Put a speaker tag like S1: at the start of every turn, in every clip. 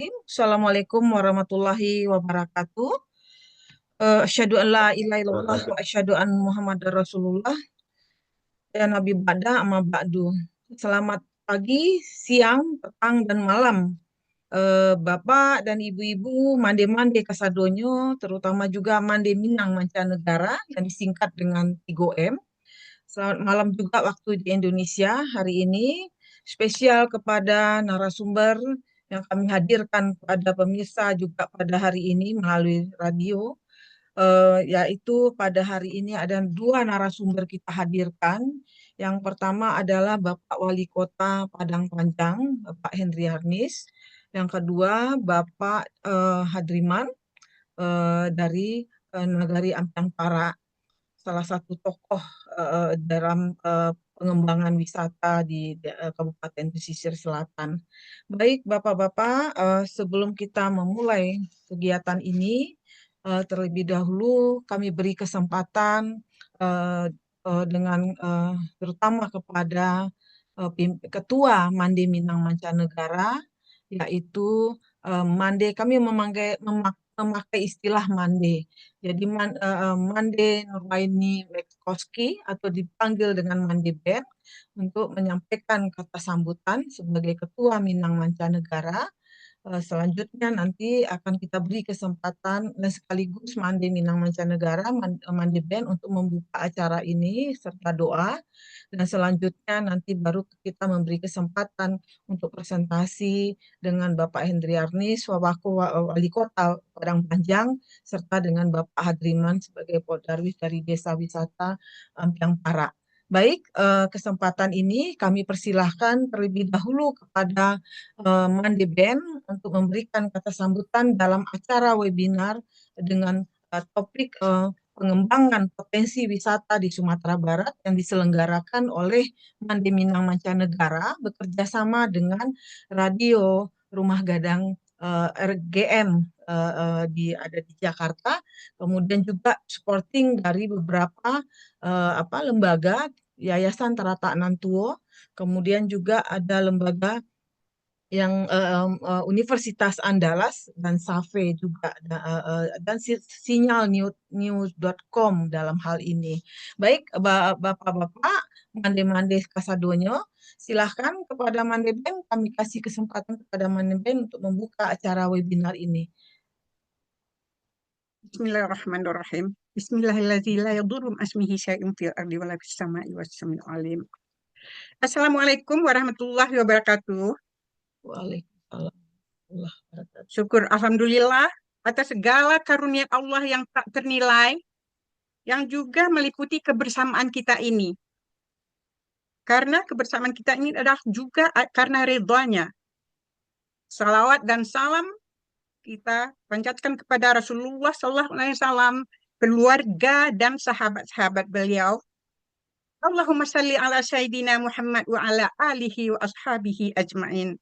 S1: Assalamualaikum warahmatullahi wabarakatuh. Asyhadu an la ilaha illallah wa asyhadu an Muhammadar Rasulullah. Ya Nabi Ba'da amma ba'du. Selamat pagi, siang, petang, dan malam. Bapak dan ibu-ibu mande-mande kasadonyo, terutama juga mande Minang mancanegara yang disingkat dengan 3M. Selamat malam juga waktu di Indonesia hari ini. Spesial kepada narasumber yang kami hadirkan pada pemirsa juga pada hari ini melalui radio. Yaitu pada hari ini ada dua narasumber kita hadirkan. Yang pertama adalah Bapak Wali Kota Padang Panjang, Bapak Henry Harnis. Yang kedua Bapak Hadriman dari Nagari Ampang Para, salah satu tokoh dalam pengembangan wisata di Kabupaten Pesisir Selatan. Baik, Bapak-Bapak, sebelum kita memulai kegiatan ini, terlebih dahulu kami beri kesempatan dengan terutama kepada Ketua Mande Minang Mancanegara, yaitu Mande. Kami memakai istilah Mande. Jadi Mande Nurwaini Wekkoski atau dipanggil dengan Mande Ben untuk menyampaikan kata sambutan sebagai Ketua Minang Mancanegara. Selanjutnya nanti akan kita beri kesempatan dan sekaligus Mande Minang Mancanegara, Mande Ben untuk membuka acara ini serta doa. Dan selanjutnya nanti baru kita memberi kesempatan untuk presentasi dengan Bapak Hendri Arnis, Wali Kota Padang Panjang, serta dengan Bapak Hadriman sebagai Podarwis dari Desa Wisata Ampiang Para. Baik, kesempatan ini kami persilahkan terlebih dahulu kepada Mande Ben untuk memberikan kata sambutan dalam acara webinar dengan topik pengembangan potensi wisata di Sumatera Barat yang diselenggarakan oleh Mande Minang Mancanegara bekerja sama dengan Radio Rumah Gadang RGM ada di Jakarta, kemudian juga supporting dari beberapa lembaga Yayasan Tarata Nantuo, kemudian juga ada lembaga yang Universitas Andalas dan SAFE juga dan sinyalnews.com dalam hal ini. Baik, Bapak-bapak, Mande-mande kasadonyo, silahkan kepada Mande Ben, kami kasih kesempatan kepada Mande Ben untuk membuka acara webinar ini.
S2: Bismillahirrahmanirrahim. Bismillahirrahmanirrahim. Asmihi syai'un fil ardi wa la fis sama'i was-sami'ul alim. Assalamualaikum warahmatullahi wabarakatuh.
S1: Waalaikumsalam warahmatullahi wabarakatuh.
S2: Syukur alhamdulillah atas segala karunia Allah yang tak ternilai yang juga meliputi kebersamaan kita ini. Karena kebersamaan kita ini adalah juga karena ridhanya. Salawat dan salam kita panjatkan kepada Rasulullah SAW, keluarga dan sahabat-sahabat beliau. Allahumma salli ala Sayyidina Muhammad wa ala alihi wa ashabihi ajma'in.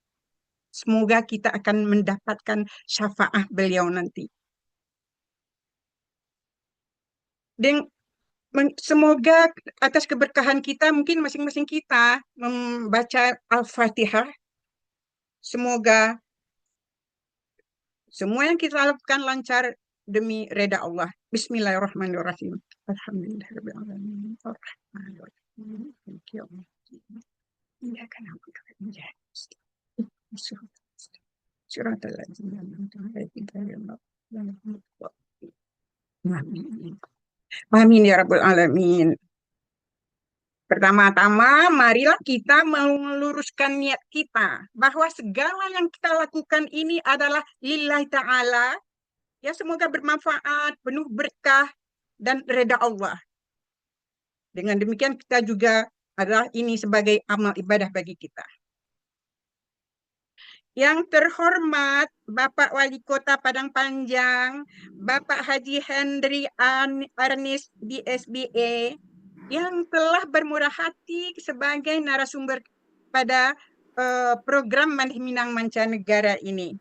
S2: Semoga kita akan mendapatkan syafaat beliau nanti. Dan semoga atas keberkahan kita, mungkin masing-masing kita membaca Al-Fatihah. Semoga semua yang kita lakukan lancar demi reda Allah. Bismillahirrahmanirrahim. Alhamdulillahirrahmanirrahim. Ar-Rahmanirrahim. Iyyaka na'budu wa iyyaka nasta'in. Siratal ladzina an'amta 'alaihim ghairil maghdubi 'alaihim. Amin ya rabbal alamin. Pertama-tama, marilah kita meluruskan niat kita bahwa segala yang kita lakukan ini adalah lillahi ta'ala. Ya, semoga bermanfaat, penuh berkah, dan reda Allah. Dengan demikian kita juga adalah ini sebagai amal ibadah bagi kita. Yang terhormat Bapak Wali Kota Padang Panjang, Bapak Haji Henry Arnis DSBA, yang telah bermurah hati sebagai narasumber pada program Mande Minang Mancanegara ini,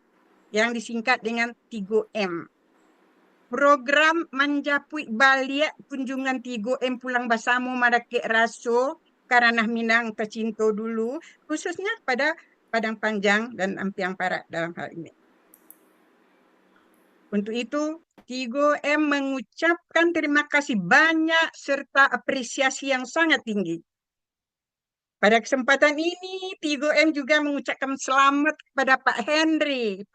S2: yang disingkat dengan 3M. Program Manjapui Balia Kunjungan 3M Pulang Basamu Marake Raso Karanah Minang Kecinto dulu, khususnya pada Padang Panjang dan Ampiang Para dalam hal ini. Untuk itu, Tigo M mengucapkan terima kasih banyak serta apresiasi yang sangat tinggi. Pada kesempatan ini, Tigo M juga mengucapkan selamat kepada Pak Henry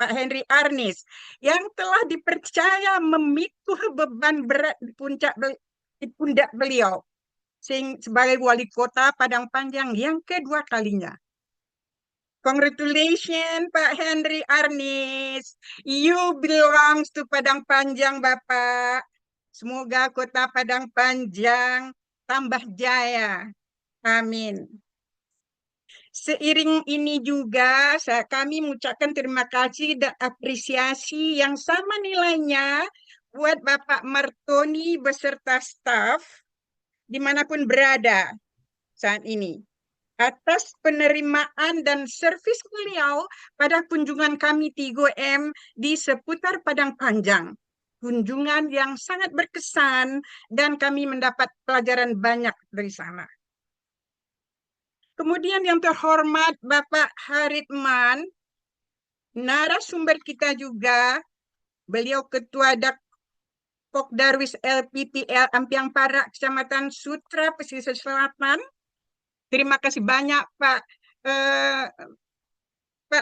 S2: Arnis, yang telah dipercaya memikul beban berat di pundak beliau sebagai wali kota Padang Panjang yang kedua kalinya. Congratulations, Pak Henry Arnis. You belongs to Padang Panjang, Bapak. Semoga kota Padang Panjang tambah jaya. Amin. Seiring ini juga kami mengucapkan terima kasih dan apresiasi yang sama nilainya buat Bapak Martoni beserta staf dimanapun berada saat ini, atas penerimaan dan servis beliau pada kunjungan kami Tigo M di seputar Padang Panjang. Kunjungan yang sangat berkesan dan kami mendapat pelajaran banyak dari sana. Kemudian yang terhormat Bapak Haritman, narasumber kita juga, beliau Ketua Pok Darwis LPPL Ampiang Parak, Kecamatan Sutra, Pesisir Selatan. Terima kasih banyak Pak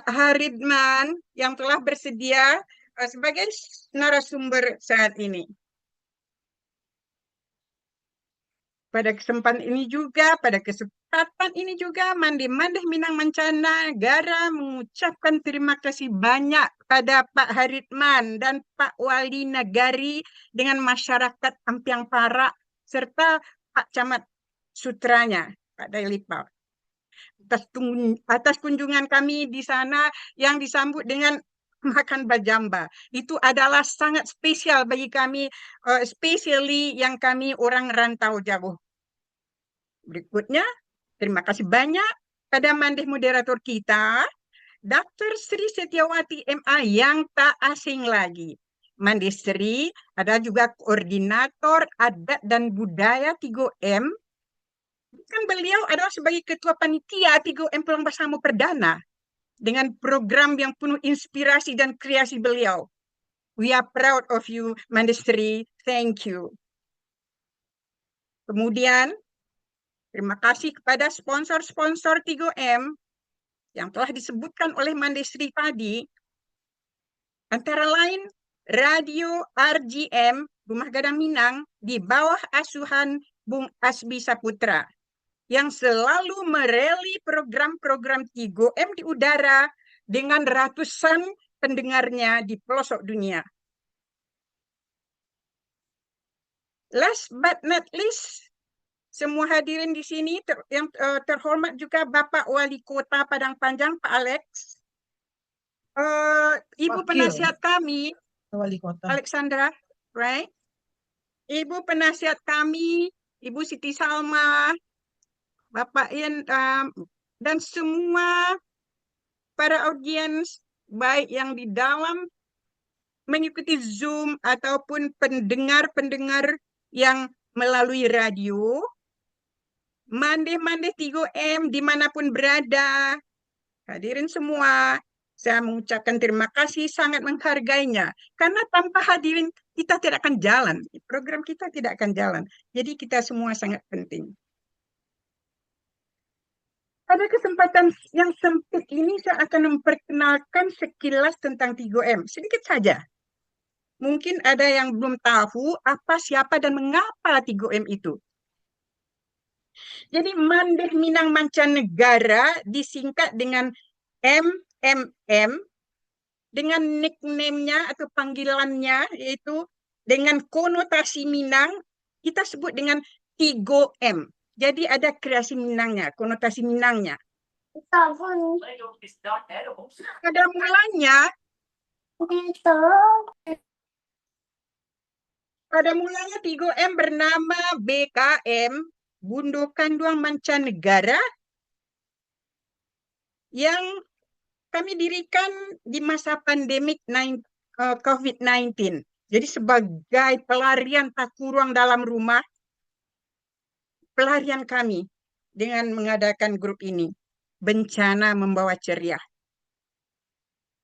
S2: Haritman yang telah bersedia sebagai narasumber saat ini. Pada kesempatan ini juga, Mandi-Mandeh Minang Mancanegara mengucapkan terima kasih banyak pada Pak Haritman dan Pak Wali Nagari dengan masyarakat Ampiang Parak serta Pak Camat Sutranya, Pak Dailipau, atas kunjungan kami di sana yang disambut dengan makan bajamba. Itu adalah sangat spesial bagi kami, especially yang kami orang rantau jauh. Berikutnya, terima kasih banyak pada mandeh moderator kita, Dr. Sri Setiawati MA yang tak asing lagi. Mandeh Sri ada juga koordinator adat dan budaya Tigo M. Kan beliau adalah sebagai ketua panitia Tigo M Pulang Bersama Perdana dengan program yang penuh inspirasi dan kreasi beliau. We are proud of you, Mandestri. Thank you. Kemudian, terima kasih kepada sponsor-sponsor Tigo M yang telah disebutkan oleh Mandestri tadi, antara lain Radio RGM Rumah Gadang Minang di bawah asuhan Bung Asbi Saputra, yang selalu mereli program-program Tigo M di udara dengan ratusan pendengarnya di pelosok dunia. Last but not least, semua hadirin di sini yang terhormat juga Bapak Wali Kota Padang Panjang, Pak Alex, Ibu penasihat kami,
S1: Wali Kota
S2: Alexandra, right? Ibu penasihat kami, Ibu Siti Salma, Bapak Ian, dan semua para audiens, baik yang di dalam mengikuti Zoom ataupun pendengar-pendengar yang melalui radio, mandeh-mandeh Tigo M dimanapun berada, hadirin semua, saya mengucapkan terima kasih, sangat menghargainya. Karena tanpa hadirin kita tidak akan jalan, program kita tidak akan jalan. Jadi kita semua sangat penting. Pada kesempatan yang sempit ini saya akan memperkenalkan sekilas tentang Tigo M. Sedikit saja. Mungkin ada yang belum tahu apa, siapa, dan mengapa Tigo M itu. Jadi Mandeh Minang Mancanegara disingkat dengan MMM, dengan nickname-nya atau panggilannya, yaitu dengan konotasi Minang, kita sebut dengan Tigo M. Jadi ada kreasi Minangnya, konotasi Minangnya. Pada mulanya Tigo M bernama BKM, Bundo Kanduang Mancanegara, yang kami dirikan di masa pandemik COVID-19. Jadi sebagai pelarian tak kurang dalam rumah, pelarian kami dengan mengadakan grup ini, Bencana Membawa Ceria.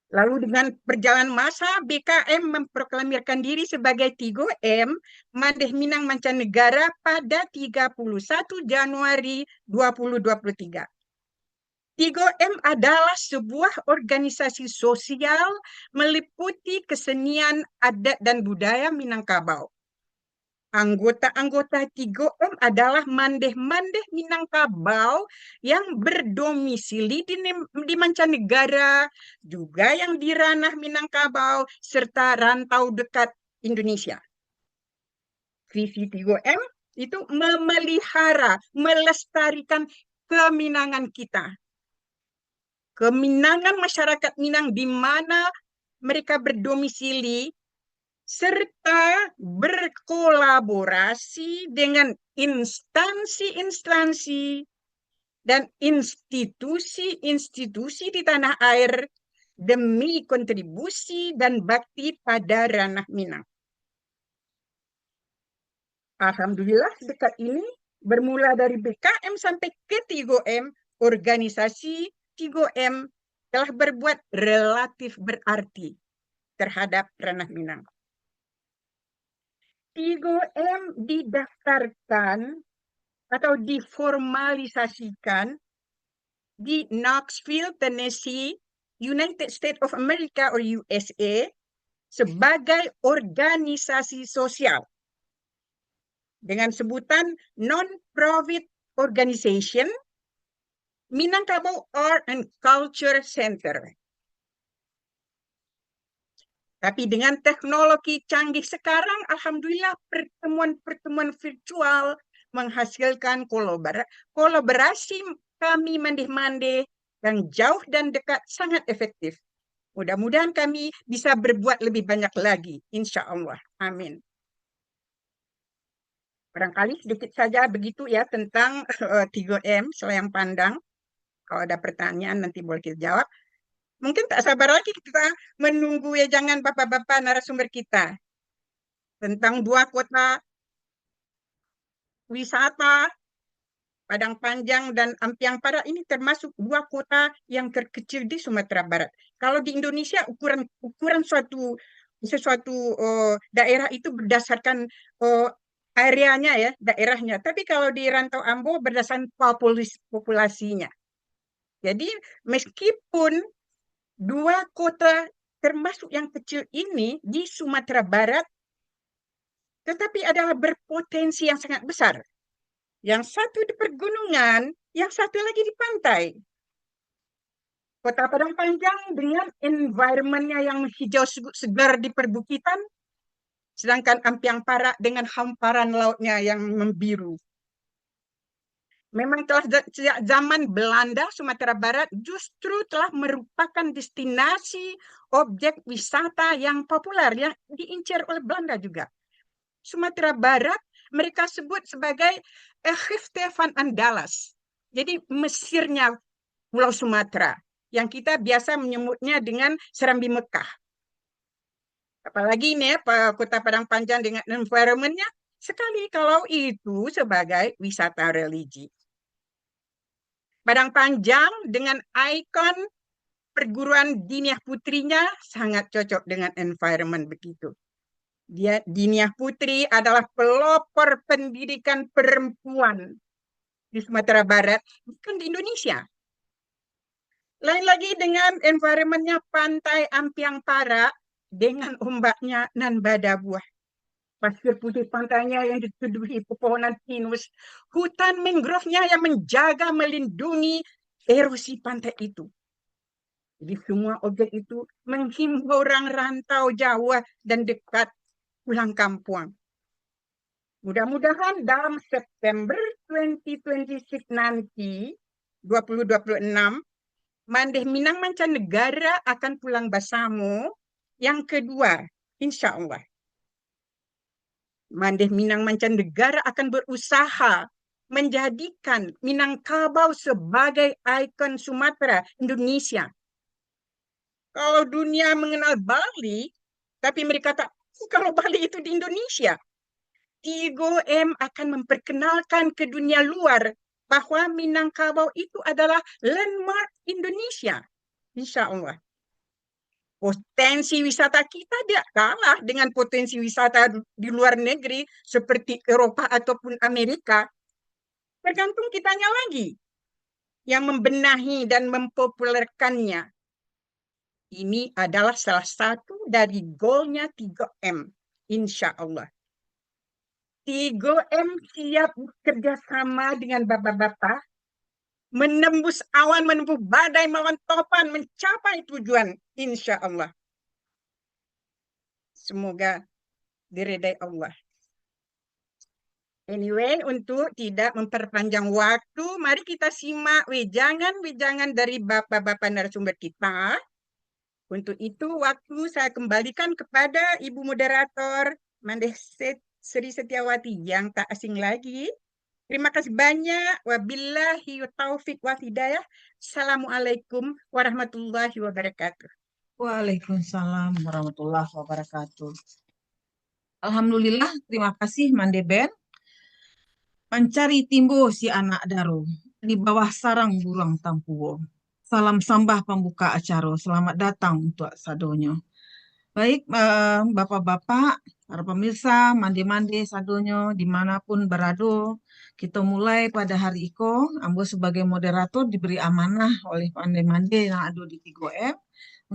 S2: Lalu dengan berjalan masa, BKM memproklamirkan diri sebagai 3M Mandeh Minang Mancanegara pada 31 Januari 2023. 3M adalah sebuah organisasi sosial meliputi kesenian, adat, dan budaya Minangkabau. Anggota-anggota 3M adalah mandeh-mandeh Minangkabau yang berdomisili di mancanegara, juga yang di ranah Minangkabau, serta rantau dekat Indonesia. Visi 3M itu memelihara, melestarikan keminangan kita. Keminangan masyarakat Minang di mana mereka berdomisili serta berkolaborasi dengan instansi-instansi dan institusi-institusi di tanah air demi kontribusi dan bakti pada ranah Minang. Alhamdulillah dekat ini bermula dari BKM sampai ke 3M, organisasi 3M telah berbuat relatif berarti terhadap ranah Minang. 3M didaftarkan atau diformalisasikan di Knoxville, Tennessee, United States of America or USA sebagai organisasi sosial dengan sebutan non-profit organization Minangkabau Art and Culture Center. Tapi dengan teknologi canggih sekarang, alhamdulillah pertemuan-pertemuan virtual menghasilkan kolaborasi kami mandeh-mandeh yang jauh dan dekat sangat efektif. Mudah-mudahan kami bisa berbuat lebih banyak lagi, insya Allah. Amin. Barangkali sedikit saja begitu ya tentang 3M, Selayang Pandang. Kalau ada pertanyaan nanti boleh kita jawab. Mungkin tak sabar lagi kita menunggu ya jangan bapak-bapak narasumber kita tentang 2 kota wisata Padang Panjang dan Ampiang Para. Ini termasuk 2 kota yang terkecil di Sumatera Barat. Kalau di Indonesia ukuran sesuatu daerah itu berdasarkan areanya ya, daerahnya. Tapi kalau di Rantau Ambo berdasarkan populasinya. Jadi meskipun 2 kota termasuk yang kecil ini di Sumatera Barat, tetapi adalah berpotensi yang sangat besar. Yang satu di pergunungan, yang satu lagi di pantai. Kota Padang Panjang dengan environment-nya yang hijau segar di perbukitan, sedangkan Ampiang Para dengan hamparan lautnya yang membiru. Memang telah sejak zaman Belanda, Sumatera Barat justru telah merupakan destinasi objek wisata yang populer, yang diincar oleh Belanda juga. Sumatera Barat mereka sebut sebagai Egypte van Andalas. Jadi Mesirnya Pulau Sumatera, yang kita biasa menyebutnya dengan Serambi Mekah. Apalagi ini ya, Kota Padang Panjang dengan environment-nya, sekali kalau itu sebagai wisata religi. Padang Panjang dengan ikon perguruan Diniah Putrinya sangat cocok dengan environment begitu. Diniah Putri adalah pelopor pendidikan perempuan di Sumatera Barat, bukan di Indonesia. Lain lagi dengan environment-nya pantai Ampiang Para dengan ombaknya nan badabuah. Pasir putih pantainya yang dituduhi pepohonan pinus, hutan mangrove-nya yang menjaga melindungi erosi pantai itu. Jadi semua objek itu menghimbau orang rantau Jawa dan dekat pulang kampung. Mudah-mudahan dalam September 2026 nanti, 2026, Mandeh Minang Mancanegara akan pulang Basamo yang kedua, insya Allah. Mandeh Minang Mancanegara akan berusaha menjadikan Minangkabau sebagai ikon Sumatera, Indonesia. Kalau dunia mengenal Bali, tapi mereka tak tahu kalau Bali itu di Indonesia. 3M akan memperkenalkan ke dunia luar bahwa Minangkabau itu adalah landmark Indonesia. Insya Allah. Potensi wisata kita tidak kalah dengan potensi wisata di luar negeri seperti Eropa ataupun Amerika. Tergantung kitanya lagi yang membenahi dan mempopulerkannya. Ini adalah salah satu dari goalnya 3M, insya Allah. 3M siap bekerja sama dengan bapak-bapak, menembus awan, menempuh badai, melawan topan, mencapai tujuan, insya Allah. Semoga diridai Allah. Anyway, untuk tidak memperpanjang waktu, mari kita simak wejangan-wejangan dari bapak-bapak narasumber kita. Untuk itu, waktu saya kembalikan kepada Ibu Moderator, Mandeh Sri Setiawati, yang tak asing lagi. Terima kasih banyak. Wabillahi taufiq wa hidayah. Assalamualaikum warahmatullahi wabarakatuh.
S1: Waalaikumsalam warahmatullahi wabarakatuh. Alhamdulillah, terima kasih Mande Ben. Pancari timbo si anak daro, di bawah sarang burung tampuo. Salam sambah pembuka acara, selamat datang untuk sadonyo. Baik, Bapak-Bapak, para pemirsa, mande-mande sadonyo, dimanapun berado, kita mulai pada hari iko. Ambo sebagai moderator diberi amanah oleh mande-mande yang ada di 3M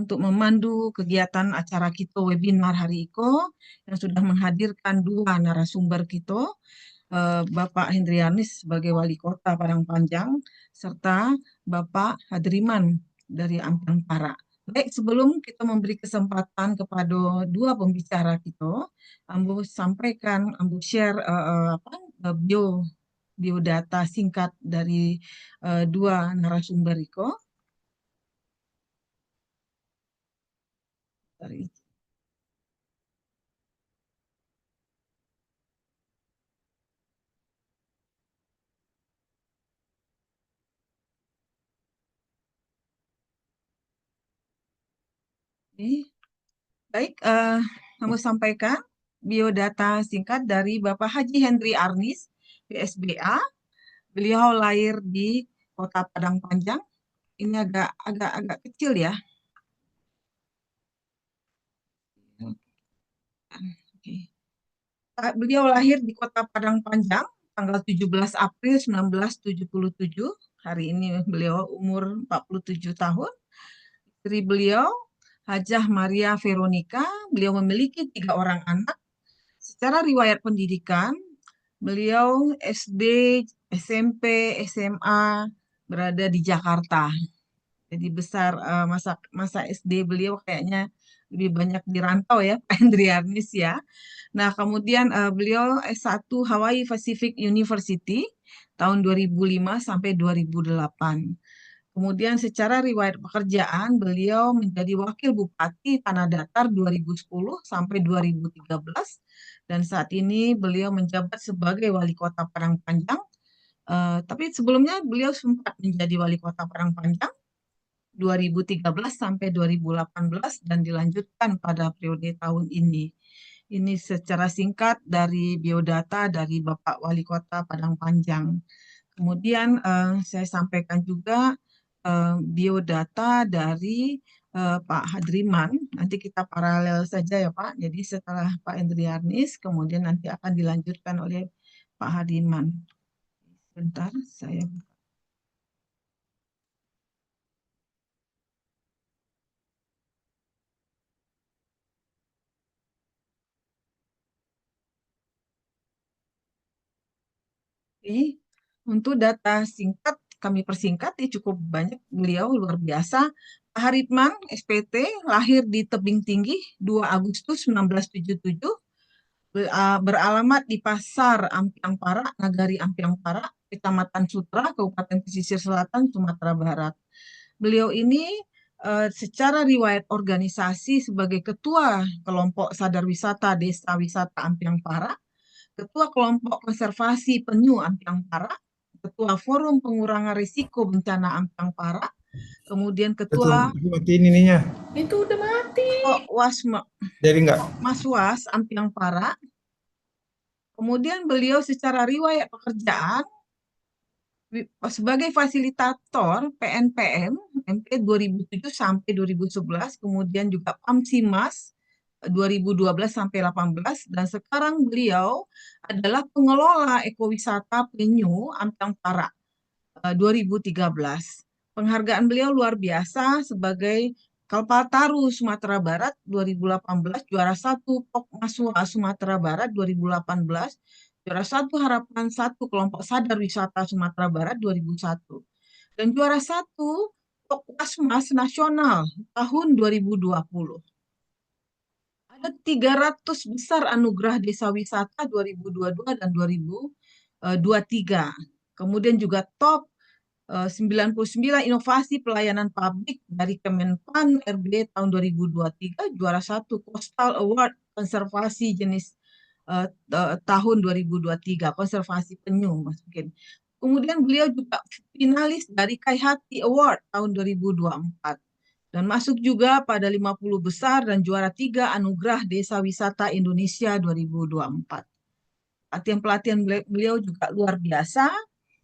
S1: untuk memandu kegiatan acara kita webinar hari iko yang sudah menghadirkan dua narasumber kita, Bapak Hendrianis sebagai Wali Kota Padang Panjang, serta Bapak Hadriman dari Ampang Para. Baik, sebelum kita memberi kesempatan kepada dua pembicara kita, ambo sampaikan, ambo share biodata singkat dari dua narasumber itu. Baik, kami sampaikan biodata singkat dari Bapak Haji Hendri Arnis, PSBA. Beliau lahir di Kota Padang Panjang. Ini agak kecil ya. Beliau lahir di Kota Padang Panjang tanggal 17 April 1977. Hari ini beliau umur 47 tahun. Istri beliau Hajah Maria Veronica, beliau memiliki 3 orang anak. Secara riwayat pendidikan, beliau SD, SMP, SMA berada di Jakarta. Jadi besar masa SD beliau kayaknya lebih banyak di rantau ya, Pak Hendrianis ya. Nah, kemudian beliau S1 Hawaii Pacific University tahun 2005 sampai 2008. Kemudian secara riwayat pekerjaan, beliau menjadi Wakil Bupati Tanah Datar 2010 sampai 2013. Dan saat ini beliau menjabat sebagai Wali Kota Padang Panjang. Tapi sebelumnya beliau sempat menjadi Wali Kota Padang Panjang 2013 sampai 2018 dan dilanjutkan pada periode tahun ini. Ini secara singkat dari biodata dari Bapak Wali Kota Padang Panjang. Kemudian saya sampaikan juga biodata dari Pak Hadriman. Nanti kita paralel saja ya Pak. Jadi setelah Pak Endrianis, kemudian nanti akan dilanjutkan oleh Pak Hadriman. Sebentar, saya untuk data singkat, kami persingkat, ya cukup banyak, beliau luar biasa. Pak Haritman, SPT, lahir di Tebing Tinggi 2 Agustus 1977, beralamat di Pasar Ampiang Para, Nagari Ampiang Para, Kecamatan Sutra, Kabupaten Pesisir Selatan, Sumatera Barat. Beliau ini secara riwayat organisasi sebagai Ketua Kelompok Sadar Wisata Desa Wisata Ampiang Para, Ketua Kelompok Konservasi Penyu Ampiang Para, Ketua Forum Pengurangan Risiko Bencana Ampiang Para, kemudian Ketua
S3: matiin ininya.
S4: Itu udah mati.
S3: Jadi enggak?
S1: Maswas Ampiang Para. Kemudian beliau secara riwayat pekerjaan sebagai fasilitator PNPM MP 2007 sampai 2011, kemudian juga Pamsimas 2012 sampai 18, dan sekarang beliau adalah pengelola ekowisata Penyu Ampang Parak 2013. Penghargaan beliau luar biasa sebagai Kalpataru Sumatera Barat 2018, juara satu Pokmaswa Sumatera Barat 2018, juara satu Harapan satu Kelompok Sadar Wisata Sumatera Barat 2001, dan juara satu Pokmasmas Nasional tahun 2020. Ada 300 besar anugerah desa wisata 2022 dan 2023. Kemudian juga top 99 inovasi pelayanan publik dari Kemenpan RB tahun 2023, juara satu Coastal Award konservasi jenis tahun 2023, konservasi penyu mungkin. Kemudian beliau juga finalis dari Kaihati Award tahun 2024 dan masuk juga pada 50 besar dan juara 3 Anugerah Desa Wisata Indonesia 2024. Pelatihan beliau juga luar biasa,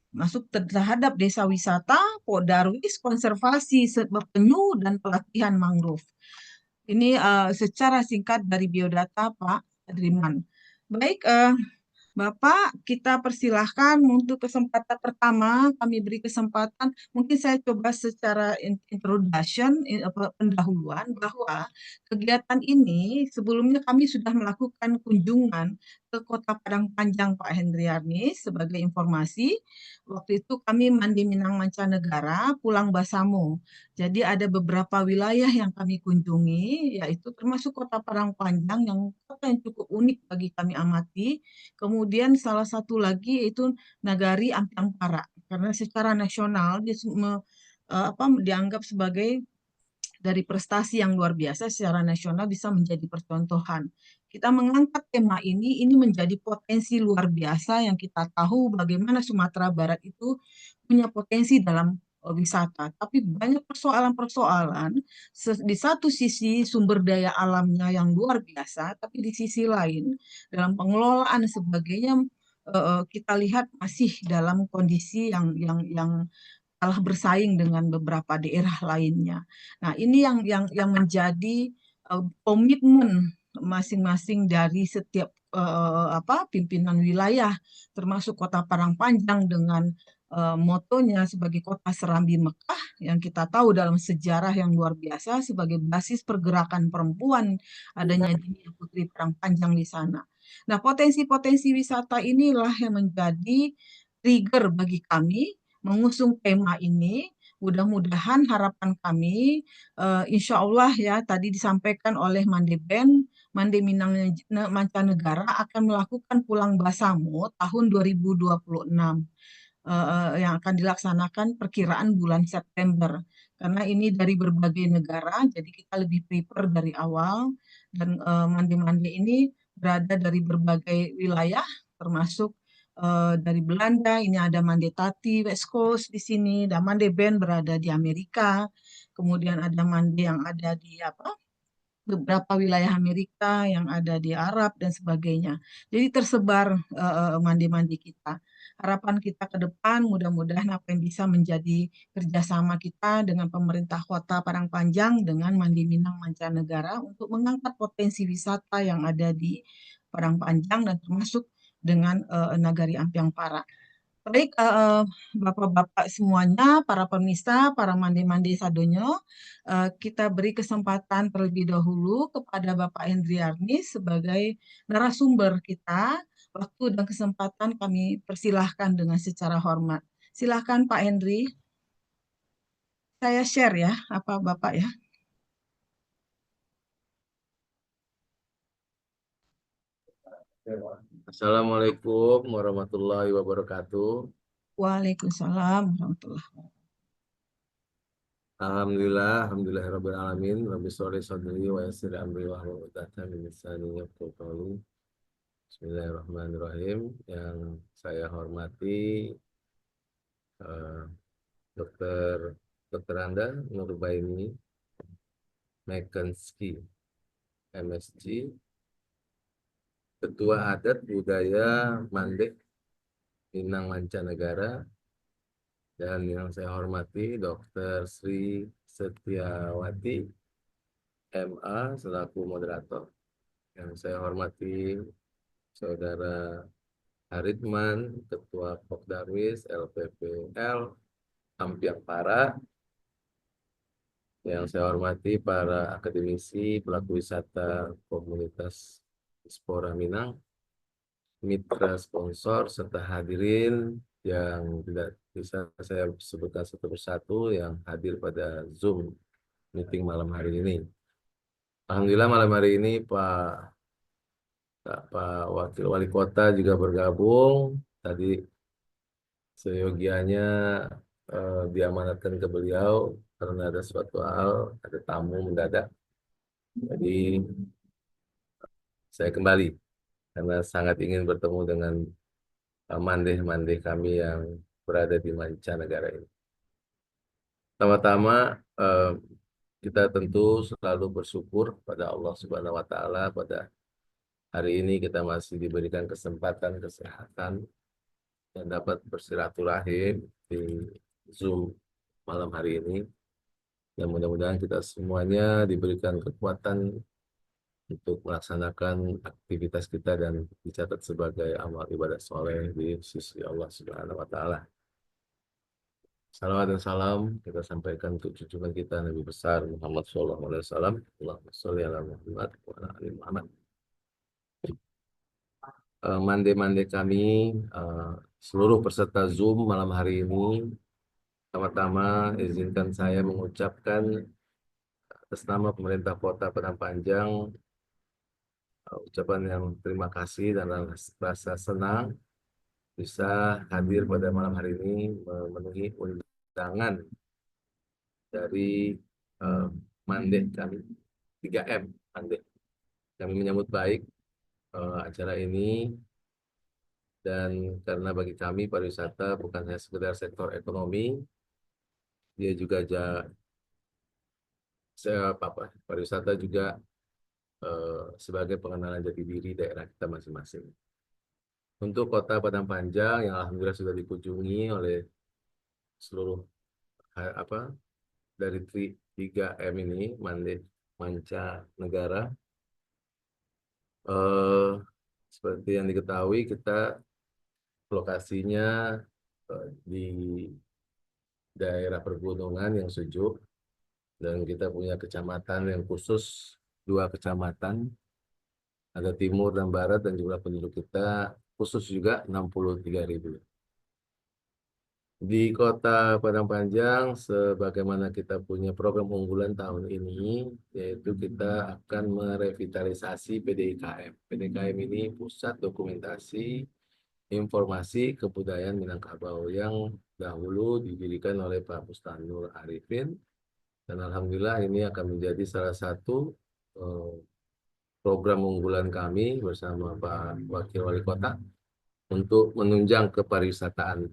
S1: masuk terhadap desa wisata, podarwis, konservasi penyu, dan pelatihan mangrove. Ini secara singkat dari biodata Pak Adriman. Baik, Bapak, kita persilahkan untuk kesempatan pertama, kami beri kesempatan, mungkin saya coba secara introduction, pendahuluan, bahwa kegiatan ini sebelumnya kami sudah melakukan kunjungan ke Kota Padang Panjang, Pak Hendriarni, sebagai informasi. Waktu itu kami Mandi Minang Mancanegara, Pulang Basamo. Jadi ada beberapa wilayah yang kami kunjungi, yaitu termasuk Kota Padang Panjang, yang kota yang cukup unik bagi kami amati. Kemudian salah satu lagi yaitu Nagari Ampiang Parak, karena secara nasional dia dianggap sebagai dari prestasi yang luar biasa secara nasional, bisa menjadi percontohan. Kita mengangkat tema ini menjadi potensi luar biasa yang kita tahu bagaimana Sumatera Barat itu punya potensi dalam wisata, tapi banyak persoalan-persoalan. Di satu sisi sumber daya alamnya yang luar biasa, tapi di sisi lain dalam pengelolaan sebagainya kita lihat masih dalam kondisi yang kalah bersaing dengan beberapa daerah lainnya. Nah, ini yang menjadi komitmen masing-masing dari setiap pimpinan wilayah, termasuk Kota Padang Panjang dengan motonya sebagai kota serambi Mekah, yang kita tahu dalam sejarah yang luar biasa sebagai basis pergerakan perempuan, adanya Dinia Putri Padang Panjang di sana. Nah, potensi-potensi wisata inilah yang menjadi trigger bagi kami mengusung tema ini. Mudah-mudahan harapan kami, insya Allah ya, tadi disampaikan oleh Mandeben, Mande Minang Mancanegara akan melakukan Pulang Basamo tahun 2026, yang akan dilaksanakan perkiraan bulan September. Karena ini dari berbagai negara, jadi kita lebih prepare dari awal. Dan Mande-Mande ini berada dari berbagai wilayah, termasuk dari Belanda. Ini ada Mande Tati West Coast di sini, dan Mande Band berada di Amerika. Kemudian ada Mande yang ada di beberapa wilayah Amerika, yang ada di Arab dan sebagainya. Jadi tersebar mandi-mandi kita. Harapan kita ke depan mudah-mudahan apa yang bisa menjadi kerjasama kita dengan pemerintah Kota Padang Panjang dengan Mandi Minang Mancanegara untuk mengangkat potensi wisata yang ada di Padang Panjang dan termasuk dengan Nagari Ampiang Parak. Baik, Bapak-Bapak semuanya, para pemirsa, para mandi-mandi sadonyo, kita beri kesempatan terlebih dahulu kepada Bapak Hendriarni sebagai narasumber kita. Waktu dan kesempatan kami persilahkan dengan secara hormat. Silahkan Pak Hendri, saya share ya, apa Bapak ya.
S4: Assalamualaikum warahmatullahi wabarakatuh.
S1: Waalaikumsalam warahmatullahi wabarakatuh.
S4: Alhamdulillahirabbil alamin. Rabbi sholli sadri wa yassir amri wa hlul 'uqdatam min lisani yafqahu qawli. Bismillahirrahmanirrahim. Yang saya hormati Dr. Anda Nurbaini Mekenski, MSc, Ketua Adat Budaya Mande Minang Mancanegara Dan yang saya hormati Dr. Sri Setiawati MA selaku moderator. Yang saya hormati Saudara Haritman, Ketua Pokdarwis LPPL Ampiang Para. Yang saya hormati para akademisi, pelaku wisata komunitas Diaspora Minang, mitra sponsor, serta hadirin yang tidak bisa saya sebutkan satu persatu yang hadir pada Zoom meeting malam hari ini. Alhamdulillah malam hari ini Pak Wakil Wali Kota juga bergabung. Tadi seyogianya diamanatkan ke beliau karena ada suatu hal, ada tamu mendadak. Jadi saya kembali karena sangat ingin bertemu dengan mandeh-mandeh kami yang berada di mancanegara ini. Pertama-tama kita tentu selalu bersyukur pada Allah Subhanahu wa Ta'ala pada hari ini kita masih diberikan kesempatan kesehatan dan dapat bersilaturahim di Zoom malam hari ini. Dan mudah-mudahan kita semuanya diberikan kekuatan untuk melaksanakan aktivitas kita dan dicatat sebagai amal ibadah soleh di sisi Allah Subhanahu wa Ta'ala. Salawat dan salam kita sampaikan untuk junjungan kita Nabi besar Muhammad Sallallahu Alaihi Wasallam. Allahumma sholli ala Muhammad wa ala ali Muhammad. Mande-mande kami, seluruh peserta Zoom malam hari ini, pertama-tama izinkan saya mengucapkan atas nama pemerintah Kota Padang Panjang ucapan yang terima kasih dan rasa senang bisa hadir pada malam hari ini memenuhi undangan dari mandek kami 3M mandek. Kami menyambut baik acara ini dan karena bagi kami pariwisata bukan hanya sekedar sektor ekonomi, dia juga pariwisata juga sebagai pengenalan jati diri daerah kita masing-masing. Untuk Kota Padang Panjang yang alhamdulillah sudah dikunjungi oleh seluruh dari 3M ini, mancanegara. Seperti yang diketahui kita lokasinya di daerah pergunungan yang sejuk dan kita punya kecamatan yang khusus, 2 kecamatan, ada timur dan barat, dan jumlah penduduk kita khusus juga 63.000. Di Kota Padang Panjang, sebagaimana kita punya program unggulan tahun ini, yaitu kita akan merevitalisasi PDIKM. PDIKM ini Pusat Dokumentasi Informasi Kebudayaan Minangkabau yang dahulu didirikan oleh Pak Bustanul Arifin. Dan alhamdulillah ini akan menjadi salah satu program unggulan kami bersama Pak Wakil Wali Kota untuk menunjang kepariwisataan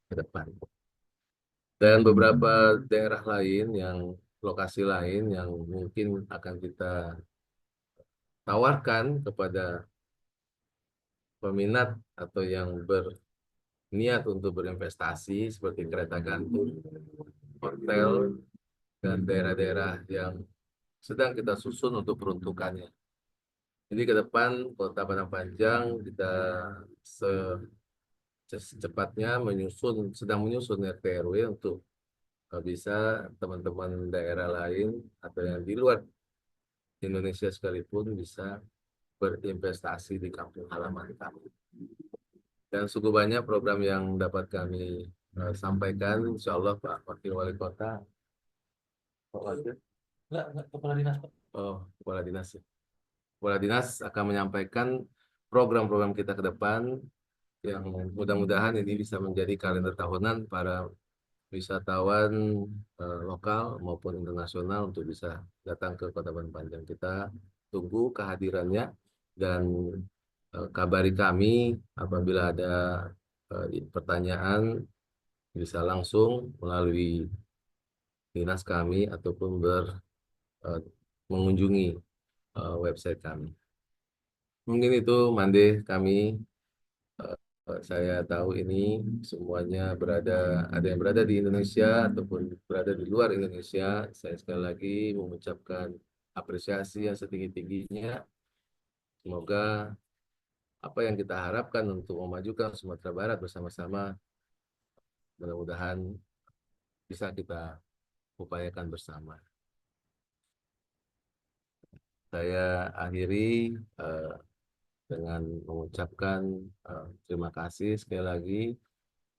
S4: ke depan. Dan beberapa daerah lain lokasi lain yang mungkin akan kita tawarkan kepada peminat atau yang berniat untuk berinvestasi seperti kereta gantung, hotel, dan daerah-daerah yang sedang kita susun untuk peruntukannya. Jadi ke depan Kota Padang Panjang kita secepatnya sedang menyusun RT RW untuk bisa teman-teman daerah lain atau yang di luar Indonesia sekalipun bisa berinvestasi di kampung halaman kami. Dan cukup banyak program yang dapat kami sampaikan, insya Allah Pak Wakil Wali Kota. Kepala Dinas, Pak. Oh, Kepala Dinas. Kepala Dinas akan menyampaikan program-program kita ke depan yang mudah-mudahan ini bisa menjadi kalender tahunan para wisatawan lokal maupun internasional untuk bisa datang ke Kota Padang Panjang. Kita tunggu kehadirannya dan kabari kami apabila ada pertanyaan bisa langsung melalui dinas kami ataupun mengunjungi website kami. Mungkin itu Mande kami Saya tahu ini semuanya ada yang berada di Indonesia ataupun berada di luar Indonesia. Saya sekali lagi mengucapkan apresiasi yang setinggi-tingginya. Semoga apa yang kita harapkan untuk memajukan Sumatera Barat bersama-sama, mudah-mudahan bisa kita upayakan bersama. Saya akhiri dengan mengucapkan terima kasih sekali lagi,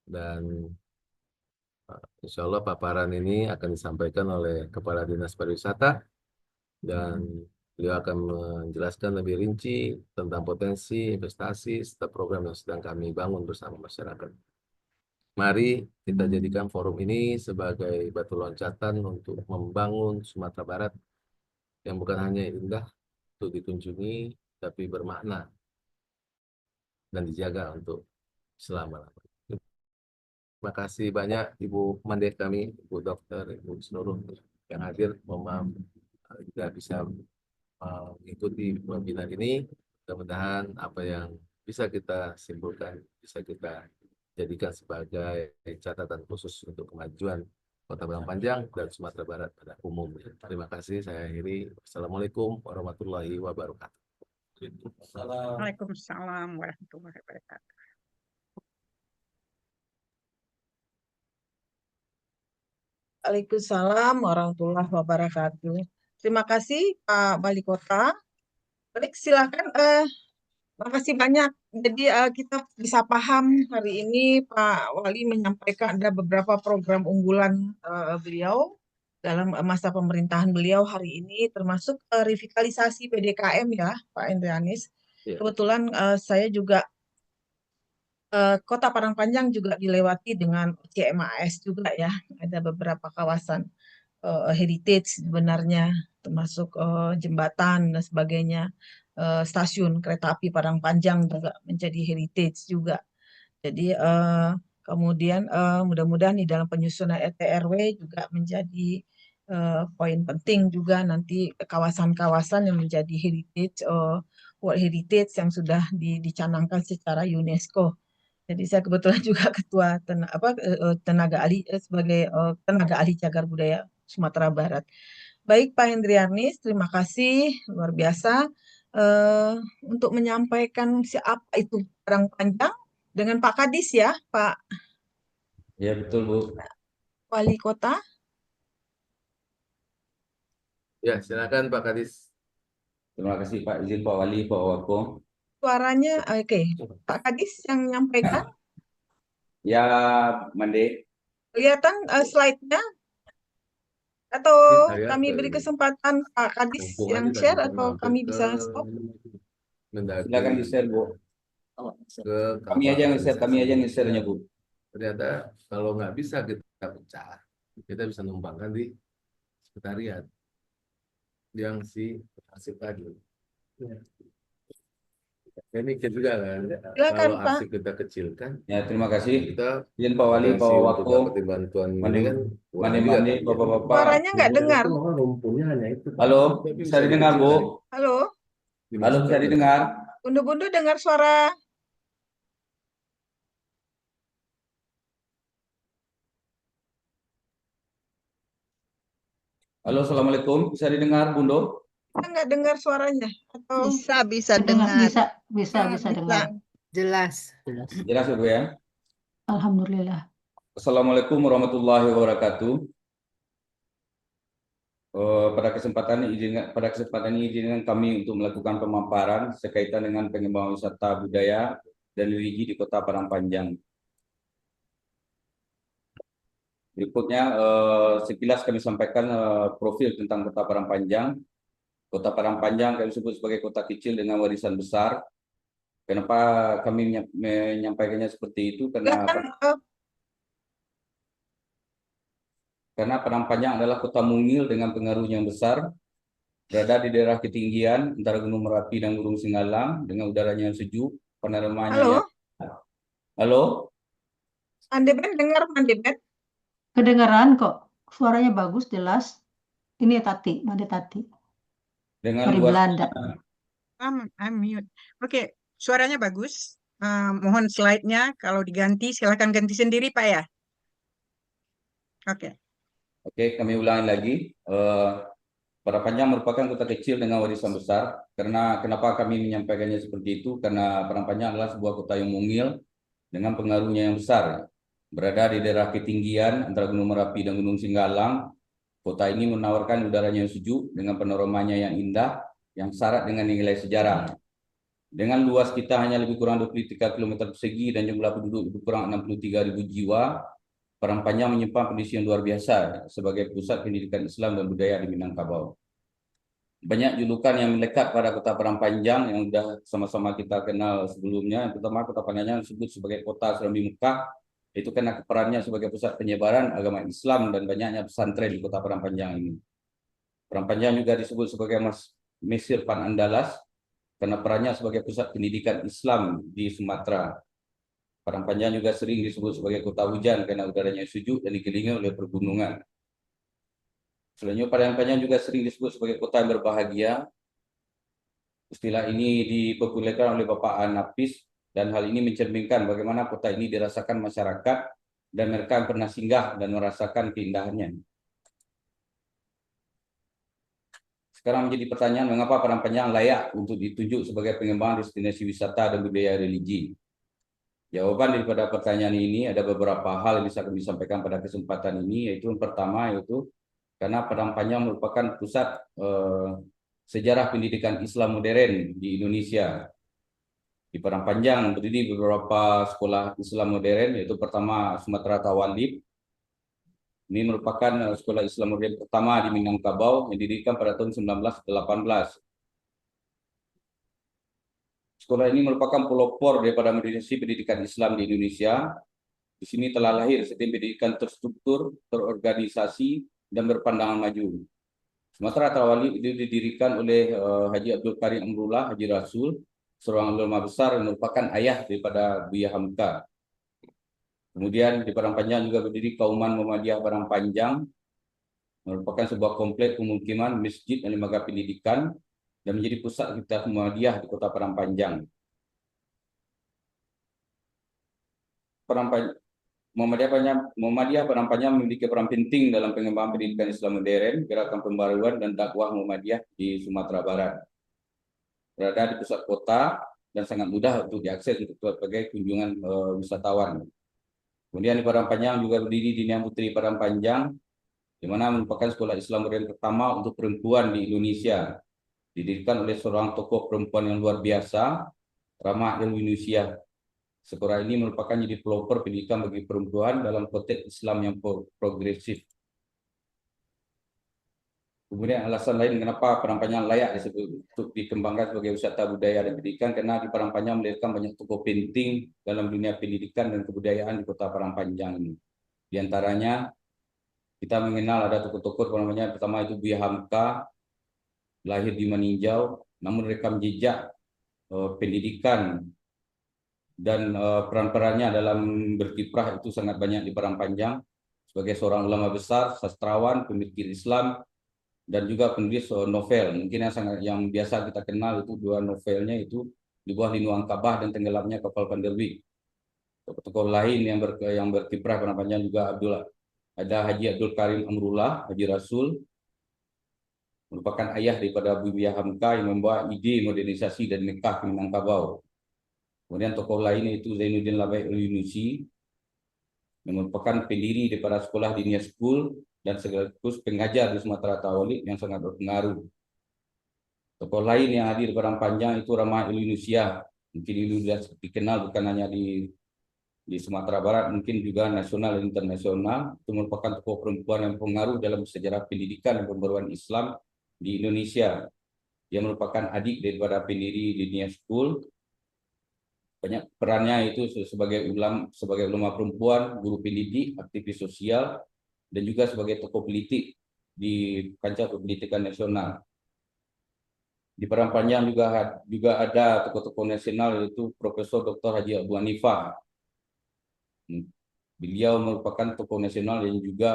S4: dan insya Allah paparan ini akan disampaikan oleh Kepala Dinas Pariwisata, dan beliau akan menjelaskan lebih rinci tentang potensi investasi serta program yang sedang kami bangun bersama masyarakat. Mari kita jadikan forum ini sebagai batu loncatan untuk membangun Sumatera Barat yang bukan hanya indah untuk dikunjungi, tapi bermakna dan dijaga untuk selama-lamanya. Terima kasih banyak Ibu Mande kami, Ibu Dokter, Ibu seluruh yang hadir. Mohon maaf tidak bisa mengikuti webinar ini. Mudah-mudahan apa yang bisa kita simpulkan, bisa kita jadikan sebagai catatan khusus untuk kemajuan Kota Padang dan Sumatera Barat pada umumnya. Terima kasih, saya akhiri. Wassalamualaikum warahmatullahi wabarakatuh.
S2: Waalaikumsalam warahmatullahi wabarakatuh.
S1: Waalaikumsalam warahmatullahi wabarakatuh. Terima kasih Pak Wali Kota. Baik, silakan. Makasih banyak. Jadi kita bisa paham hari ini Pak Wali menyampaikan ada beberapa program unggulan beliau dalam masa pemerintahan beliau hari ini, termasuk revitalisasi PDKM ya Pak Endrianis.
S4: Ya.
S1: Kebetulan saya juga Kota Padangpanjang juga dilewati dengan CMAS juga ya. Ada beberapa kawasan heritage sebenarnya, termasuk jembatan dan sebagainya. Stasiun kereta api Padangpanjang juga menjadi heritage juga. Jadi kemudian mudah-mudahan di dalam penyusunan RT/RW juga menjadi poin penting juga nanti kawasan-kawasan yang menjadi heritage, World Heritage yang sudah dicanangkan secara UNESCO. Jadi saya kebetulan juga ketua tenaga ahli sebagai tenaga ahli cagar budaya Sumatera Barat. Baik Pak Hendrianis, terima kasih luar biasa untuk menyampaikan siapa itu Padangpanjang dengan Pak Kadis ya, Pak
S5: Ya betul Bu.
S1: Wali Kota.
S4: Ya, silakan Pak Kadis.
S5: Terima kasih Pak izin Pak Wali, Pak Wako.
S1: Suaranya oke. Pak Kadis yang menyampaikan.
S5: Ya Mande.
S1: Kelihatan slide-nya atau
S4: Saya
S1: kami
S4: ke
S1: beri
S4: ini.
S1: kesempatan Pak Kadis
S4: Mumpung
S1: yang
S4: aja
S1: share
S4: tadi saya
S1: atau
S4: mampir
S1: kami
S4: ke
S1: bisa stop?
S4: Mendagri,
S5: Silakan di-share Bu.
S4: ke
S5: Kami
S4: kapal
S5: aja nge-share, kami aja
S4: organisasi.
S5: nge-share-nya Bu.
S4: Ternyata kalau nggak bisa kita pecah, kita bisa numpangkan di sekretariat yang si arsip tadi. Ini mikir juga kan,
S1: Silakan
S4: kalau
S1: Pak.
S4: arsip kita kecilkan,
S5: Ya terima kasih.
S4: kita
S5: Izin Pak Wali, Pak
S4: potensi untuk
S5: Wako.
S4: dapetin bantuan ini kan kurang juga
S5: Mande,
S4: kan.
S5: Bapak-bapak.
S1: Suaranya nggak dengar.
S4: Lumpuhnya hanya itu.
S5: Halo, bisa didengar Bu?
S1: Halo,
S5: Halo, bisa didengar?
S1: Bundu-bundu dengar suara.
S5: Halo, Assalamualaikum. Bisa didengar Bundo?
S1: Kita nggak dengar suaranya atau
S6: Bisa dengar.
S7: Bisa dengar.
S6: Jelas.
S5: Jelas Bu ya?
S7: Alhamdulillah.
S5: Assalamualaikum warahmatullahi wabarakatuh. Pada kesempatan ini izinkan kami untuk melakukan pemaparan sekaitan dengan pengembangan wisata budaya dan religi di Kota Padangpanjang. Berikutnya sekilas kami sampaikan profil tentang Kota Padangpanjang. Kota Padangpanjang kami sebut sebagai kota kecil dengan warisan besar. Kenapa kami menyampaikannya seperti itu? Karena Padangpanjang adalah kota mungil dengan pengaruh yang besar, berada di daerah ketinggian antara Gunung Merapi dan Gunung Singalang dengan udaranya yang sejuk, panoramanya. Halo?
S1: Mandeben dengar Mandeben?
S7: Kedengaran kok. Suaranya bagus, jelas. Ini Tati, Made Tati.
S5: Dengan
S7: Dari
S5: luas
S7: Belanda.
S2: I'm mute. Oke, suaranya bagus. Mohon slide-nya kalau diganti, silakan ganti sendiri Pak ya. Oke.
S5: Oke, kami ulangi lagi. Parangpanjang merupakan kota kecil dengan warisan besar. Karena kenapa kami menyampaikannya seperti itu? Karena Parangpanjang adalah sebuah kota yang mungil dengan pengaruhnya yang besar. Berada di daerah ketinggian antara Gunung Merapi dan Gunung Singgalang, kota ini menawarkan udaranya yang sejuk dengan panoramanya yang indah, yang syarat dengan nilai sejarah. Dengan luas kita hanya lebih kurang 23 km persegi dan jumlah penduduk lebih kurang 63.000 jiwa, Parangpanjang menyimpan tradisi yang luar biasa sebagai pusat pendidikan Islam dan budaya di Minangkabau. Banyak julukan yang melekat pada kota Parangpanjang yang sudah sama-sama kita kenal sebelumnya. Pertama, kota Parangpanjang disebut sebagai kota Serambi Mekah, itu karena perannya sebagai pusat penyebaran agama Islam dan banyaknya pesantren di kota Parangpanjang ini. Parangpanjang juga disebut sebagai Mesir Panandalas karena perannya sebagai pusat pendidikan Islam di Sumatera. Parangpanjang juga sering disebut sebagai kota hujan karena udaranya sejuk dan dikelilingi oleh pergunungan. Selanjutnya, Parangpanjang juga sering disebut sebagai kota yang berbahagia. Istilah ini dipopulerkan oleh Bapak Anapis dan hal ini mencerminkan bagaimana kota ini dirasakan masyarakat dan mereka pernah singgah dan merasakan keindahannya. Sekarang menjadi pertanyaan, mengapa Parangpanjang layak untuk ditunjuk sebagai pengembangan destinasi wisata dan budaya religi? Jawaban daripada pertanyaan ini ada beberapa hal yang bisa kami sampaikan pada kesempatan ini, yaitu yang pertama yaitu karena Parangpanjang merupakan pusat sejarah pendidikan Islam modern di Indonesia. Di Parangpanjang berdiri beberapa sekolah Islam modern, yaitu pertama Sumatera Tawalib. Ini merupakan sekolah Islam modern pertama di Minangkabau yang didirikan pada tahun 1918. Sekolah ini merupakan pelopor daripada modernisasi pendidikan Islam di Indonesia. Di sini telah lahir sistem pendidikan terstruktur, terorganisasi, dan berpandangan maju. Sumatera Tawalib itu didirikan oleh Haji Abdul Karim Amrullah, Haji Rasul, seorang ulama besar yang merupakan ayah daripada Buya Hamka. Kemudian di Parangpanjang juga berdiri Kauman Muhammadiyah Parangpanjang, merupakan sebuah kompleks pemukiman, masjid, dan lembaga pendidikan, dan menjadi pusat aktivitas Muhammadiyah di kota Parangpanjang. Muhammadiyah Parangpanjang memiliki peran penting dalam pengembangan pendidikan Islam modern, gerakan pembaruan, dan dakwah Muhammadiyah di Sumatera Barat. Berada di pusat kota dan sangat mudah untuk diakses untuk berbagai kunjungan wisatawan. Kemudian di Parangpanjang juga berdiri Dinia Putri Parangpanjang, di mana merupakan sekolah Islam modern pertama untuk perempuan di Indonesia. Didirikan oleh seorang tokoh perempuan yang luar biasa, Rama Indonesia. Sekolah ini merupakan jadi pelopor pendidikan bagi perempuan dalam konteks Islam yang progresif. Kemudian alasan lain kenapa Parangpanjang layak untuk dikembangkan sebagai wisata budaya dan pendidikan, karena di Parangpanjang melahirkan banyak tokoh penting dalam dunia pendidikan dan kebudayaan di kota Parangpanjang ini. Di antaranya kita mengenal ada tokoh-tokoh Parangpanjang, pertama itu Buya Hamka, lahir di Maninjau, namun rekam jejak pendidikan dan peran-perannya dalam berkiprah itu sangat banyak di Parangpanjang sebagai seorang ulama besar, sastrawan, pemikir Islam, dan juga penulis novel. Mungkin yang biasa kita kenal itu dua novelnya itu Di Bawah Lindungan Ka'bah dan Tenggelamnya Kapal Panderwi. Tokoh lain yang berkiprah Parangpanjang juga ada Haji Abdul Karim Amrullah, Haji Rasul, merupakan ayah daripada Buya Hamka yang membawa ide modernisasi dan nikah ke Minangkabau. Kemudian tokoh lain itu Zainuddin Labaik Al-Yunusi, yang merupakan pendiri daripada sekolah Dinia School dan sekaligus pengajar di Sumatera Tawalib yang sangat berpengaruh. Tokoh lain yang hadir di Parangpanjang itu Rama Al-Yunusia. Mungkin ini sudah dikenal bukan hanya di Sumatera Barat, mungkin juga nasional dan internasional. Itu merupakan tokoh perempuan yang berpengaruh dalam sejarah pendidikan dan pembaruan Islam di Indonesia. Dia merupakan adik daripada pendiri Dinia School. Banyak perannya itu sebagai ulama perempuan, guru pendidik, aktivis sosial, dan juga sebagai tokoh politik di kancah pendidikan nasional. Di Parangpanjang juga ada tokoh-tokoh nasional yaitu Profesor Dr. Haji Abu Hanifah. Beliau merupakan tokoh nasional yang juga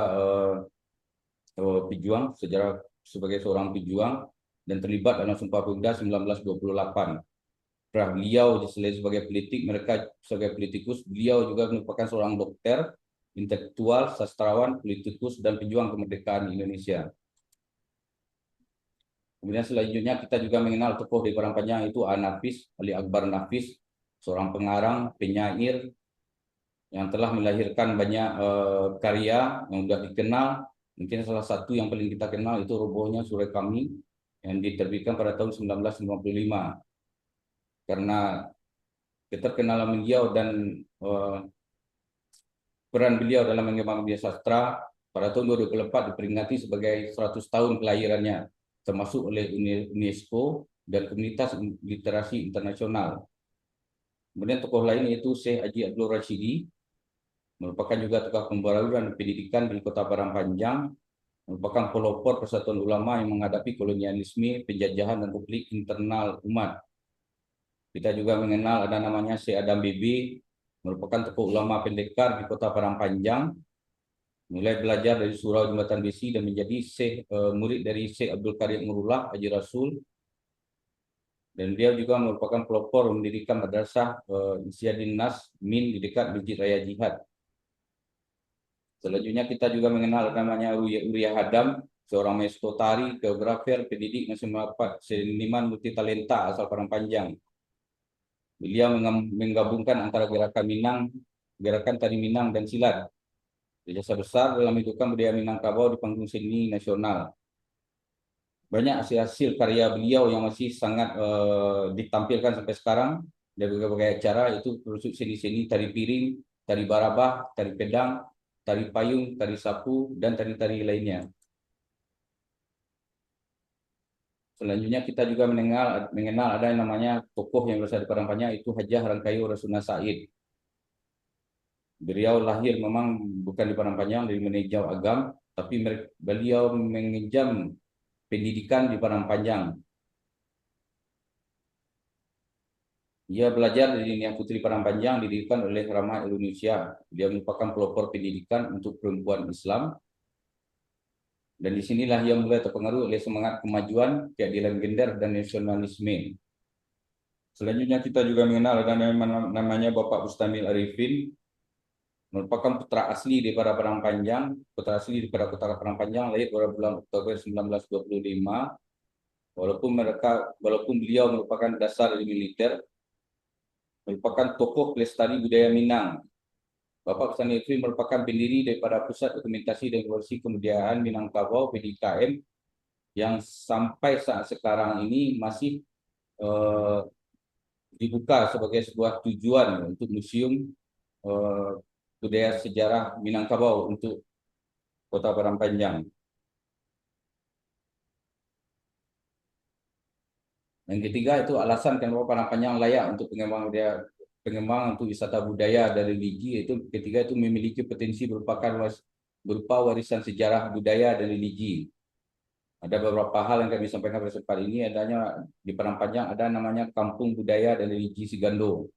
S5: pejuang sejarah sebagai seorang pejuang dan terlibat dalam Sumpah Pemuda 1928. beliau selain sebagai politik, mereka sebagai politikus, beliau juga merupakan seorang dokter, intelektual, sastrawan, politikus, dan pejuang kemerdekaan Indonesia. Kemudian selanjutnya kita juga mengenal tokoh di Padang itu Nafis, Ali Akbar Nafis, seorang pengarang, penyair, yang telah melahirkan banyak karya yang sudah dikenal. Mungkin salah satu yang paling kita kenal itu Robohnya Sore Kami yang diterbitkan pada tahun 1955. Karena keterkenalan beliau dan peran beliau dalam mengembangkan dunia sastra, pada tahun 2004 diperingati sebagai 100 tahun kelahirannya, termasuk oleh UNESCO dan Komunitas Literasi Internasional. Kemudian tokoh lain yaitu Syekh Haji Abdul Rashidi, merupakan juga tokoh pembaruan pendidikan di Kota Padang Panjang, merupakan pelopor Persatuan Ulama yang menghadapi kolonialisme, penjajahan, dan konflik internal umat. Kita juga mengenal ada namanya Syekh Adam Bibi, merupakan tokoh ulama pendekar di Kota Padang Panjang, mulai belajar dari Surau Jembatan Besi dan menjadi murid dari Syekh Abdul Karim Nurullah Haji Rasul. Dan dia juga merupakan pelopor mendirikan madrasah Isyadin Nas Min di dekat Masjid Raya Jihad. Selanjutnya kita juga mengenal namanya Uria Hadam, seorang maestro tari, koreografer, pendidik, seniman multitalenta asal Padang Panjang. Beliau menggabungkan antara gerakan tari Minang dan silat. Jasa besar dalam menghidupkan budaya Minangkabau di panggung seni nasional. Banyak hasil karya beliau yang masih sangat ditampilkan sampai sekarang dari berbagai acara, itu termasuk seni-seni tari piring, tari barabah, tari pedang, tari payung, tari sapu, dan tari-tari lainnya. Selanjutnya kita juga mengenal ada yang namanya tokoh yang berasal dari Padang Panjang, itu Hajah Rangkayo Rasuna Said. Beliau lahir memang bukan di Padang Panjang, dari Menejau Agam, tapi beliau mengejam pendidikan di Padang Panjang. Ia belajar di Yang Putri Padang Panjang, didirikan oleh Ramah Indonesia. Dia merupakan pelopor pendidikan untuk perempuan Islam. Dan disinilah ia mulai terpengaruh oleh semangat kemajuan, keadilan gender, dan nasionalisme. Selanjutnya kita juga mengenal ada namanya Bapak Bustamil Arifin, merupakan putra asli daripada Padang Panjang, putra asli daripada Kota Padang Panjang, lahir pada bulan Oktober 1925. Walaupun beliau merupakan dasar dari militer, merupakan tokoh pelestari budaya Minang. Bapak Bustamil Arifin merupakan pendiri daripada Pusat Dokumentasi dan Evaluasi Kebudayaan Minangkabau (PDKM) yang sampai saat sekarang ini masih dibuka sebagai sebuah tujuan untuk museum budaya sejarah Minangkabau untuk Kota Padang Panjang. Yang ketiga itu alasan kenapa Padang Panjang layak untuk pengembangan untuk wisata budaya dan religi, yaitu ketiga itu memiliki potensi berupa warisan sejarah budaya dan religi. Ada beberapa hal yang kami sampaikan pada kesempatan ini, adanya di Padang Panjang ada namanya Kampung Budaya dan Religi Sigando.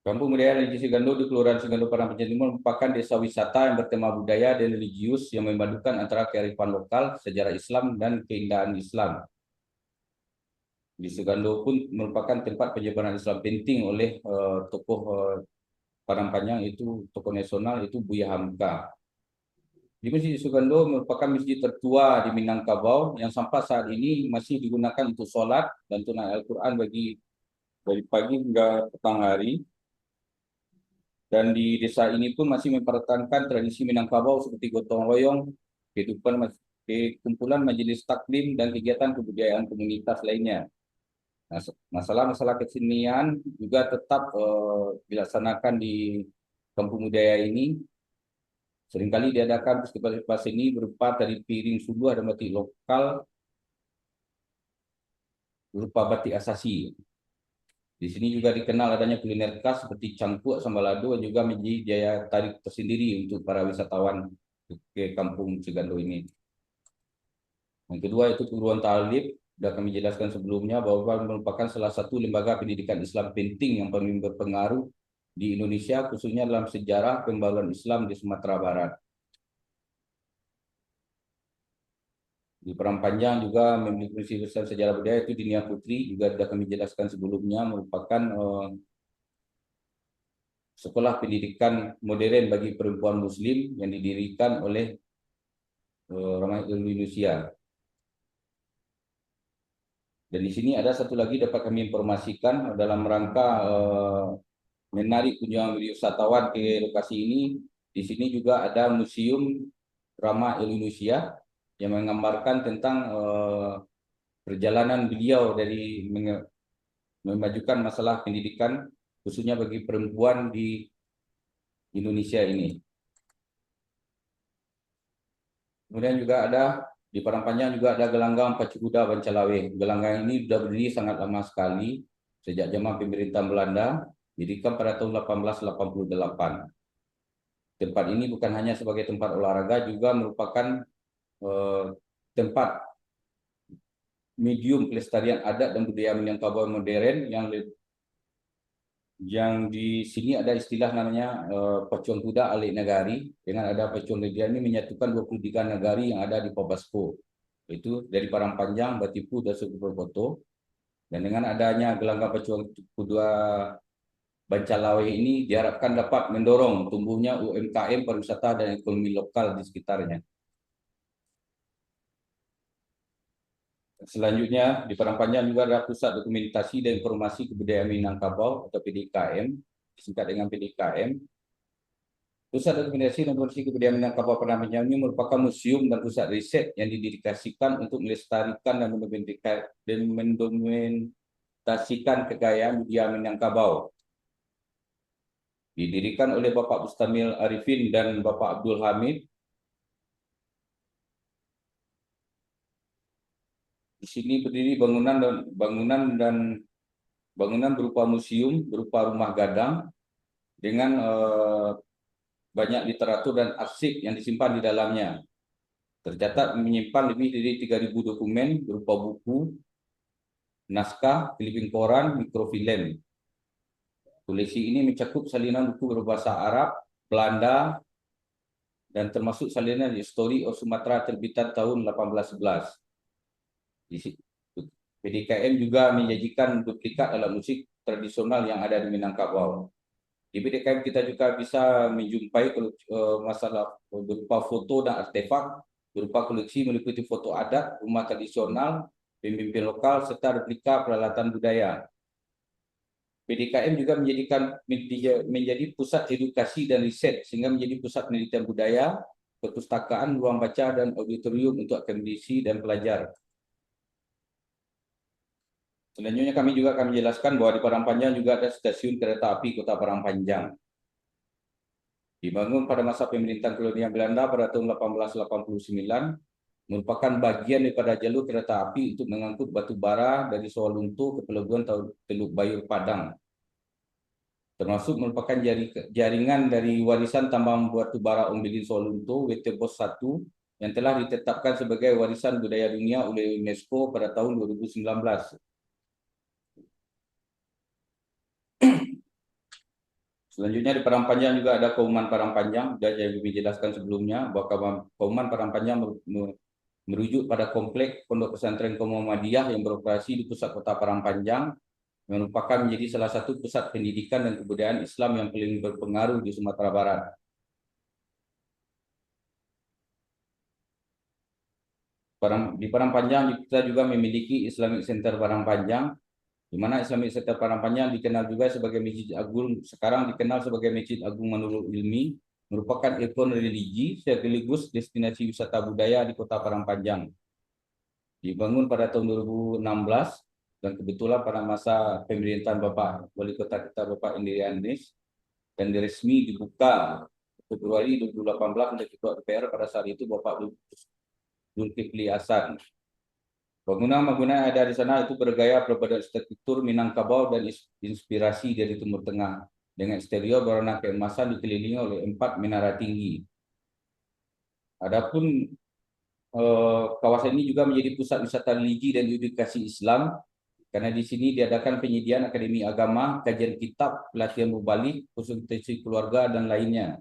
S5: Kampung Budaya dan Religi Sigando di Kelurahan Sigando, Padang Panjang Timur merupakan desa wisata yang bertema budaya dan religius yang memadukan antara kearifan lokal, sejarah Islam, dan keindahan Islam. Di Sigando pun merupakan tempat penyebaran Islam penting oleh tokoh Padang Panjang, itu tokoh nasional, itu Buya Hamka. Di Masjid Sigando merupakan masjid tertua di Minangkabau yang sampai saat ini masih digunakan untuk sholat dan tunai Al-Quran dari pagi hingga petang hari. Dan di desa ini pun masih mempertahankan tradisi Minangkabau seperti gotong royong, kehidupan kumpulan majelis taklim, dan kegiatan kebudayaan komunitas lainnya. Nah, masalah-masalah kesenian juga tetap dilaksanakan di kampung budaya ini. Seringkali diadakan festival seni berupa tari piring subuh dan batik lokal berupa batik asasi. Di sini juga dikenal adanya kuliner khas seperti cangkuk, sambalado, dan juga menjadi daya tarik tersendiri untuk para wisatawan ke kampung Sigando ini. Yang kedua itu perguruan ta'lim. Sudah kami jelaskan sebelumnya bahwa merupakan salah satu lembaga pendidikan Islam penting yang paling berpengaruh di Indonesia, khususnya dalam sejarah pembaruan Islam di Sumatera Barat. Di Parangpanjang juga memiliki Universitas Sejarah Budaya itu Dinia Putri, juga sudah kami jelaskan sebelumnya, merupakan sekolah pendidikan modern bagi perempuan Muslim yang didirikan oleh Rahmat Indonesia. Dan di sini ada satu lagi dapat kami informasikan dalam rangka menarik kunjungan wisatawan ke lokasi ini. Di sini juga ada Museum Drama Indonesia yang menggambarkan tentang perjalanan beliau dari memajukan masalah pendidikan khususnya bagi perempuan di Indonesia ini. Kemudian juga ada di Parangpanjang juga ada gelanggang pacu kuda Bancalawe. Gelanggang ini sudah berdiri sangat lama sekali sejak zaman pemerintahan Belanda, didirikan pada tahun 1888. Tempat ini bukan hanya sebagai tempat olahraga, juga merupakan tempat medium pelestarian adat dan budaya Minangkabau modern yang di sini ada istilah namanya pacuan kuda alik nagari. Dengan ada pacuan kuda ini menyatukan 23 nagari yang ada di Pabasko, itu dari Parangpanjang, Batipu, dan Suku Purwokerto. Dan dengan adanya gelanggang pacuan kuda Bancalawe ini diharapkan dapat mendorong tumbuhnya UMKM pariwisata dan ekonomi lokal di sekitarnya. Selanjutnya, di Parangpanjang juga ada Pusat Dokumentasi dan Informasi Kebudayaan Minangkabau atau PDKM, disingkat dengan PDKM. Pusat Dokumentasi dan Informasi Kebudayaan Minangkabau Parangpanjang ini merupakan museum dan pusat riset yang didedikasikan untuk melestarikan dan mendokumentasikan kekayaan budaya Minangkabau. Didirikan oleh Bapak Bustamil Arifin dan Bapak Abdul Hamid. Di sini berdiri bangunan berupa museum, berupa rumah gadang dengan banyak literatur dan arsip yang disimpan di dalamnya. Tercatat menyimpan lebih dari 3.000 dokumen berupa buku, naskah, clipping koran, mikrofilm. Koleksi ini mencakup salinan buku berbahasa Arab, Belanda, dan termasuk salinan History of Sumatra terbitan tahun 1811. PDKM juga menyajikan duplikat alat musik tradisional yang ada di Minangkabau. Di PDKM kita juga bisa menjumpai masalah berupa foto dan artefak, berupa koleksi meliputi foto adat, rumah tradisional, pemimpin lokal, serta replika peralatan budaya. PDKM juga menjadi pusat edukasi dan riset, sehingga menjadi pusat penelitian budaya, perpustakaan, ruang baca, dan auditorium untuk akademisi dan pelajar. Selanjutnya kami juga akan menjelaskan bahwa di Parangpanjang juga ada stasiun kereta api Kota Parangpanjang. Dibangun pada masa pemerintahan kolonial Belanda pada tahun 1889, merupakan bagian daripada jalur kereta api untuk mengangkut batu bara dari Sawalunto ke pelabuhan Teluk Bayur Padang. Termasuk merupakan jaringan dari warisan tambang batu bara Ombilin Sawalunto WT Pos 1 yang telah ditetapkan sebagai warisan budaya dunia oleh UNESCO pada tahun 2019. Selanjutnya di Parangpanjang juga ada Kauman Parangpanjang. Sudah saya dijelaskan sebelumnya bahwa Kauman Parangpanjang merujuk pada kompleks Pondok Pesantren Kaum Muhammadiyah yang beroperasi di pusat Kota Parangpanjang, yang merupakan menjadi salah satu pusat pendidikan dan kebudayaan Islam yang paling berpengaruh di Sumatera Barat. Di Parangpanjang kita juga memiliki Islamic Center Parangpanjang, di mana Islamic Center Parangpanjang dikenal juga sebagai Masjid Agung, sekarang dikenal sebagai Masjid Agung Manurul Ilmi, merupakan ikon religi sekaligus destinasi wisata budaya di Kota Parangpanjang. Dibangun pada tahun 2016 dan kebetulan pada masa pemerintahan Bapak Wali Kota kita Bapak Indrian Nis, dan resmi dibuka Februari 2018 oleh Ketua DPR pada saat itu Bapak Zulkifli Hasan. Bangunan-bangunan yang ada di sana itu bergaya berarsitektur Minangkabau dan inspirasi dari Timur Tengah, dengan eksterior berwarna keemasan dikelilingi oleh 4 menara tinggi. Adapun kawasan ini juga menjadi pusat wisata religi dan edukasi Islam, karena di sini diadakan penyediaan akademi agama, kajian kitab, pelatihan mubalik, konsultasi keluarga, dan lainnya.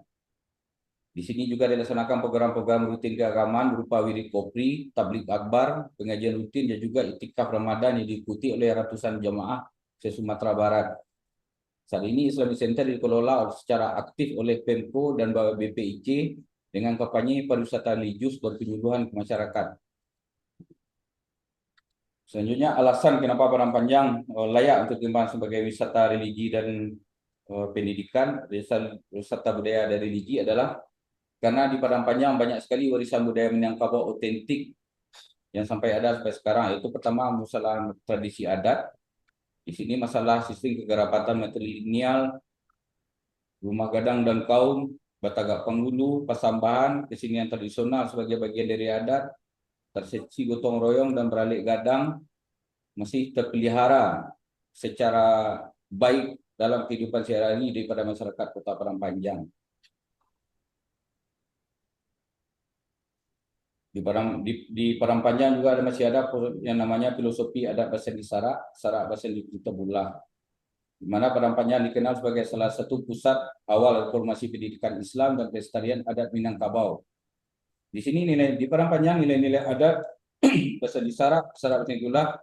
S5: Di sini juga dilaksanakan program-program rutin keagamaan berupa wirid kopri, tabligh akbar, pengajian rutin dan juga iktikaf Ramadan yang diikuti oleh ratusan jamaah se-Sumatera Barat. Saat ini Islamic Center dikelola secara aktif oleh Pemko dan BPIC dengan kampanye pariwisata religius dan penyuluhan ke masyarakat. Selanjutnya, alasan kenapa Padang Panjang layak untuk dikembangkan sebagai wisata religi dan pendidikan, wisata budaya dan religi adalah karena di Padang Panjang banyak sekali warisan budaya Minangkabau otentik yang sampai ada sampai sekarang. Itu pertama masalah tradisi adat. Di sini masalah sistem kekerabatan matrilineal, rumah gadang dan kaum, batagak penghulu, pasambahan, kesenian tradisional sebagai bagian dari adat, persepsi gotong royong dan beralik gadang masih terpelihara secara baik dalam kehidupan sehari-hari daripada masyarakat Kota Padang Panjang. Di Padang Panjang juga masih ada yang namanya filosofi adat Basen di Sarak Basen di Tebulah, di mana Padang Panjang dikenal sebagai salah satu pusat awal reformasi pendidikan Islam dan pelestarian adat Minangkabau. Di sini di Padang Panjang nilai-nilai adat Basen di Sarak Basen di Tebulah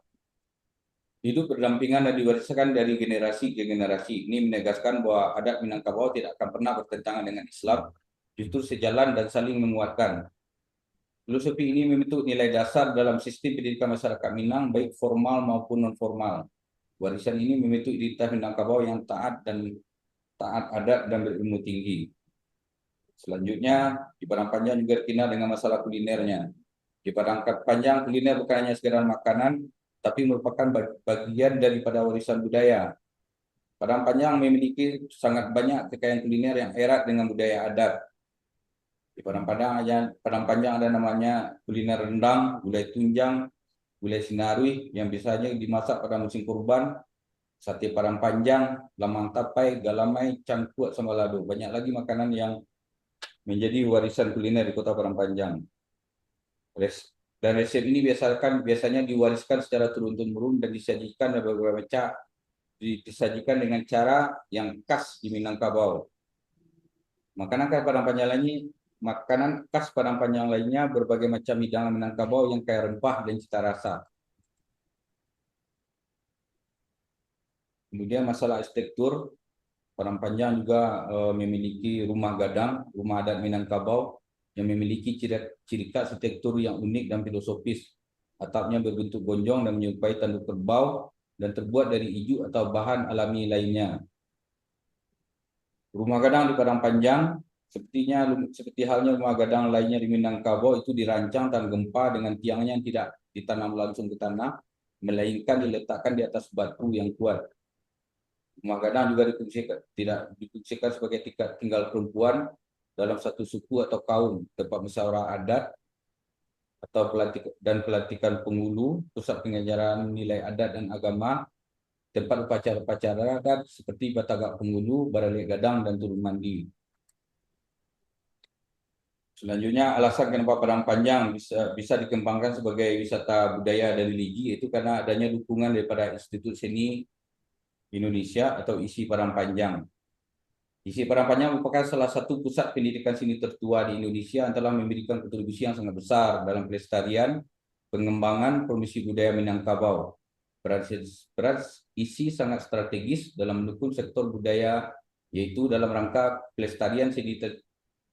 S5: hidup berdampingan dan diwariskan dari generasi ke generasi. Ini menegaskan bahwa adat Minangkabau tidak akan pernah bertentangan dengan Islam, justru sejalan dan saling menguatkan. Filosofi ini membentuk nilai dasar dalam sistem pendidikan masyarakat Minang, baik formal maupun non-formal. Warisan ini membentuk identitas Minangkabau yang taat adat dan berilmu tinggi. Selanjutnya, di Padang Panjang juga dikenal dengan masalah kulinernya. Di Padang Panjang, kuliner bukan hanya sekedar makanan, tapi merupakan bagian daripada warisan budaya. Padang Panjang memiliki sangat banyak kekayaan kuliner yang erat dengan budaya adat. Di Padang Panjang ada namanya kuliner rendang, gulai tunjang, gulai sinarui yang biasanya dimasak pada musim kurban, sate Padang Panjang, lamang tapai, galamai, cangkuat, sambal lado. Banyak lagi makanan yang menjadi warisan kuliner di Kota Padang Panjang. Dan resep ini biasanya diwariskan secara turun-temurun dan disajikan dengan cara yang khas di Minangkabau. Makanan khas Padang Panjang lainnya berbagai macam hidangan Minangkabau yang kaya rempah dan cita rasa. Kemudian masalah arsitektur, Padang Panjang juga memiliki rumah gadang, rumah adat Minangkabau yang memiliki ciri khas arsitektur yang unik dan filosofis. Atapnya berbentuk gonjong dan menyerupai tanduk kerbau dan terbuat dari ijuk atau bahan alami lainnya. Rumah gadang di Padang Panjang seperti halnya rumah gadang lainnya di Minangkabau itu dirancang tahan gempa dengan tiangnya yang tidak ditanam langsung ke tanah, melainkan diletakkan di atas batu yang kuat. Rumah gadang juga difungsikan sebagai tempat tinggal perempuan dalam satu suku atau kaum, tempat musyawarah adat atau pelantikan penghulu, pusat pengajaran nilai adat dan agama, tempat upacara-upacara adat seperti batagak penghulu, baralik gadang dan turun mandi. Selanjutnya, alasan kenapa Padang Panjang bisa dikembangkan sebagai wisata budaya dan religi itu karena adanya dukungan daripada Institut Seni Indonesia atau ISI Padang Panjang. ISI Padang Panjang merupakan salah satu pusat pendidikan seni tertua di Indonesia yang telah memberikan kontribusi yang sangat besar dalam pelestarian, pengembangan promosi budaya Minangkabau. Peran ISI sangat strategis dalam mendukung sektor budaya, yaitu dalam rangka pelestarian seni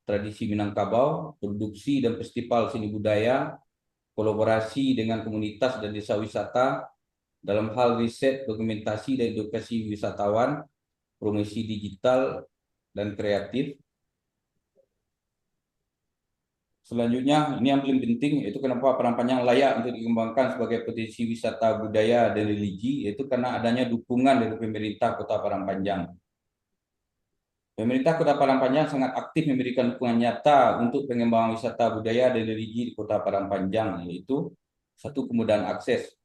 S5: tradisi Minangkabau, produksi dan festival seni budaya, kolaborasi dengan komunitas dan desa wisata dalam hal riset, dokumentasi dan edukasi wisatawan, promosi digital dan kreatif. Selanjutnya, ini yang paling penting, yaitu kenapa Padang Panjang layak untuk dikembangkan sebagai potensi wisata budaya dan religi, yaitu karena adanya dukungan dari pemerintah Kota Padang Panjang. Pemerintah Kota Padang Panjang sangat aktif memberikan dukungan nyata untuk pengembangan wisata budaya dan religi di Kota Padang Panjang, yaitu satu, kemudahan akses.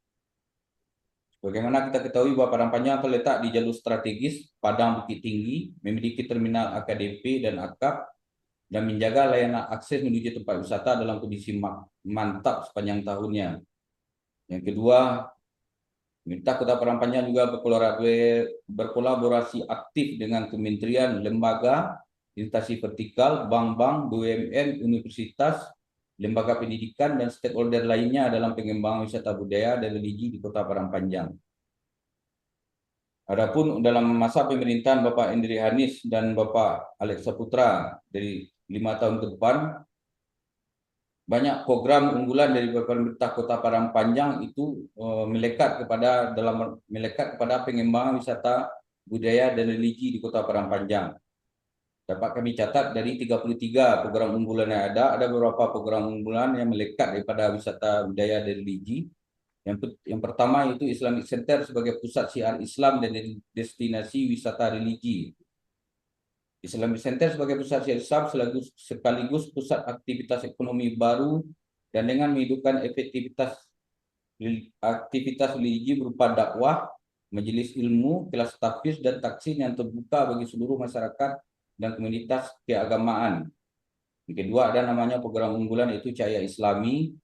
S5: Bagaimana kita ketahui bahwa Padang Panjang terletak di jalur strategis Padang Bukit Tinggi, memiliki terminal AKDP dan AKAP, dan menjaga layanan akses menuju tempat wisata dalam kondisi mantap sepanjang tahunnya. Yang kedua, pemerintah Kota Padang Panjang juga berkolaborasi aktif dengan kementerian, lembaga, instansi vertikal, bank-bank, BUMN, universitas, lembaga pendidikan, dan stakeholder lainnya dalam pengembangan wisata budaya dan religi di Kota Padang Panjang. Adapun dalam masa pemerintahan Bapak Indri Hanis dan Bapak Alex Saputra dari 5 tahun ke depan, banyak program unggulan dari pemerintah Kota Padang Panjang itu melekat kepada pengembangan wisata budaya dan religi di Kota Padang Panjang. Dapat kami catat dari 33 program unggulan yang ada beberapa program unggulan yang melekat daripada wisata budaya dan religi. Yang pertama yaitu Islamic Center sebagai pusat syiar Islam dan destinasi wisata religi. Islamic Center sebagai pusat syiar Islam sekaligus pusat aktivitas ekonomi baru dan dengan menghidupkan aktivitas religi berupa dakwah, majelis ilmu, kelas tahfiz dan taksin yang terbuka bagi seluruh masyarakat dan komunitas keagamaan. Yang kedua ada namanya program unggulan yaitu Cahaya Islami,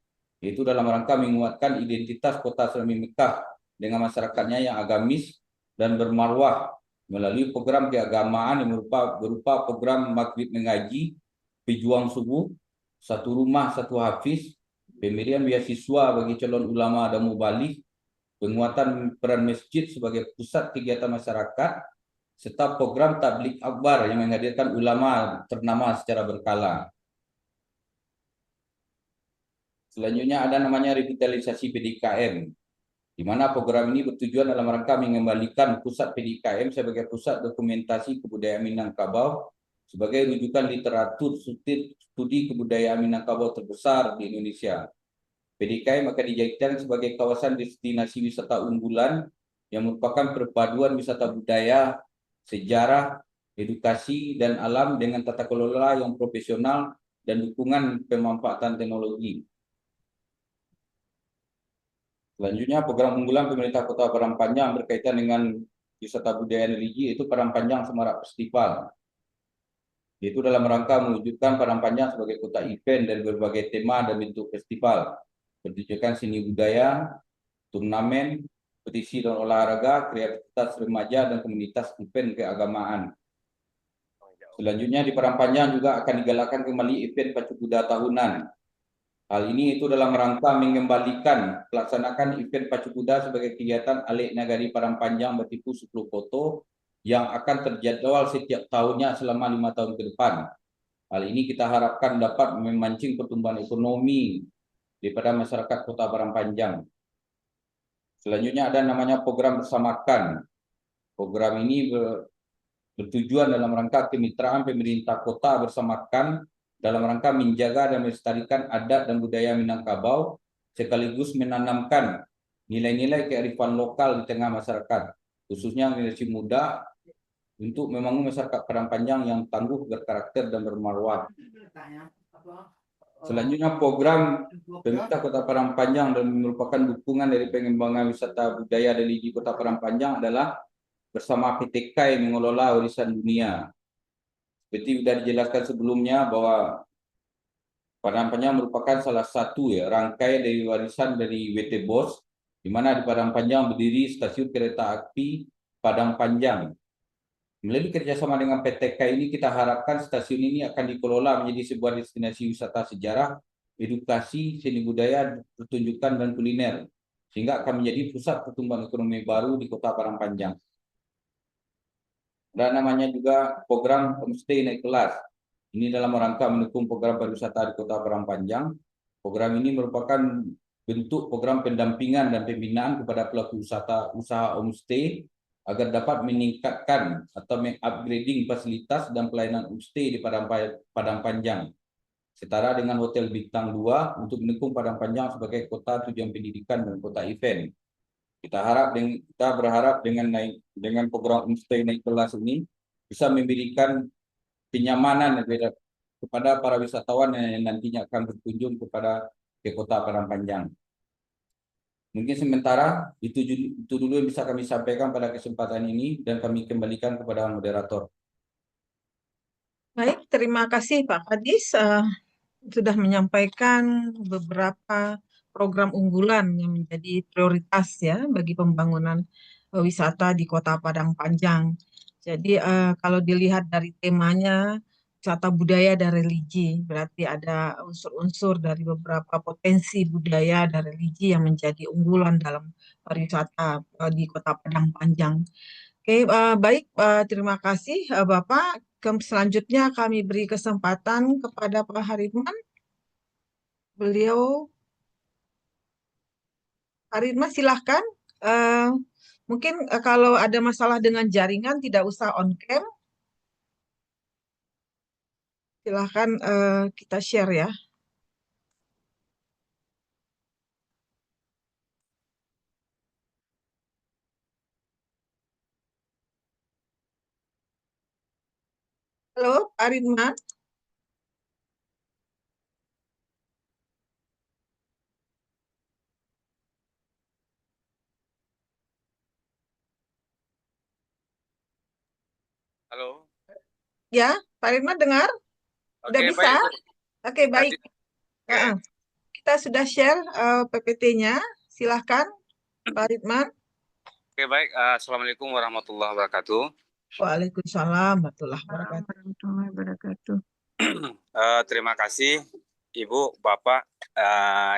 S5: yaitu dalam rangka menguatkan identitas kota Islami Mekah dengan masyarakatnya yang agamis dan bermarwah melalui program keagamaan yang berupa program maghrib mengaji, pejuang subuh, satu rumah satu hafiz, pemberian beasiswa bagi calon ulama dan mubalik, penguatan peran masjid sebagai pusat kegiatan masyarakat, serta program tabligh akbar yang menghadirkan ulama ternama secara berkala. Selanjutnya ada namanya revitalisasi PDKM, di mana program ini bertujuan dalam rangka mengembalikan pusat PDKM sebagai pusat dokumentasi kebudayaan Minangkabau sebagai rujukan literatur studi kebudayaan Minangkabau terbesar di Indonesia. PDKM akan dijadikan sebagai kawasan destinasi wisata unggulan yang merupakan perpaduan wisata budaya, sejarah, edukasi, dan alam dengan tata kelola yang profesional dan dukungan pemanfaatan teknologi. Selanjutnya, program unggulan pemerintah Kota Padang Panjang berkaitan dengan wisata budaya religi yaitu Padang Panjang Semarak Festival. Yaitu dalam rangka mewujudkan Padang Panjang sebagai kota event dan berbagai tema dan bentuk festival. Bertujukan seni budaya, turnamen, kompetisi dan olahraga, kreativitas remaja, dan komunitas event keagamaan. Selanjutnya di Padang Panjang juga akan digalakkan kembali event Pacu Kuda tahunan. Hal ini itu dalam rangka mengembalikan pelaksanakan event Pacu Kuda sebagai kegiatan Alik Nagari Padang Panjang bertipu 10 foto yang akan terjadwal setiap tahunnya selama 5 tahun ke depan. Hal ini kita harapkan dapat memancing pertumbuhan ekonomi daripada masyarakat Kota Padang Panjang. Selanjutnya ada namanya program Bersamakan. Program ini bertujuan dalam rangka kemitraan pemerintah kota bersamakan dalam rangka menjaga dan melestarikan adat dan budaya Minangkabau sekaligus menanamkan nilai-nilai kearifan lokal di tengah masyarakat, khususnya generasi muda untuk membangun masyarakat Padang Panjang yang tangguh, berkarakter, dan bermarwah. Selanjutnya program pemerintah Kota Padang Panjang dan merupakan dukungan dari pengembangan wisata budaya religi Kota Padang Panjang adalah bersama PT KAI mengelola warisan dunia. Seperti sudah dijelaskan sebelumnya bahwa Padang Panjang merupakan salah satu rangkaian dari warisan dari WT BOS, di mana di Padang Panjang berdiri stasiun kereta api Padang Panjang. Melalui kerjasama dengan PT KAI ini kita harapkan stasiun ini akan dikelola menjadi sebuah destinasi wisata sejarah, edukasi, seni budaya, pertunjukan, dan kuliner, sehingga akan menjadi pusat pertumbuhan ekonomi baru di Kota Padang Panjang. Dan namanya juga program homestay naik kelas. Ini dalam rangka mendukung program pariwisata di Kota Padang Panjang. Program ini merupakan bentuk program pendampingan dan pembinaan kepada pelaku usaha homestay agar dapat meningkatkan atau mengupgrading fasilitas dan pelayanan homestay di Padang Panjang, setara dengan Hotel Bintang 2 untuk mendukung Padang Panjang sebagai kota tujuan pendidikan dan kota event. Kita berharap dengan program homestay naik kelas ini bisa memberikan kenyamanan kepada para wisatawan yang nantinya akan berkunjung ke Kota Padang Panjang. Mungkin sementara itu dulu yang bisa kami sampaikan pada kesempatan ini dan kami kembalikan kepada moderator.
S1: Baik, terima kasih Pak Kadis sudah menyampaikan beberapa program unggulan yang menjadi prioritas ya bagi pembangunan wisata di Kota Padang Panjang. Jadi kalau dilihat dari temanya wisata budaya dan religi. Berarti ada unsur-unsur dari beberapa potensi budaya dan religi yang menjadi unggulan dalam pariwisata di Kota Padang Panjang. Oke, baik, terima kasih Bapak. Selanjutnya kami beri kesempatan kepada Pak Haritman. Beliau, Haritman silahkan. Eh, Mungkin kalau ada masalah dengan jaringan tidak usah on cam. Silahkan kita share ya. Halo, Pak Haritman.
S8: Halo.
S1: Ya, Pak Haritman dengar? Udah
S8: Oke,
S1: bisa?
S8: baik, Bu.
S1: Oke, baik.
S8: Oke.
S1: Kita sudah share PPT-nya. Silahkan, Pak Haritman.
S8: Oke, baik. Assalamualaikum warahmatullahi wabarakatuh.
S1: Waalaikumsalam warahmatullahi wabarakatuh.
S2: Warahmatullahi wabarakatuh.
S8: Terima kasih Ibu, Bapak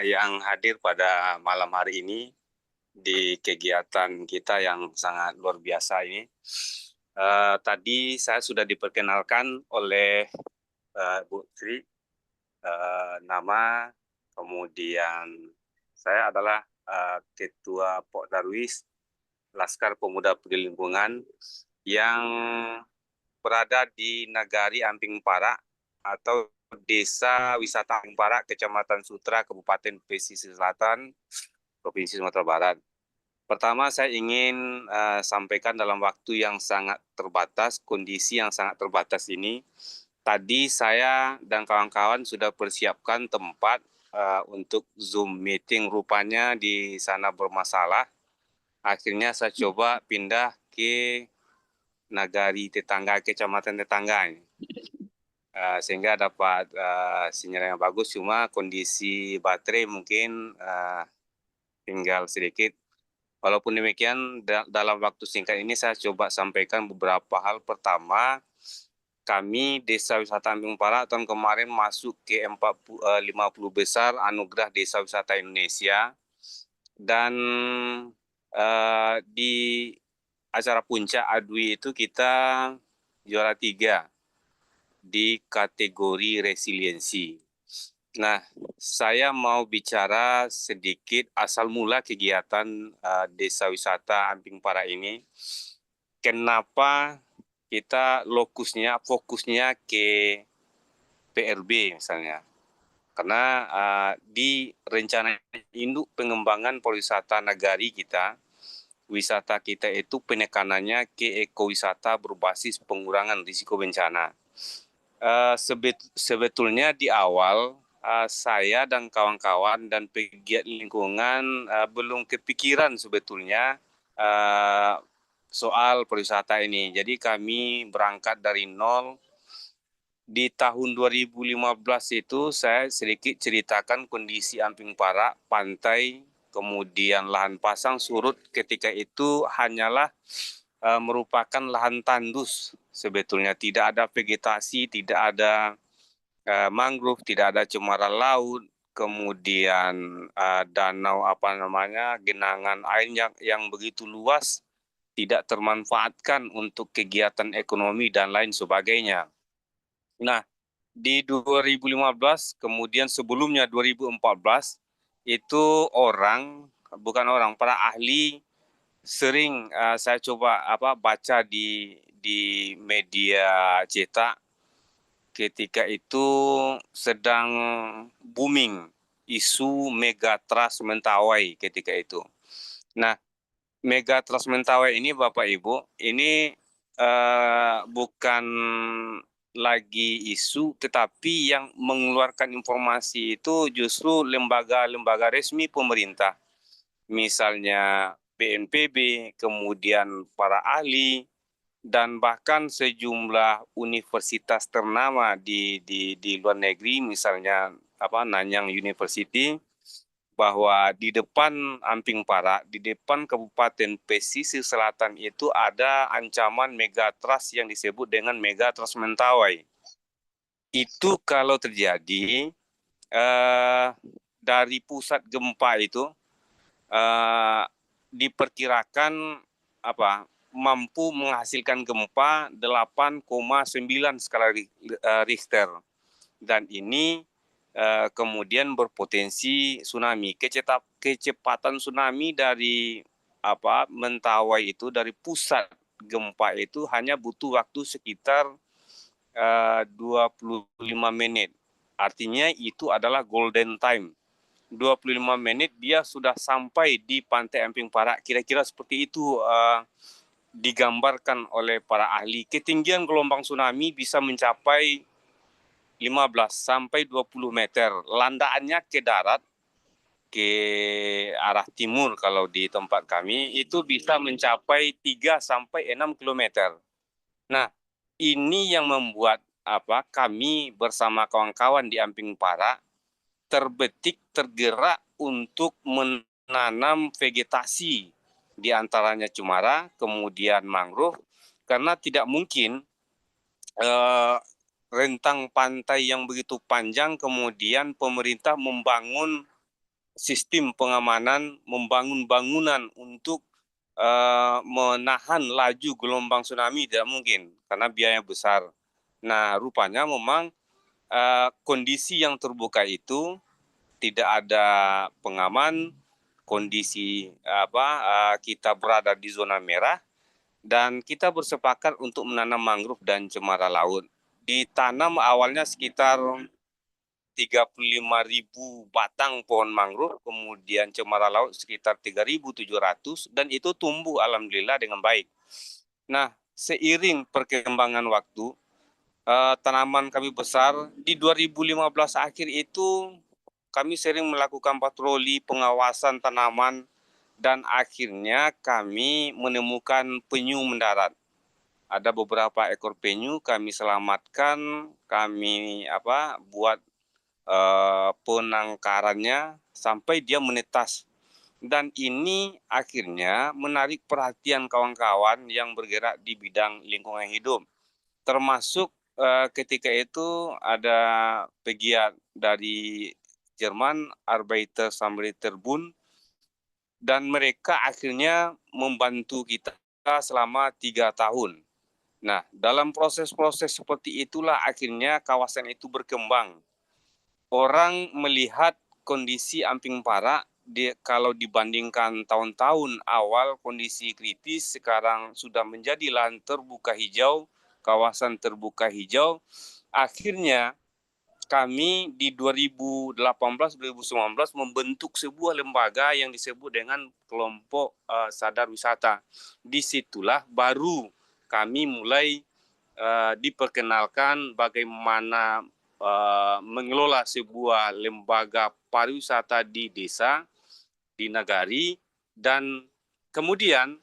S8: yang hadir pada malam hari ini di kegiatan kita yang sangat luar biasa ini. Tadi saya sudah diperkenalkan oleh Bu Tri, nama, kemudian saya adalah Ketua Pok Darwis Laskar Pemuda Peduli Lingkungan yang berada di Nagari Amping Parak atau Desa Wisata Amping Parak, Kecamatan Sutra, Kabupaten Pesisir Selatan, Provinsi Sumatera Barat. Pertama, saya ingin sampaikan dalam waktu yang sangat terbatas, kondisi yang sangat terbatas ini. Tadi saya dan kawan-kawan sudah persiapkan tempat untuk Zoom meeting, rupanya di sana bermasalah. Akhirnya saya coba pindah ke nagari tetangga, kecamatan tetangga ini. Sehingga dapat sinyal yang bagus, cuma kondisi baterai mungkin tinggal sedikit. Walaupun demikian, dalam waktu singkat ini saya coba sampaikan beberapa hal. Pertama, kami Desa Wisata Amping Parak tahun kemarin masuk ke 50 besar Anugerah Desa Wisata Indonesia. Dan di acara puncak ADWI itu kita juara 3 di kategori resiliensi. Nah, saya mau bicara sedikit asal mula kegiatan Desa Wisata Amping Parak ini. Kenapa kita fokusnya ke PRB misalnya? Karena di rencana induk pengembangan pariwisata nagari kita, wisata kita itu penekanannya ke ekowisata berbasis pengurangan risiko bencana. Sebetulnya di awal saya dan kawan-kawan dan pegiat lingkungan belum kepikiran sebetulnya soal pariwisata ini. Jadi kami berangkat dari nol. Di tahun 2015 itu saya sedikit ceritakan kondisi Amping Parak, pantai, kemudian lahan pasang surut ketika itu hanyalah merupakan lahan tandus. Sebetulnya tidak ada vegetasi, tidak ada mangrove, tidak ada cemara laut, kemudian danau genangan air yang begitu luas tidak termanfaatkan untuk kegiatan ekonomi dan lain sebagainya. Nah, di 2015, kemudian sebelumnya 2014, itu para ahli sering saya coba baca di media cetak ketika itu sedang booming isu Megatrust Mentawai ketika itu. Nah, Megatrust Mentawai ini Bapak Ibu, ini bukan lagi isu, tetapi yang mengeluarkan informasi itu justru lembaga-lembaga resmi pemerintah. Misalnya BNPB, kemudian para ahli, dan bahkan sejumlah universitas ternama di luar negeri, misalnya Nanyang University, bahwa di depan Amping Parak, di depan Kabupaten Pesisir Selatan itu ada ancaman megatrust yang disebut dengan Megatrust Mentawai. itu kalau terjadi dari pusat gempa itu diperkirakan mampu menghasilkan gempa 8,9 skala Richter, dan ini kemudian berpotensi tsunami. Kecepatan tsunami dari Mentawai itu, dari pusat gempa itu hanya butuh waktu sekitar 25 menit. Artinya itu adalah golden time. 25 menit dia sudah sampai di Pantai Amping Parak. Kira-kira seperti itu digambarkan oleh para ahli. Ketinggian gelombang tsunami bisa mencapai 15 sampai 20 meter. Landaannya ke darat, ke arah timur kalau di tempat kami, itu bisa mencapai 3 sampai 6 kilometer. Nah, ini yang membuat kami bersama kawan-kawan di Amping Parak tergerak untuk menanam vegetasi, di antaranya cemara, kemudian mangrove, karena tidak mungkin rentang pantai yang begitu panjang kemudian pemerintah membangun sistem pengamanan, membangun bangunan untuk menahan laju gelombang tsunami, tidak mungkin karena biaya besar. Nah, rupanya memang kondisi yang terbuka itu tidak ada pengaman, kondisi kita berada di zona merah, dan kita bersepakat untuk menanam mangrove dan cemara laut. Ditanam awalnya sekitar 35.000 batang pohon mangrove, kemudian cemara laut sekitar 3.700, dan itu tumbuh alhamdulillah dengan baik. Nah, seiring perkembangan waktu, tanaman kami besar. Di 2015 akhir itu kami sering melakukan patroli pengawasan tanaman, dan akhirnya kami menemukan penyu mendarat. Ada beberapa ekor penyu kami selamatkan, kami buat penangkarannya sampai dia menetas. Dan ini akhirnya menarik perhatian kawan-kawan yang bergerak di bidang lingkungan hidup. Termasuk ketika itu ada pegiat dari Jerman, Arbeitersammeliterbund, dan mereka akhirnya membantu kita selama 3 tahun. Nah, dalam proses-proses seperti itulah akhirnya kawasan itu berkembang. Orang melihat kondisi Amping Parak, kalau dibandingkan tahun-tahun awal kondisi kritis, sekarang sudah menjadi lahan terbuka hijau, kawasan terbuka hijau. Akhirnya kami di 2018-2019 membentuk sebuah lembaga yang disebut dengan kelompok sadar wisata. Disitulah baru kami mulai diperkenalkan bagaimana mengelola sebuah lembaga pariwisata di desa, di nagari, dan kemudian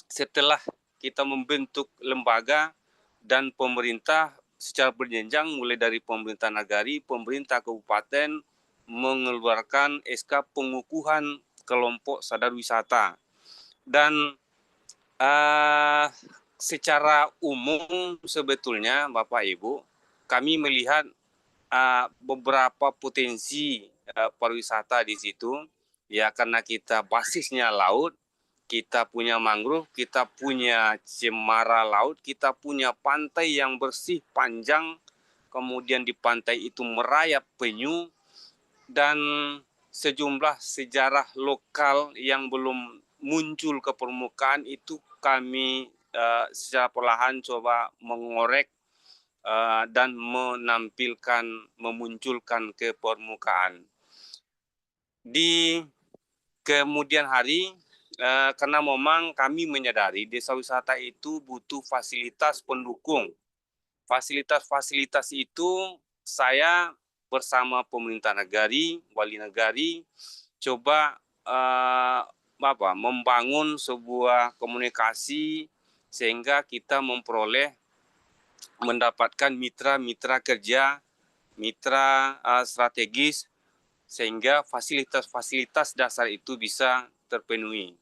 S8: setelah kita membentuk lembaga dan pemerintah secara berjenjang, mulai dari pemerintah nagari, pemerintah kabupaten mengeluarkan SK pengukuhan kelompok sadar wisata. Dan secara umum sebetulnya Bapak Ibu, kami melihat beberapa potensi pariwisata di situ, ya, karena kita basisnya laut, kita punya mangrove, kita punya cemara laut, kita punya pantai yang bersih, panjang, kemudian di pantai itu merayap penyu, dan sejumlah sejarah lokal yang belum muncul ke permukaan itu kami secara perlahan coba mengorek dan memunculkan ke permukaan. Di kemudian hari, karena memang kami menyadari desa wisata itu butuh fasilitas pendukung. Fasilitas-fasilitas itu saya bersama pemerintah nagari, wali nagari, coba membangun sebuah komunikasi sehingga kita mendapatkan mitra-mitra kerja, mitra strategis, sehingga fasilitas-fasilitas dasar itu bisa terpenuhi.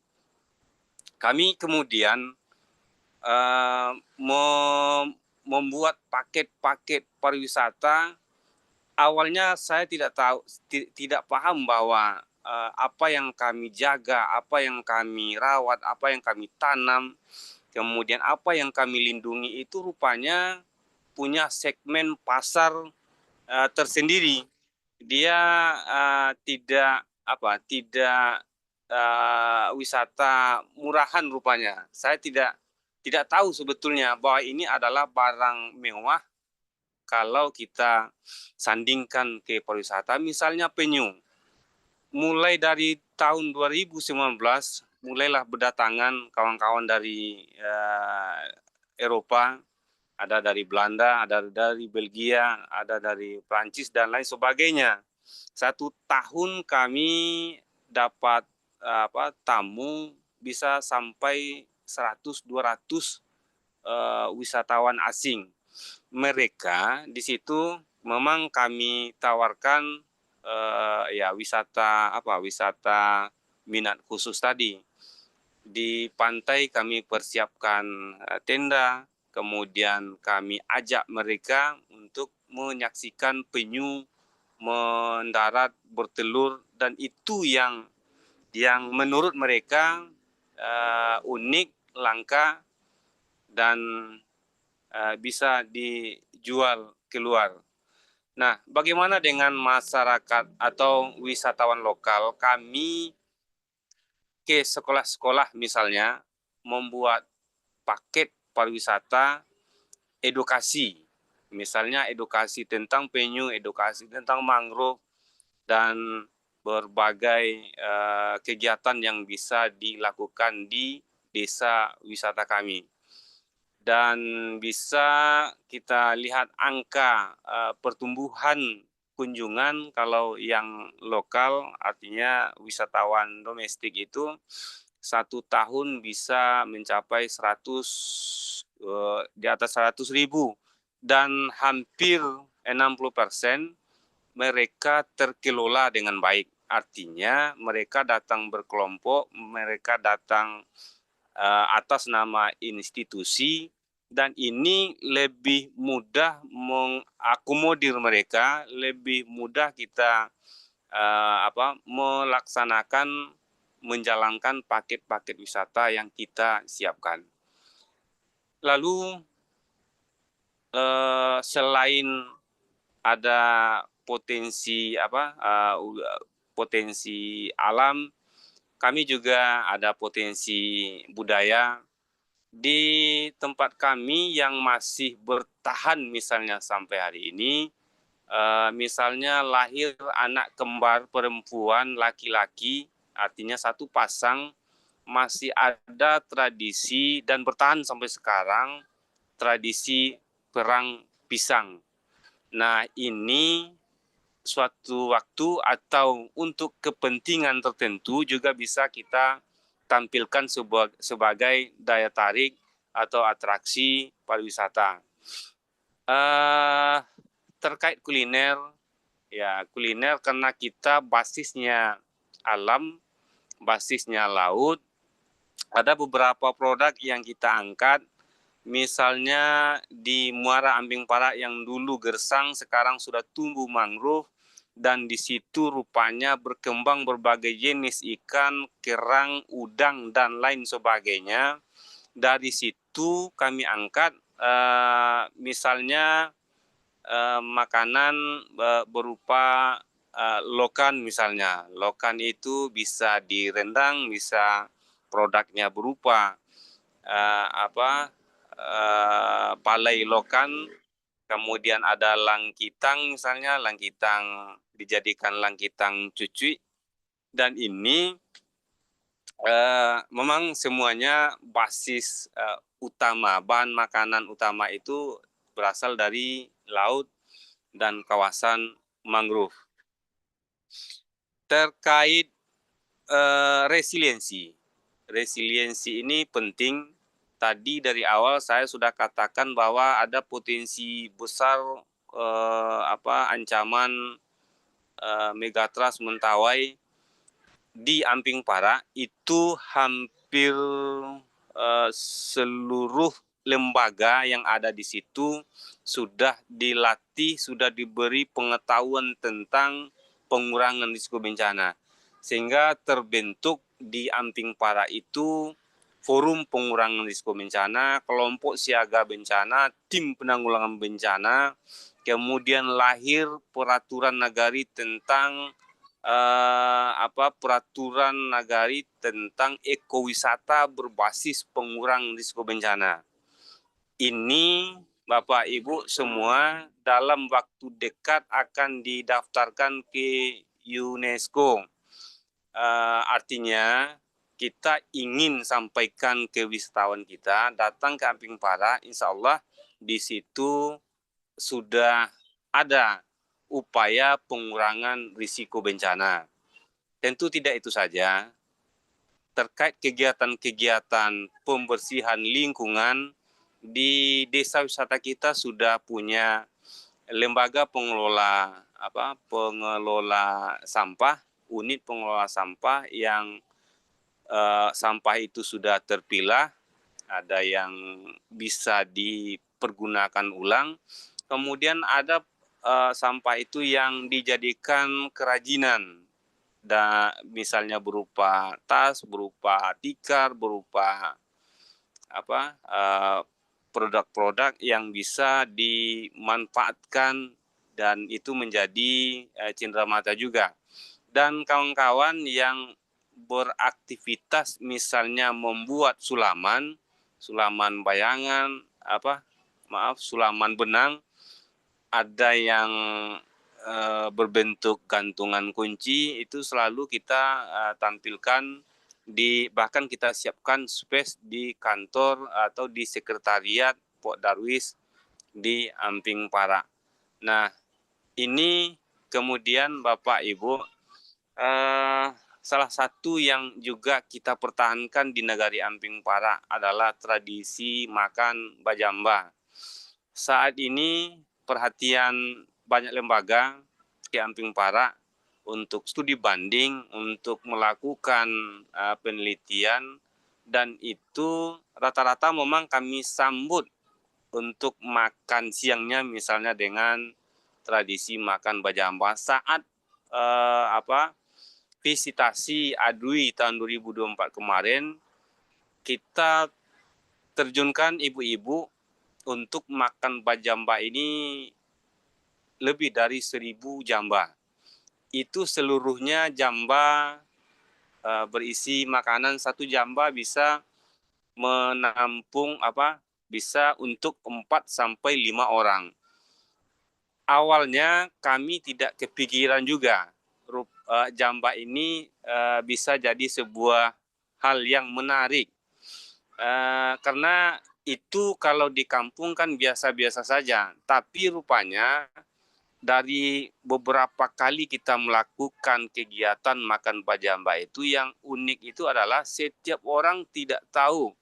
S8: Kami kemudian membuat paket-paket pariwisata. Awalnya saya tidak tahu, tidak paham bahwa apa yang kami jaga, apa yang kami rawat, apa yang kami tanam, kemudian apa yang kami lindungi itu rupanya punya segmen pasar tersendiri. Dia tidak wisata murahan rupanya. Saya tidak tahu sebetulnya bahwa ini adalah barang mewah kalau kita sandingkan ke pariwisata. Misalnya penyu. Mulai dari tahun 2019 mulailah berdatangan kawan-kawan dari Eropa, ada dari Belanda, ada dari Belgia, ada dari Prancis dan lain sebagainya. 1 tahun kami dapat tamu bisa sampai 100-200 wisatawan asing. Mereka di situ memang kami tawarkan wisata minat khusus tadi. Di pantai kami persiapkan tenda, kemudian kami ajak mereka untuk menyaksikan penyu mendarat, bertelur, dan itu yang menurut mereka unik, langka, dan bisa dijual keluar. Nah, bagaimana dengan masyarakat atau wisatawan lokal? Kami ke sekolah-sekolah misalnya membuat paket pariwisata edukasi. Misalnya edukasi tentang penyu, edukasi tentang mangrove, dan berbagai kegiatan yang bisa dilakukan di desa wisata kami. Dan bisa kita lihat angka pertumbuhan kunjungan kalau yang lokal, artinya wisatawan domestik itu 1 tahun bisa mencapai 100 di atas 100.000, dan hampir 60% mereka terkelola dengan baik. Artinya mereka datang berkelompok, mereka datang atas nama institusi, dan ini lebih mudah mengakomodir mereka, lebih mudah kita melaksanakan, menjalankan paket-paket wisata yang kita siapkan. Lalu selain ada potensi potensi alam, kami juga ada potensi budaya. Di tempat kami yang masih bertahan misalnya sampai hari ini, misalnya lahir anak kembar perempuan laki-laki, artinya 1 pasang, masih ada tradisi dan bertahan sampai sekarang tradisi perang pisang. Nah, ini suatu waktu atau untuk kepentingan tertentu juga bisa kita tampilkan sebagai daya tarik atau atraksi pariwisata. Terkait kuliner, kuliner karena kita basisnya alam, basisnya laut, ada beberapa produk yang kita angkat. Misalnya di Muara Ambing Parak yang dulu gersang, sekarang sudah tumbuh mangrove, dan di situ rupanya berkembang berbagai jenis ikan, kerang, udang, dan lain sebagainya. Dari situ kami angkat misalnya makanan berupa lokan misalnya. Lokan itu bisa direndang, bisa produknya berupa palai lokan. Kemudian ada langkitang misalnya, langkitang dijadikan langkitang cucuy, dan ini memang semuanya basis utama, bahan makanan utama itu berasal dari laut dan kawasan mangrove. Terkait resiliensi ini penting. Tadi dari awal saya sudah katakan bahwa ada potensi besar ancaman megatrust mentawai di Amping Parak. Itu hampir seluruh lembaga yang ada di situ sudah dilatih, sudah diberi pengetahuan tentang pengurangan risiko bencana. Sehingga terbentuk di Amping Para itu forum pengurangan risiko bencana, kelompok siaga bencana, tim penanggulangan bencana, kemudian lahir peraturan nagari tentang peraturan nagari tentang ekowisata berbasis pengurangan risiko bencana. Ini Bapak Ibu semua dalam waktu dekat akan didaftarkan ke UNESCO. Artinya kita ingin sampaikan ke wisatawan kita datang ke Amping Para, insya Allah di situ sudah ada upaya pengurangan risiko bencana. Tentu tidak itu saja, terkait kegiatan-kegiatan pembersihan lingkungan di desa wisata kita sudah punya lembaga pengelola sampah, unit pengelola sampah yang sampah itu sudah terpilah, ada yang bisa dipergunakan ulang, kemudian ada sampah itu yang dijadikan kerajinan, misalnya berupa tas, berupa tikar, berupa produk-produk yang bisa dimanfaatkan dan itu menjadi cenderamata juga. Dan kawan-kawan yang beraktivitas misalnya membuat sulaman bayangan, sulaman benang, ada yang berbentuk gantungan kunci, itu selalu kita tampilkan bahkan kita siapkan space di kantor atau di sekretariat Pok Darwis di Amping Para. Nah, ini kemudian Bapak Ibu, salah satu yang juga kita pertahankan di Nagari Amping Para adalah tradisi makan bajamba. Saat ini perhatian banyak lembaga di Amping Para untuk studi banding, untuk melakukan penelitian, dan itu rata-rata memang kami sambut untuk makan siangnya misalnya dengan tradisi makan bajamba saat visitasi ADWI tahun 2024 kemarin, kita terjunkan ibu-ibu untuk makan bajamba ini lebih dari 1.000 jamba. Itu seluruhnya jamba berisi makanan, satu jamba bisa menampung bisa untuk 4-5 orang. Awalnya kami tidak kepikiran juga jamba ini bisa jadi sebuah hal yang menarik, karena itu kalau di kampung kan biasa-biasa saja, tapi rupanya dari beberapa kali kita melakukan kegiatan makan bajamba itu, yang unik itu adalah setiap orang tidak tahu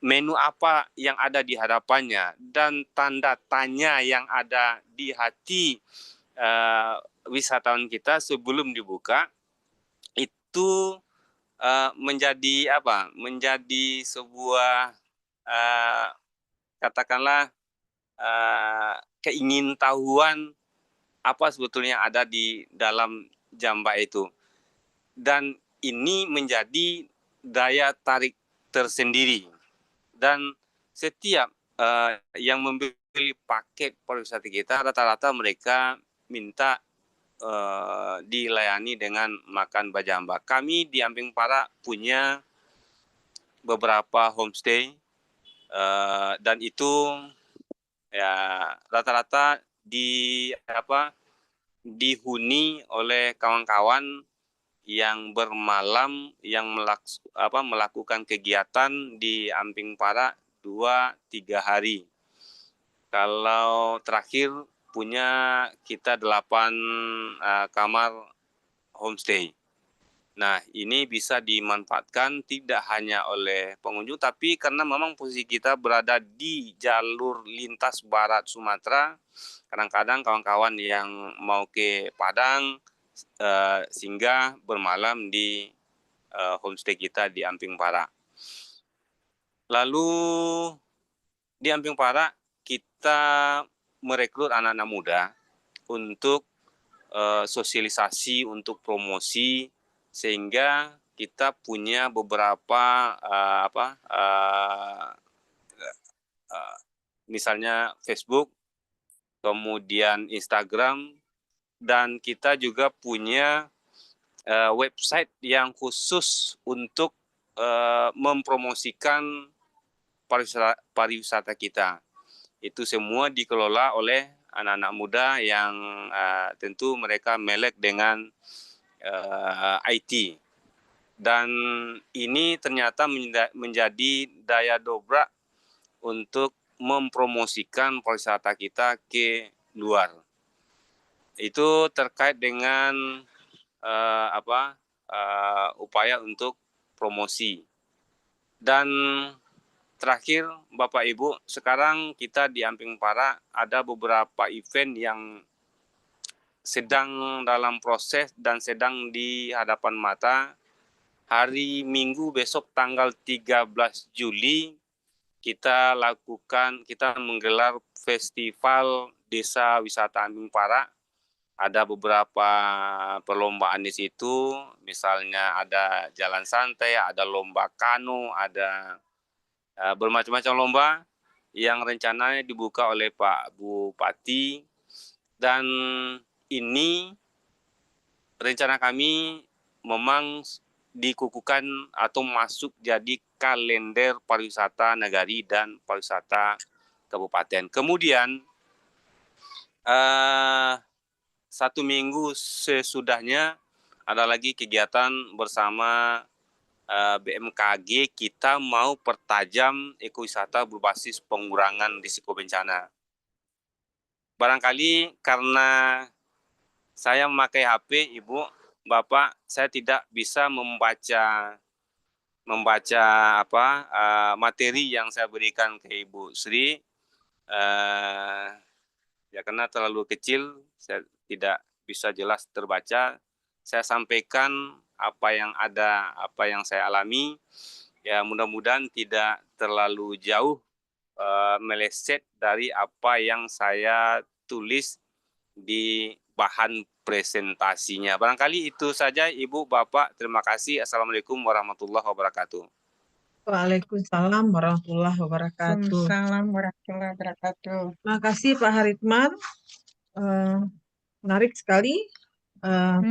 S8: menu apa yang ada di hadapannya, dan tanda tanya yang ada di hati wisatawan kita sebelum dibuka itu menjadi sebuah katakanlah keingintahuan apa sebetulnya ada di dalam jamba itu, dan ini menjadi daya tarik tersendiri. Dan setiap yang membeli paket pariwisata kita, rata-rata mereka minta dilayani dengan makan bajamba. Kami di Amping Para punya beberapa homestay, dan itu ya rata-rata dihuni oleh kawan-kawan yang bermalam, yang melakukan kegiatan di Amping Para 2-3 hari. Kalau terakhir punya kita 8 kamar homestay. Nah, ini bisa dimanfaatkan tidak hanya oleh pengunjung, tapi karena memang posisi kita berada di jalur lintas barat Sumatera, kadang-kadang kawan-kawan yang mau ke Padang singgah bermalam di homestay kita di Amping Para. Lalu di Amping Parak kita merekrut anak-anak muda untuk sosialisasi, untuk promosi, sehingga kita punya beberapa misalnya Facebook, kemudian Instagram, dan kita juga punya website yang khusus untuk mempromosikan pariwisata kita. Itu semua dikelola oleh anak-anak muda yang tentu mereka melek dengan IT. Dan ini ternyata menjadi daya dobrak untuk mempromosikan pariwisata kita ke luar. Itu terkait dengan upaya untuk promosi. Dan terakhir, Bapak Ibu, sekarang kita di Amping Parak ada beberapa event yang sedang dalam proses dan sedang di hadapan mata. Hari Minggu besok tanggal 13 Juli kita menggelar festival Desa Wisata Amping Parak. Ada beberapa perlombaan di situ, misalnya ada jalan santai, ada lomba kano, ada bermacam-macam lomba yang rencananya dibuka oleh Pak Bupati, dan ini rencana kami memang dikukuhkan atau masuk jadi kalender pariwisata nagari dan pariwisata kabupaten. Kemudian 1 minggu sesudahnya ada lagi kegiatan bersama BMKG, kita mau pertajam ekowisata berbasis pengurangan risiko bencana. Barangkali karena saya memakai HP, Ibu, Bapak, saya tidak bisa membaca materi yang saya berikan ke Ibu Sri, ya karena terlalu kecil, saya tidak bisa jelas terbaca. Saya sampaikan apa yang ada, apa yang saya alami, ya mudah-mudahan tidak terlalu jauh meleset dari apa yang saya tulis di bahan presentasinya. Barangkali itu saja, Ibu, Bapak. Terima kasih. Assalamualaikum warahmatullahi wabarakatuh.
S1: Waalaikumsalam warahmatullahi wabarakatuh.
S2: Waalaikumsalam warahmatullahi wabarakatuh.
S1: Terima kasih Pak Haritman. Menarik sekali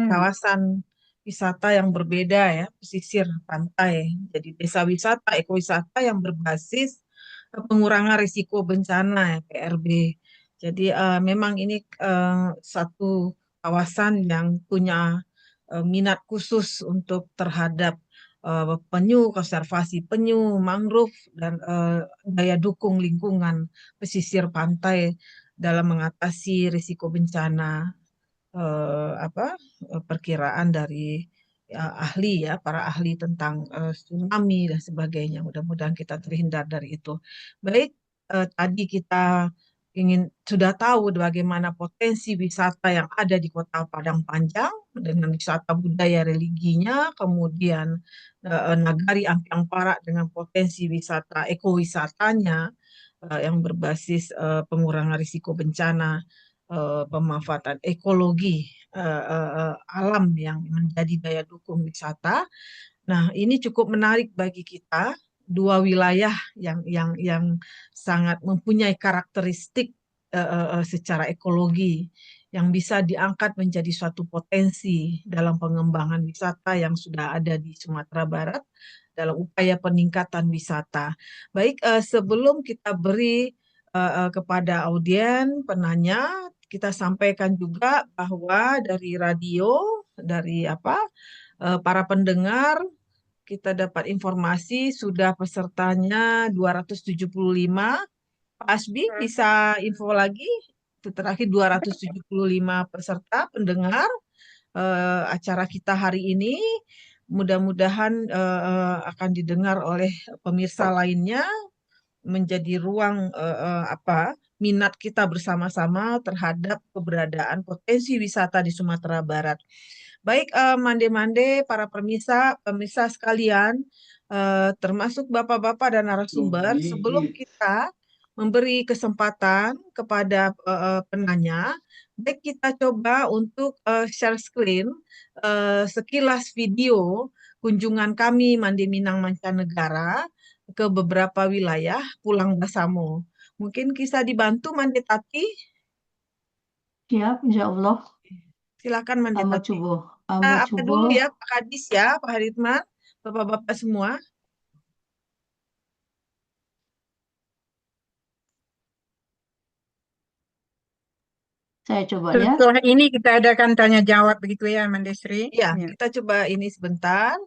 S1: kawasan wisata yang berbeda ya, pesisir pantai. Jadi desa wisata, ekowisata yang berbasis pengurangan risiko bencana ya, PRB. Jadi memang ini satu kawasan yang punya minat khusus untuk terhadap penyu, konservasi penyu, mangrove, dan daya dukung lingkungan pesisir pantai dalam mengatasi risiko bencana. Perkiraan dari ahli ya, para ahli tentang tsunami dan sebagainya. Mudah-mudahan kita terhindar dari itu. Baik, tadi kita sudah tahu bagaimana potensi wisata yang ada di Kota Padang Panjang dengan wisata budaya religinya, kemudian Nagari Amping Parak dengan potensi wisata ekowisatanya yang berbasis pengurangan risiko bencana, pemanfaatan ekologi alam yang menjadi daya dukung wisata. Nah, ini cukup menarik bagi kita, dua wilayah yang sangat mempunyai karakteristik secara ekologi yang bisa diangkat menjadi suatu potensi dalam pengembangan wisata yang sudah ada di Sumatera Barat dalam upaya peningkatan wisata. Baik, sebelum kita beri kepada audien penanya, kita sampaikan juga bahwa dari radio, dari para pendengar, kita dapat informasi sudah pesertanya 275. Pak Asbi bisa info lagi, itu terakhir 275 peserta pendengar acara kita hari ini. Mudah-mudahan akan didengar oleh pemirsa lainnya, menjadi ruang minat kita bersama-sama terhadap keberadaan potensi wisata di Sumatera Barat. Baik, mande-mande para pemirsa sekalian, termasuk bapak-bapak dan narasumber, sebelum kita memberi kesempatan kepada penanya, baik kita coba untuk share screen sekilas video kunjungan kami Mandi Minang Mancanegara ke beberapa wilayah Pulang Basamo. Mungkin bisa dibantu Mandi Tati?
S7: Siap, insya Allah.
S1: Silakan Mandi
S7: Amba
S1: Tati.
S7: coba. Amba
S1: Apa dulu
S7: coba.
S1: ya Pak Kadis ya, Pak Haritman, Bapak-Bapak semua.
S7: Saya coba ya.
S2: Setelah ini kita adakan tanya jawab begitu ya, Mandesri.
S1: Ya,
S2: Ya.
S1: kita coba ini sebentar.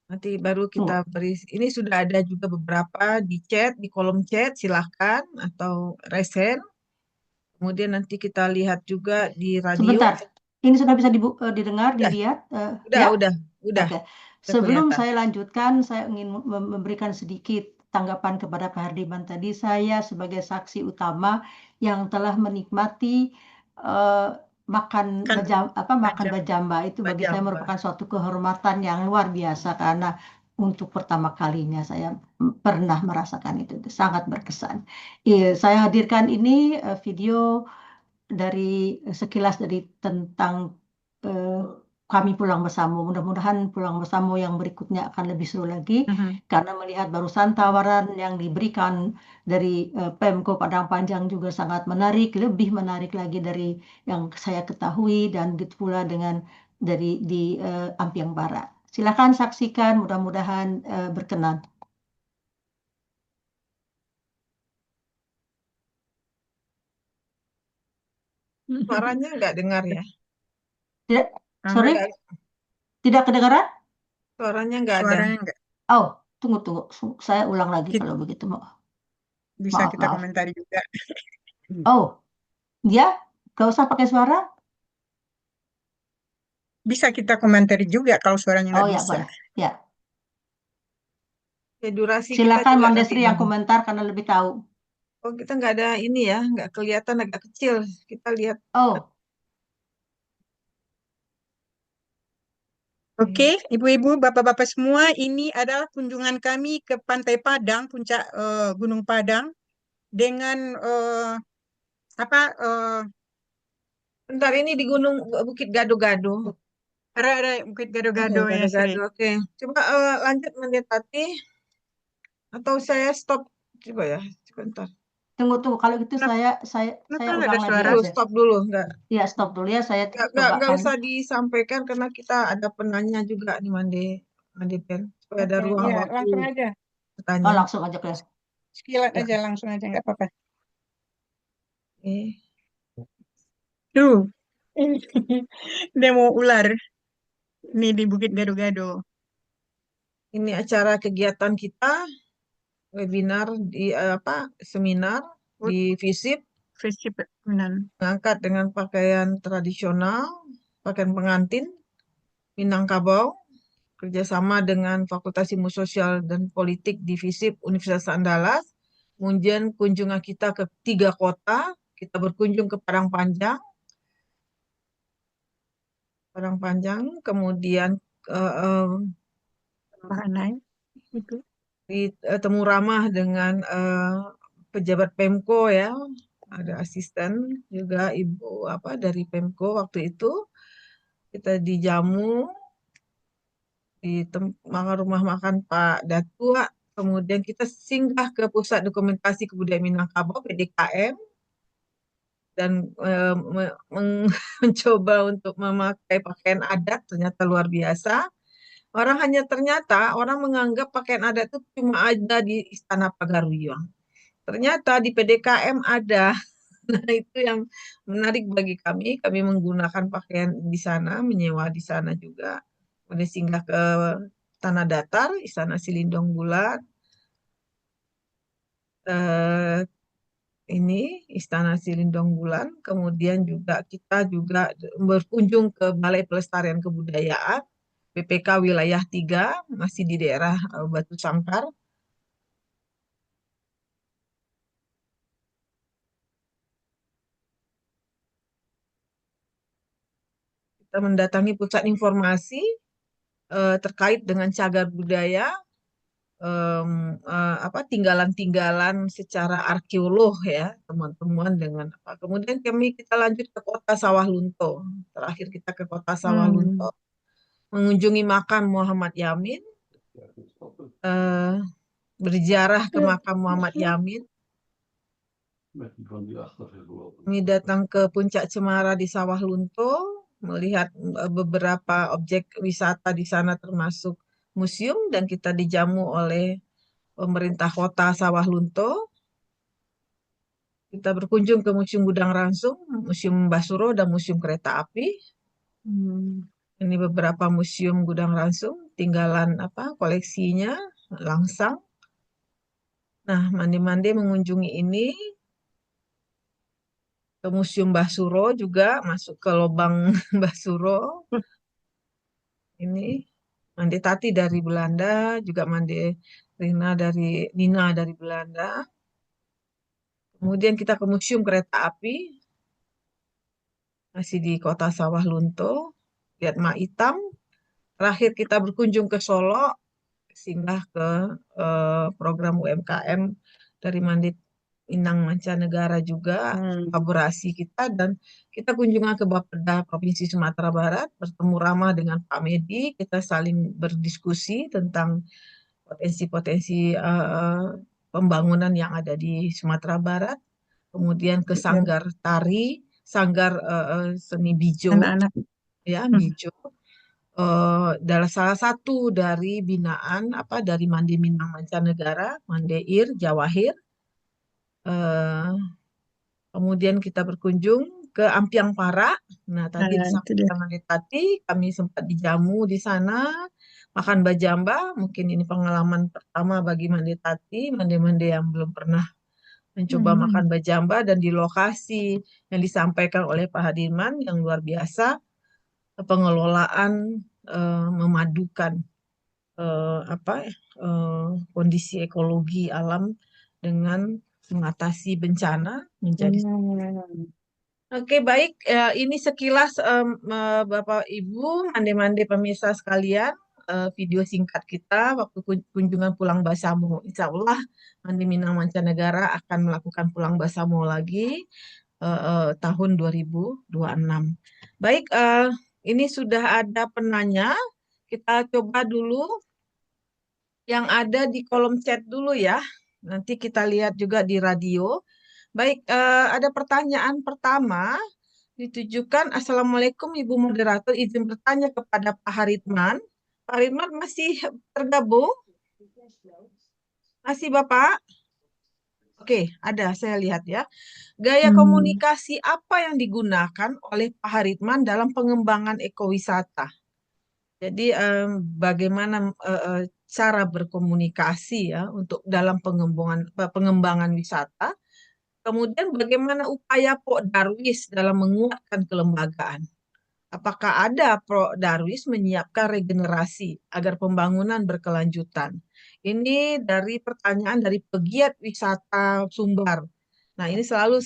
S1: Nanti baru kita beri. Ini sudah ada juga beberapa di chat, di kolom chat, silahkan atau resen. Kemudian nanti kita lihat juga di radio.
S7: Sebentar. Ini sudah bisa didengar,
S1: Udah.
S7: dilihat?
S1: Udah,
S7: Ya?
S1: udah.
S7: Oke.
S1: Udah
S7: Sebelum
S1: kelihatan.
S7: saya lanjutkan, saya ingin memberikan sedikit tanggapan kepada Pak Hardiman tadi. Saya sebagai saksi utama yang telah menikmati makan bajamba itu bagi saya
S1: Bajamba.
S7: merupakan suatu kehormatan yang luar biasa karena untuk pertama kalinya saya pernah merasakan itu sangat berkesan. Saya hadirkan ini video dari sekilas dari tentang kami Pulang Bersamo. Mudah-mudahan Pulang Bersamo yang berikutnya akan lebih seru lagi karena melihat barusan tawaran yang diberikan dari Pemko Padang Panjang juga sangat menarik, lebih menarik lagi dari yang saya ketahui dan gitu pula dengan dari di Ampiang Barat. Silakan saksikan, mudah-mudahan berkenan.
S1: Suaranya nggak dengar ya?
S7: Tidak, sorry, tidak kedengaran?
S1: Suaranya nggak ada.
S2: Suaranya enggak.
S7: Oh, tunggu. Saya ulang lagi kalau begitu.
S2: Bisa
S7: Maaf,
S2: kita
S7: maaf.
S2: komentari juga.
S7: Oh, ya, gak usah pakai suara?
S2: Bisa kita komentari juga kalau suaranya
S7: Oh
S2: nggak
S7: ya,
S2: bisa.
S7: boleh. Ya,
S1: Ya, durasi kita
S7: silakan
S1: juga
S7: Mandesri
S1: nanti
S7: yang komentar karena lebih tahu.
S1: Oh, kita nggak ada ini ya, nggak kelihatan agak kecil. Kita lihat.
S7: Oh,
S2: Oke, ibu-ibu, bapak-bapak semua, ini adalah kunjungan kami ke Pantai Padang, puncak Gunung Padang, dengan
S1: Bentar ini di Gunung Bukit Gado-Gado.
S2: ada Bukit Gado-Gado ya, Sri.
S1: Gado-Gado, oke. Coba lanjut mendekati atau saya stop coba ya, sebentar.
S7: tunggu. Kalau gitu saya
S2: Kenapa nggak
S7: ulang
S2: ada
S7: lagi
S2: suara?
S1: Dulu,
S7: aja.
S1: stop dulu, enggak.
S7: Ya, stop dulu ya. Saya
S1: Nggak
S7: coba
S1: usah disampaikan karena kita ada penanya juga nih Mandi Pen. Supaya ada
S2: Oke,
S1: ruang
S2: iya,
S1: waktu
S2: langsung aja.
S1: bertanya.
S7: Oh, langsung aja ya.
S2: Sekilas
S1: Ya.
S2: aja, langsung aja, nggak apa-apa.
S1: Oke.
S2: Tuh, demo ular. Ini di Bukit Gado-Gado.
S1: Ini acara kegiatan kita, webinar di seminar di FISIP, mengangkat dengan pakaian tradisional, pakaian pengantin Minangkabau, kerjasama dengan Fakultas Ilmu Sosial dan Politik di FISIP Universitas Andalas. Kemudian kunjungan kita ke 3 kota, kita berkunjung ke Padang Panjang, kemudian temu ramah dengan pejabat Pemko ya, ada asisten juga ibu dari Pemko waktu itu. Kita dijamu di rumah makan Pak Datua, kemudian kita singgah ke Pusat Dokumentasi Kebudayaan Minangkabau PDKM dan mencoba untuk memakai pakaian adat, ternyata luar biasa. Ternyata orang menganggap pakaian adat itu cuma ada di Istana Pagaruyung. Ternyata di PDKM ada. Nah, itu yang menarik bagi kami. Kami menggunakan pakaian di sana, menyewa di sana juga. Kemudian singgah ke Tanah Datar, Istana Silindong Bulat. Ini Istana Silindong Bulan. Kemudian juga kita juga berkunjung ke Balai Pelestarian Kebudayaan BPK Wilayah 3, masih di daerah Batu Sangkar. Kita mendatangi pusat informasi terkait dengan cagar budaya tinggalan-tinggalan secara arkeolog ya, temuan-temuan dengan apa. Kemudian kita lanjut ke Kota Sawah Lunto. Terakhir kita ke Kota Sawah Lunto, mengunjungi makam Muhammad Yamin, berziarah ke makam Muhammad Yamin. Kami datang ke Puncak Cemara di Sawah Lunto, melihat beberapa objek wisata di sana termasuk museum, dan kita dijamu oleh pemerintah kota Sawah Lunto. Kita berkunjung ke Museum Gudang Ransum, Museum Basuro, dan Museum Kereta Api. Ini beberapa museum Gudang Ransum, tinggalan koleksinya langsang. Nah, mandi-mandi mengunjungi ini. Ke Museum Basuro juga, masuk ke lubang Basuro. Ini Mandi Tati dari Belanda, juga Mandi Nina dari Belanda. Kemudian kita ke Museum Kereta Api, masih di Kota Sawah Lunto, lihat Mak Itam. Terakhir kita berkunjung ke Solo, singgah ke program UMKM dari Mandi Inang Mancanegara juga, kolaborasi kita, dan kita kunjungan ke Bapeda Provinsi Sumatera Barat, bertemu ramah dengan Pak Medi, kita saling berdiskusi tentang potensi-potensi pembangunan yang ada di Sumatera Barat. Kemudian ke Sanggar Tari, Sanggar Seni Bijo,
S2: Anak-anak.
S1: ya Bijo. Adalah salah satu dari binaan dari Mandi Minang Mancanegara, Mandeir, Jawahir. Kemudian kita berkunjung ke Ampiang Para. Nah, tadi disampaikan Mandi Tati, kami sempat dijamu di sana, makan bajamba. Mungkin ini pengalaman pertama bagi Mandi Tati, mandi-mandi yang belum pernah mencoba makan bajamba, dan di lokasi yang disampaikan oleh Pak Hadiman yang luar biasa, pengelolaan memadukan kondisi ekologi alam dengan mengatasi bencana menjadi. Oke, baik. Ini sekilas Bapak Ibu, mande-mande pemirsa sekalian, video singkat kita waktu kunjungan Pulang Basamo. Insya Allah Mandi Minang Mancanegara akan melakukan Pulang Basamo lagi tahun 2026. Baik, ini sudah ada penanya. Kita coba dulu yang ada di kolom chat dulu ya. Nanti kita lihat juga di radio. Baik, ada pertanyaan pertama ditujukan. Assalamualaikum Ibu Moderator, izin bertanya kepada Pak Haritman. Pak Haritman masih tergabung? Masih Bapak? Oke, ada, saya lihat ya. Gaya komunikasi apa yang digunakan oleh Pak Haritman dalam pengembangan ekowisata? Jadi bagaimana cara berkomunikasi ya untuk dalam pengembangan wisata. Kemudian bagaimana upaya Pok Darwis dalam menguatkan kelembagaan? Apakah ada Pok Darwis menyiapkan regenerasi agar pembangunan berkelanjutan? Ini dari pertanyaan dari pegiat wisata Sumbar. Nah, ini selalu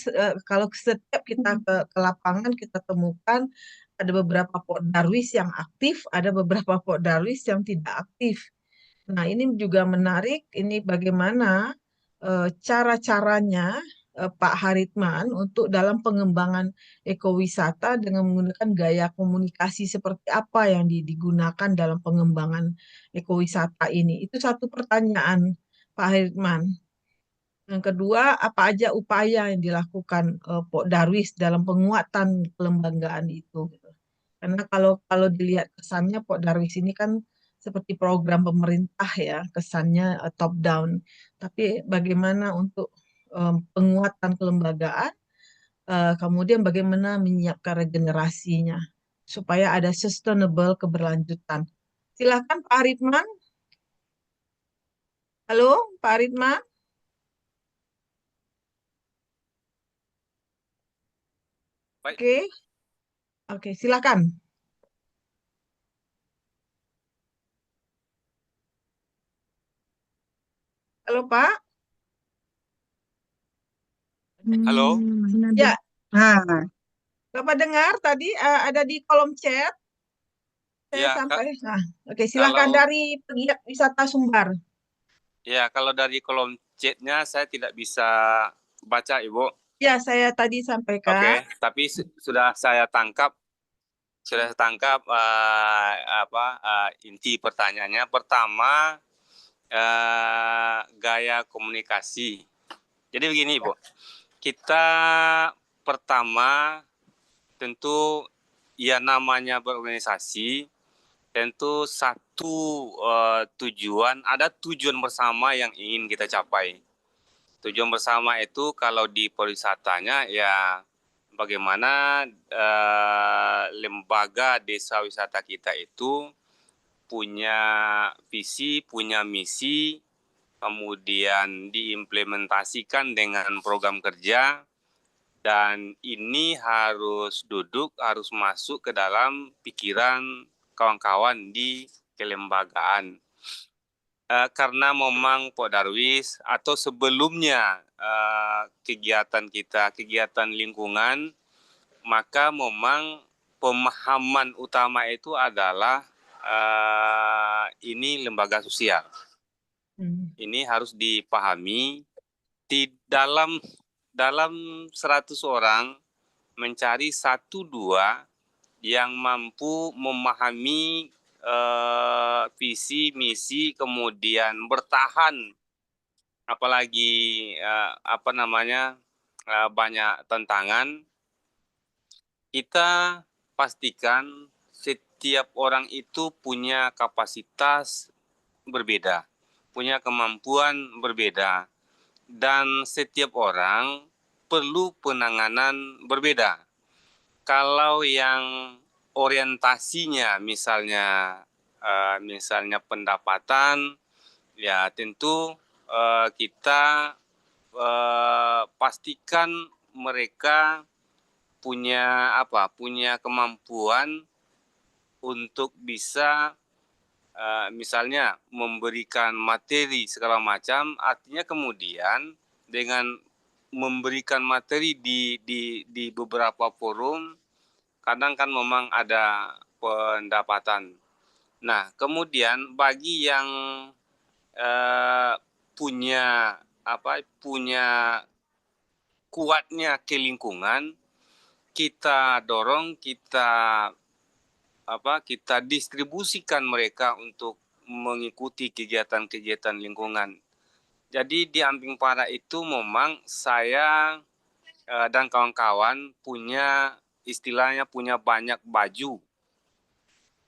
S1: kalau setiap kita ke lapangan kita temukan ada beberapa Pok Darwis yang aktif, ada beberapa Pok Darwis yang tidak aktif. Nah, ini juga menarik. Ini bagaimana cara-caranya Pak Haritman untuk dalam pengembangan ekowisata dengan menggunakan gaya komunikasi seperti apa yang digunakan dalam pengembangan ekowisata ini. Itu satu pertanyaan Pak Haritman. Yang kedua, apa aja upaya yang dilakukan Pok Darwis dalam penguatan kelembagaan itu? Karena kalau dilihat kesannya Pok Darwis ini kan seperti program pemerintah ya, kesannya top down. Tapi bagaimana untuk penguatan kelembagaan, kemudian bagaimana menyiapkan regenerasinya supaya ada sustainable keberlanjutan. Silakan Pak Haritman. Halo, Pak Haritman.
S8: Baik.
S1: Oke, silakan. Halo Pak.
S8: Halo.
S1: Ya,
S2: Nah,
S1: Bapak dengar tadi ada di kolom chat. Saya
S8: Ya,
S1: sampai. Nah, oke, silakan
S8: kalau-
S1: dari pegiat wisata Sumbar.
S8: Ya, kalau dari kolom chatnya saya tidak bisa baca, Ibu.
S1: Ya, saya tadi sampaikan.
S8: Oke, tapi sudah saya tangkap inti pertanyaannya. Pertama, gaya komunikasi. Jadi begini, Ibu. Kita pertama tentu ya namanya berorganisasi, tentu satu tujuan, ada tujuan bersama yang ingin kita capai. Tujuan bersama itu kalau di pariwisatanya ya bagaimana lembaga desa wisata kita itu punya visi, punya misi, kemudian diimplementasikan dengan program kerja, dan ini harus harus masuk ke dalam pikiran kawan-kawan di kelembagaan. Karena memang Pak Darwis atau sebelumnya kegiatan kita, kegiatan lingkungan, maka memang pemahaman utama itu adalah ini lembaga sosial. Ini harus dipahami di dalam 100 orang mencari 1-2 yang mampu memahami visi, misi, kemudian bertahan, apalagi banyak tantangan. Kita pastikan setiap orang itu punya kapasitas berbeda, punya kemampuan berbeda, dan setiap orang perlu penanganan berbeda. Kalau yang orientasinya misalnya pendapatan, ya tentu kita pastikan mereka punya kemampuan untuk bisa misalnya memberikan materi segala macam. Artinya kemudian dengan memberikan materi di beberapa forum, kadang kan memang ada pendapatan. Nah, kemudian bagi yang punya kuatnya ke lingkungan, kita dorong, kita distribusikan mereka untuk mengikuti kegiatan-kegiatan lingkungan. Jadi di Amping Para itu memang saya dan kawan-kawan punya istilahnya punya banyak baju.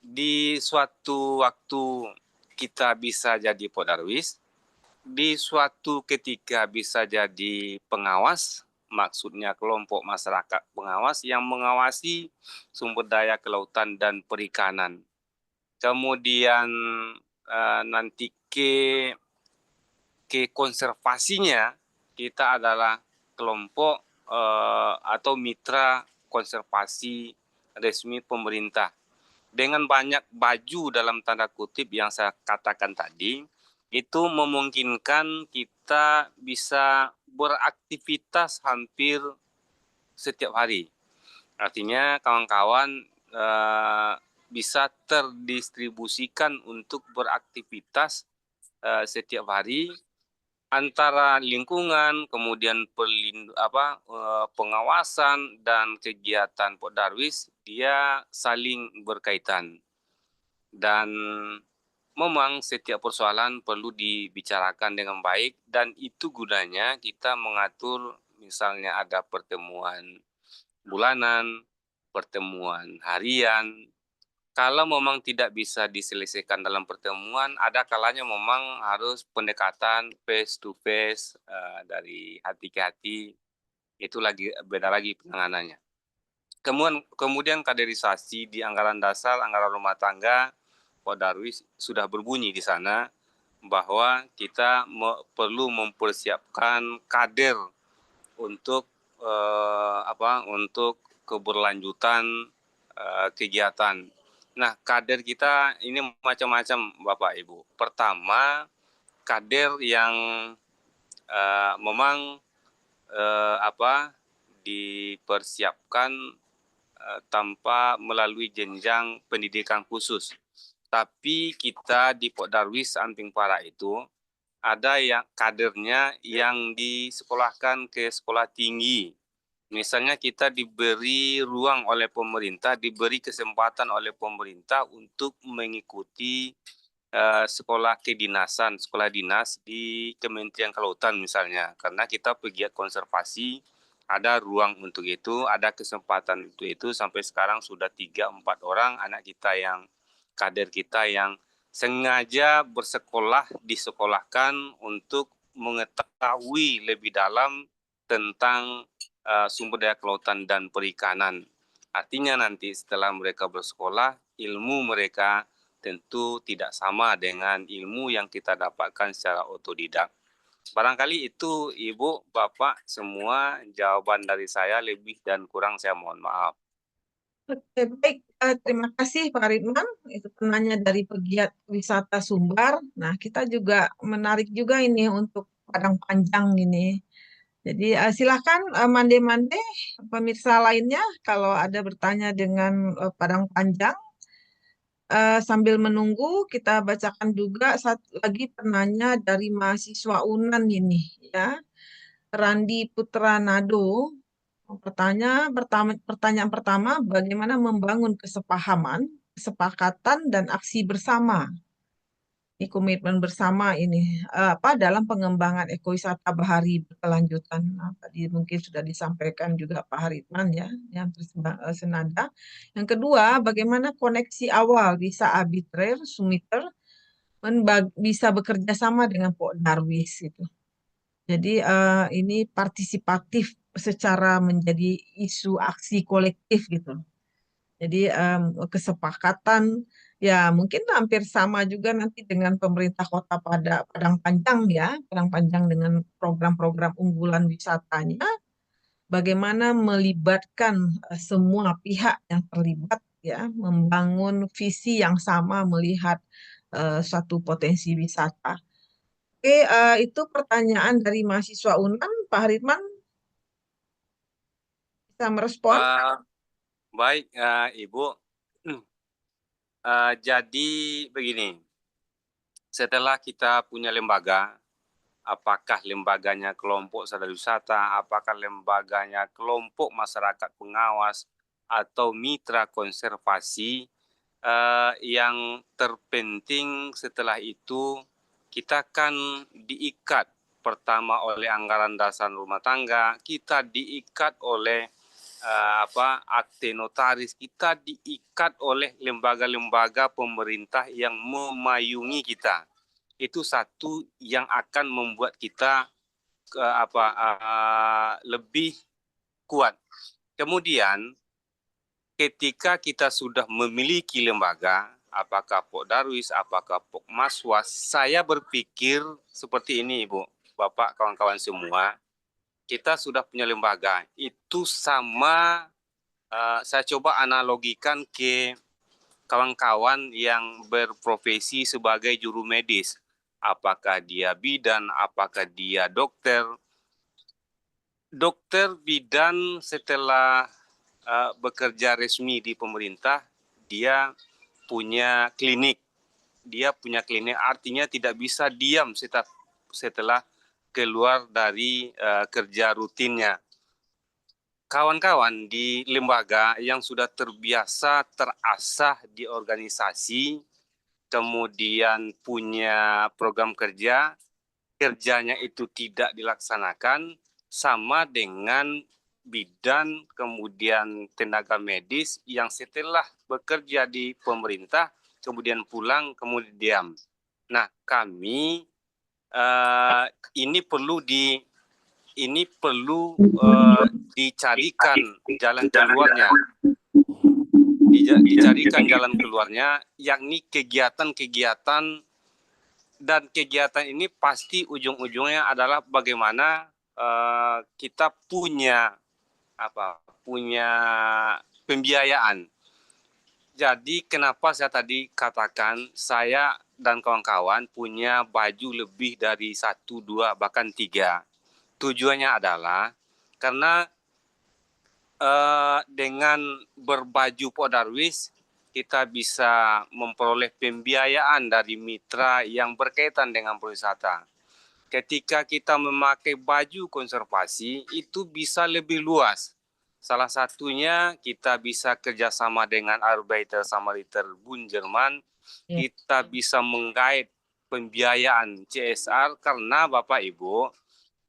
S8: Di suatu waktu kita bisa jadi Pak Darwis, di suatu ketika bisa jadi pengawas, maksudnya kelompok masyarakat pengawas yang mengawasi sumber daya kelautan dan perikanan. Kemudian nanti ke konservasinya kita adalah kelompok atau mitra konservasi resmi pemerintah. Dengan banyak baju dalam tanda kutip yang saya katakan tadi, itu memungkinkan kita bisa beraktivitas hampir setiap hari. Artinya kawan-kawan bisa terdistribusikan untuk beraktivitas setiap hari antara lingkungan, kemudian pengawasan dan kegiatan Pak Darwis, dia saling berkaitan. Dan memang setiap persoalan perlu dibicarakan dengan baik, dan itu gunanya kita mengatur misalnya ada pertemuan bulanan, pertemuan harian. Kalau memang tidak bisa diselesaikan dalam pertemuan, ada kalanya memang harus pendekatan face to face dari hati ke hati. Itu beda lagi penanganannya. Kemudian kaderisasi di anggaran dasar, anggaran rumah tangga, Pak Darwis sudah berbunyi di sana bahwa kita perlu mempersiapkan kader untuk untuk keberlanjutan kegiatan. Nah, kader kita ini macam-macam, Bapak Ibu. Pertama, kader yang memang dipersiapkan tanpa melalui jenjang pendidikan khusus. Tapi kita di Pak Darwis Amping Para itu ada yang kadernya yang disekolahkan ke sekolah tinggi. Misalnya kita diberi ruang oleh pemerintah, diberi kesempatan oleh pemerintah untuk mengikuti sekolah kedinasan, sekolah dinas di Kementerian Kelautan misalnya. Karena kita pegiat konservasi, ada ruang untuk itu, ada kesempatan untuk itu. Sampai sekarang sudah 3-4 orang anak kita yang kader kita yang sengaja bersekolah, disekolahkan untuk mengetahui lebih dalam tentang sumber daya kelautan dan perikanan. Artinya nanti setelah mereka bersekolah, ilmu mereka tentu tidak sama dengan ilmu yang kita dapatkan secara otodidak. Barangkali itu Ibu, Bapak, semua jawaban dari saya, lebih dan kurang saya mohon maaf.
S1: Oke, baik. Terima kasih Pak Ridwan. Itu penanya dari pegiat wisata Sumbar. Nah, kita juga menarik juga ini untuk Padang Panjang ini. Jadi silakan mande-mande pemirsa lainnya kalau ada bertanya dengan Padang Panjang. Sambil menunggu kita bacakan juga satu lagi penanya dari mahasiswa UNAN ini ya. Randi Putranado. Pertanyaan pertama, bagaimana membangun kesepahaman, kesepakatan, dan aksi bersama? Ini komitmen bersama ini dalam pengembangan ekowisata bahari berkelanjutan. Nah, tadi mungkin sudah disampaikan juga Pak Haritman ya, yang senada. Yang kedua, bagaimana koneksi awal bisa arbitrer, sumiter, bisa bekerja sama dengan Pok Darwis itu. Jadi ini partisipatif secara menjadi isu aksi kolektif gitu. Jadi kesepakatan ya mungkin hampir sama juga nanti dengan pemerintah kota Padang Panjang ya, Padang Panjang dengan program-program unggulan wisatanya, bagaimana melibatkan semua pihak yang terlibat ya, membangun visi yang sama melihat suatu potensi wisata. Oke, itu pertanyaan dari mahasiswa UNAN. Pak Haritman bisa merespon?
S8: Baik, Ibu. Jadi begini, setelah kita punya lembaga, apakah lembaganya kelompok sadar wisata, apakah lembaganya kelompok masyarakat pengawas, atau mitra konservasi, yang terpenting setelah itu kita kan diikat pertama oleh anggaran dasar rumah tangga, kita diikat oleh akte notaris, kita diikat oleh lembaga-lembaga pemerintah yang memayungi kita. Itu satu yang akan membuat kita lebih kuat. Kemudian ketika kita sudah memiliki lembaga, apakah Pok Darwis, apakah Pok Maswas, saya berpikir seperti ini Ibu, Bapak, kawan-kawan semua, kita sudah punya lembaga. Itu sama, saya coba analogikan ke kawan-kawan yang berprofesi sebagai juru medis. Apakah dia bidan, apakah dia dokter. Dokter bidan setelah bekerja resmi di pemerintah, dia punya klinik. Dia punya klinik, artinya tidak bisa diam setelah keluar dari kerja rutinnya. Kawan-kawan di lembaga yang sudah terbiasa terasah di organisasi, kemudian punya program kerja, kerjanya itu tidak dilaksanakan, sama dengan bidan, kemudian tenaga medis yang setelah bekerja di pemerintah, kemudian pulang, kemudian diam. Nah, kami ini perlu dicarikan jalan keluarnya. Dicarikan jalan keluarnya, yakni kegiatan-kegiatan, dan kegiatan ini pasti ujung-ujungnya adalah bagaimana kita punya pembiayaan. Jadi kenapa saya tadi katakan saya dan kawan-kawan punya baju lebih dari 1, 2, bahkan 3. Tujuannya adalah karena dengan berbaju Pok Darwis kita bisa memperoleh pembiayaan dari mitra yang berkaitan dengan pariwisata. ketika kita memakai baju konservasi itu bisa lebih luas. Salah satunya kita bisa kerjasama dengan Arbeiter Samariter Bund Jerman. Kita bisa menggait pembiayaan CSR karena Bapak Ibu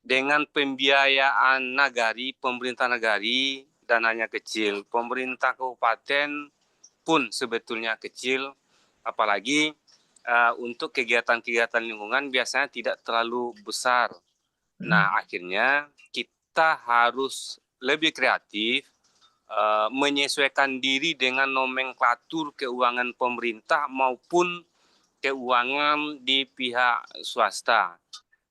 S8: dengan pembiayaan nagari, pemerintah nagari dananya kecil, pemerintah kabupaten pun sebetulnya kecil, apalagi untuk kegiatan-kegiatan lingkungan biasanya tidak terlalu besar. Nah, akhirnya kita harus lebih kreatif, menyesuaikan diri dengan nomenklatur keuangan pemerintah maupun keuangan di pihak swasta.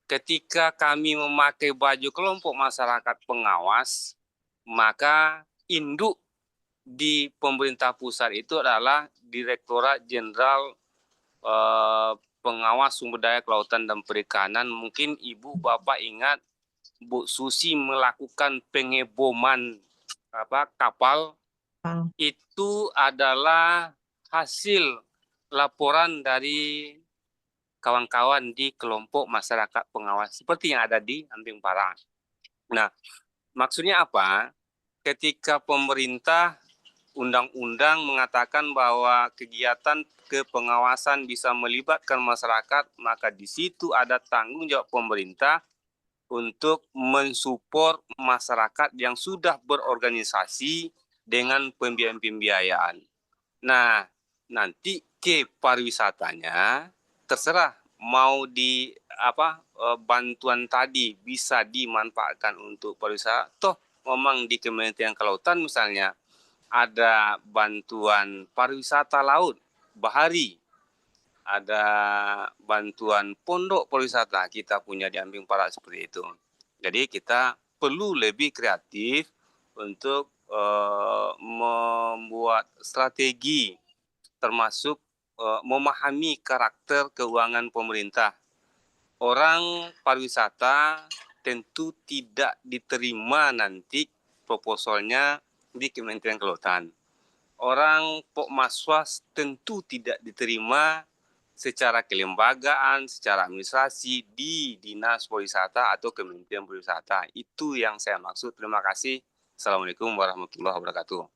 S8: Ketika kami memakai baju kelompok masyarakat pengawas, maka induk di pemerintah pusat itu adalah Direktorat Jenderal Pengawas Sumber Daya Kelautan dan Perikanan. Mungkin Ibu Bapak ingat Bu Susi melakukan pengeboman kapal. Itu adalah hasil laporan dari kawan-kawan di kelompok masyarakat pengawas seperti yang ada di Ambing Parang. Nah, maksudnya apa? Ketika pemerintah undang-undang mengatakan bahwa kegiatan kepengawasan bisa melibatkan masyarakat, maka di situ ada tanggung jawab pemerintah untuk mensupport masyarakat yang sudah berorganisasi dengan pembiayaan-pembiayaan. Nah, nanti ke pariwisatanya terserah mau di bantuan tadi bisa dimanfaatkan untuk pariwisata. Toh memang di Kementerian Kelautan misalnya ada bantuan pariwisata laut bahari, ada bantuan pondok pariwisata kita punya di Ambing Parang seperti itu. Jadi kita perlu lebih kreatif untuk membuat strategi termasuk memahami karakter keuangan pemerintah. Orang pariwisata tentu tidak diterima nanti proposalnya di Kementerian Kelautan. Orang Pokmaswas tentu tidak diterima secara kelembagaan, secara administrasi di Dinas Pariwisata atau Kementerian Pariwisata. Itu yang saya maksud. Terima kasih. Assalamualaikum warahmatullahi wabarakatuh.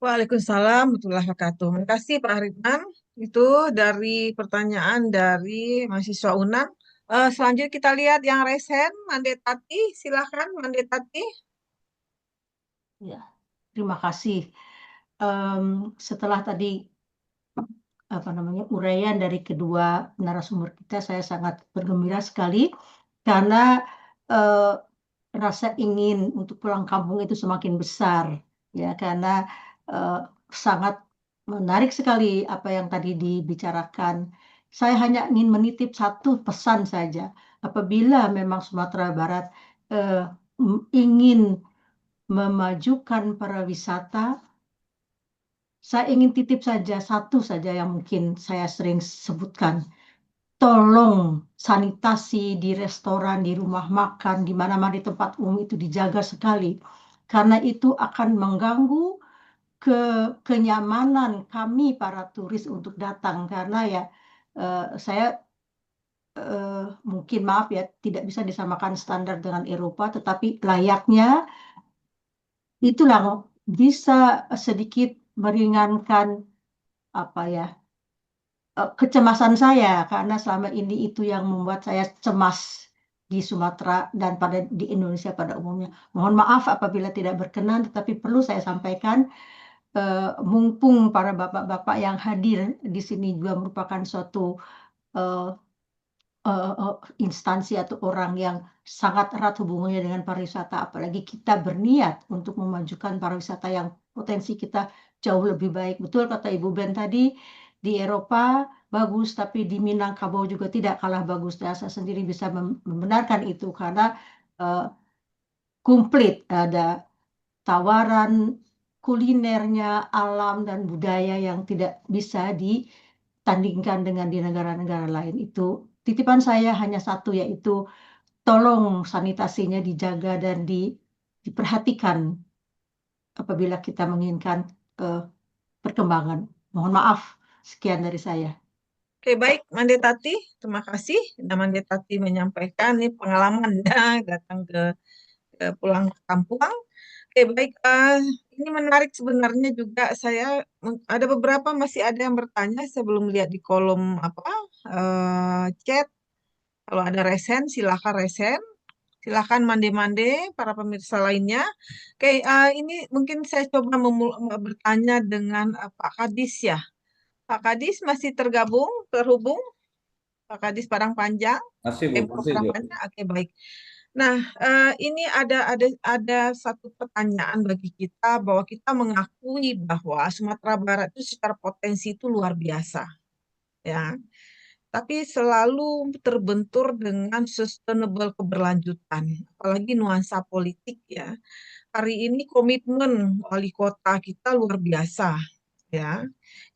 S1: Waalaikumsalam warahmatullahi wabarakatuh. Terima kasih Pak Ridwan. Itu dari pertanyaan dari mahasiswa UNAN. Selanjutnya kita lihat yang resen, Mandetati. Silakan Mandetati.
S7: Ya, terima kasih. Setelah tadi uraian dari kedua narasumber kita, saya sangat bergembira sekali karena rasa ingin untuk pulang kampung itu semakin besar, ya, karena sangat menarik sekali apa yang tadi dibicarakan. Saya hanya ingin menitip satu pesan saja. Apabila memang Sumatera Barat ingin memajukan pariwisata, saya ingin titip saja satu saja yang mungkin saya sering sebutkan. Tolong sanitasi di restoran, di rumah makan, di mana-mana di tempat umum itu dijaga sekali. Karena itu akan mengganggu kenyamanan kami para turis untuk datang. Karena ya saya mungkin maaf ya tidak bisa disamakan standar dengan Eropa, tetapi layaknya itulah bisa sedikit meringankan kecemasan saya, karena selama ini itu yang membuat saya cemas di Sumatera dan di Indonesia pada umumnya. Mohon maaf apabila tidak berkenan, tetapi perlu saya sampaikan, mumpung para bapak-bapak yang hadir di sini juga merupakan suatu instansi atau orang yang sangat erat hubungannya dengan pariwisata, apalagi kita berniat untuk memajukan pariwisata yang potensi kita jauh lebih baik. Betul kata Ibu Ben tadi, di Eropa bagus, tapi di Minangkabau juga tidak kalah bagus. Dan saya sendiri bisa membenarkan itu karena komplit, ada tawaran kulinernya, alam dan budaya yang tidak bisa ditandingkan dengan di negara-negara lain. Itu titipan saya hanya satu, yaitu tolong sanitasinya dijaga dan diperhatikan apabila kita menginginkan perkembangan. Mohon maaf, sekian dari saya.
S1: Oke, baik, Mande Tati. Terima kasih. Nah, Mande Tati menyampaikan nih pengalamannya datang ke pulang kampung. Oke, baik. Ini menarik sebenarnya juga ada beberapa masih ada yang bertanya. Saya belum lihat di kolom chat. Kalau ada resen, silakan resen. Silakan mande-mande para pemirsa lainnya. Oke, ini mungkin saya coba bertanya dengan Pak Kadis ya. Pak Kadis masih terhubung? Pak Kadis Padang Panjang?
S5: Masih Bu,
S1: Pemprov
S5: masih
S1: Padang
S5: Bu.
S1: Panjang? Oke, baik. Nah, ini ada satu pertanyaan bagi kita bahwa kita mengakui bahwa Sumatera Barat itu secara potensi itu luar biasa, ya. Tapi selalu terbentur dengan sustainable keberlanjutan, apalagi nuansa politik ya. Hari ini komitmen wali kota kita luar biasa, ya.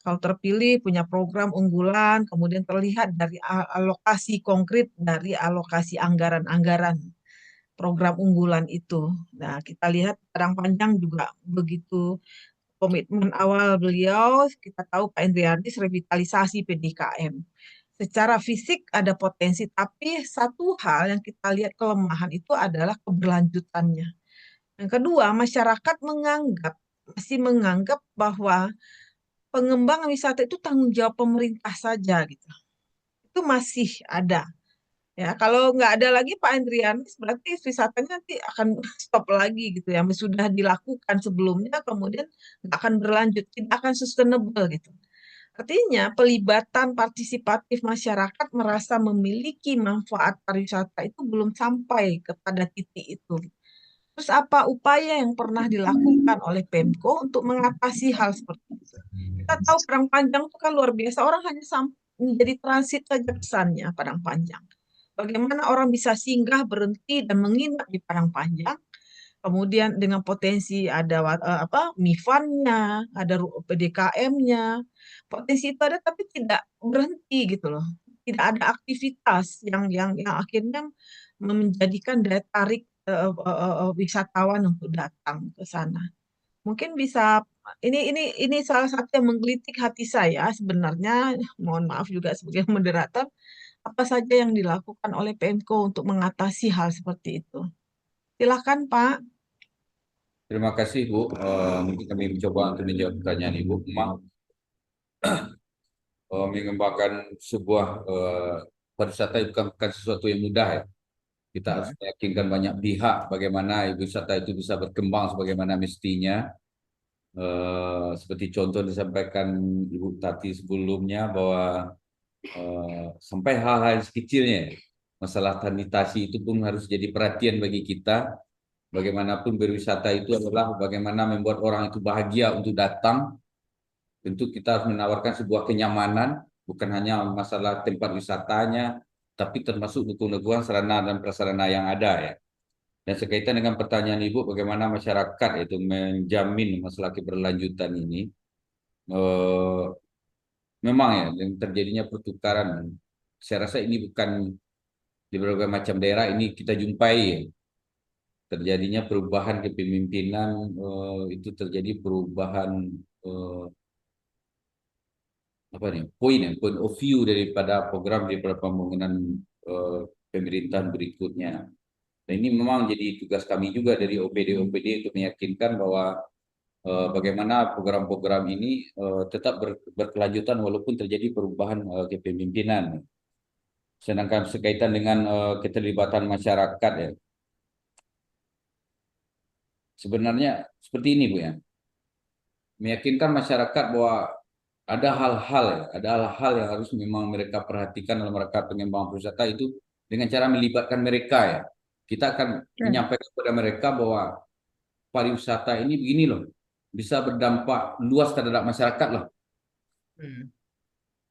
S1: Kalau terpilih punya program unggulan, kemudian terlihat dari alokasi konkret dari alokasi anggaran-anggaran program unggulan itu. Nah, kita lihat Padang Panjang juga begitu komitmen awal beliau, kita tahu Pak Indriantis revitalisasi PDKM. Secara fisik ada potensi, tapi satu hal yang kita lihat kelemahan itu adalah keberlanjutannya. Yang kedua, masyarakat masih menganggap bahwa pengembangan wisata itu tanggung jawab pemerintah saja gitu. Itu masih ada. Ya, kalau nggak ada lagi Pak Andrianus, berarti wisatanya nanti akan stop lagi gitu ya. Sudah dilakukan sebelumnya, kemudian nggak akan berlanjut, tidak akan sustainable gitu. Artinya pelibatan partisipatif masyarakat merasa memiliki manfaat pariwisata itu belum sampai kepada titik itu. Terus apa upaya yang pernah dilakukan oleh Pemko untuk mengatasi hal seperti itu? Kita tahu Padang Panjang itu kan luar biasa, orang hanya menjadi transit saja kesannya Padang Panjang. Bagaimana orang bisa singgah, berhenti, dan menginap di Padang Panjang. Kemudian dengan potensi ada MIFAN-nya, ada PDKM-nya. Potensi itu ada tapi tidak berhenti gitu loh. Tidak ada aktivitas yang akhirnya menjadikan daya tarik wisatawan untuk datang ke sana. Mungkin bisa ini salah satu yang menggelitik hati saya sebenarnya. Mohon maaf juga sebagai moderator, apa saja yang dilakukan oleh Pemko untuk mengatasi hal seperti itu? Silakan Pak.
S5: Terima kasih Bu. Mungkin kami mencoba untuk menjawab pertanyaan Ibu. Memang mengembangkan sebuah pariwisata itu bukan sesuatu yang mudah ya. Kita harus meyakinkan banyak pihak bagaimana wisata itu bisa berkembang sebagaimana mestinya. Seperti contoh disampaikan Ibu Tati sebelumnya bahwa sampai hal-hal sekecilnya masalah sanitasi itu pun harus jadi perhatian bagi kita. Bagaimanapun berwisata itu adalah bagaimana membuat orang itu bahagia untuk datang. Tentu kita harus menawarkan sebuah kenyamanan, bukan hanya masalah tempat wisatanya, tapi termasuk dukungan sarana dan prasarana yang ada ya. Dan sekaitan dengan pertanyaan Ibu, bagaimana masyarakat itu menjamin masalah keberlanjutan ini, memang ya, yang terjadinya pertukaran. Saya rasa ini bukan di berbagai macam daerah ini kita jumpai ya. Terjadinya perubahan kepemimpinan, itu terjadi perubahan point of view daripada program daripada pembangunan pemerintahan berikutnya. Dan ini memang jadi tugas kami juga dari OPD untuk meyakinkan bahwa bagaimana program-program ini tetap berkelanjutan walaupun terjadi perubahan kepemimpinan. Sedangkan sekaitan dengan keterlibatan masyarakat ya, sebenarnya seperti ini Bu ya, meyakinkan masyarakat bahwa ada hal-hal yang harus memang mereka perhatikan dalam rangka pengembangan pariwisata itu dengan cara melibatkan mereka ya. Kita akan menyampaikan kepada mereka bahwa pariwisata ini begini loh, bisa berdampak luas terhadap masyarakat loh.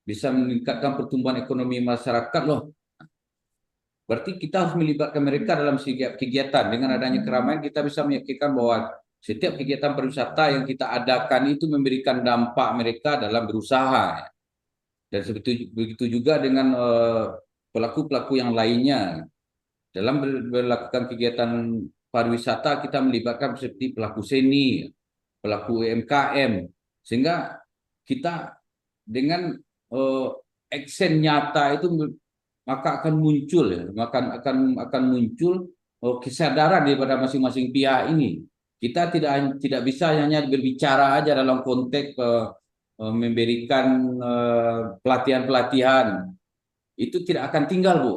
S5: Bisa meningkatkan pertumbuhan ekonomi masyarakat loh. Berarti kita harus melibatkan mereka dalam setiap kegiatan. Dengan adanya keramaian kita bisa meyakinkan bahwa setiap kegiatan pariwisata yang kita adakan itu memberikan dampak mereka dalam berusaha. Dan begitu juga dengan pelaku-pelaku yang lainnya. Dalam melakukan kegiatan pariwisata kita melibatkan seperti pelaku seni, pelaku UMKM. Sehingga kita dengan action nyata itu, maka akan muncul ya, akan muncul kesadaran daripada masing-masing pihak ini. Kita tidak bisa hanya berbicara aja dalam konteks memberikan pelatihan-pelatihan. Itu tidak akan tinggal, Bu.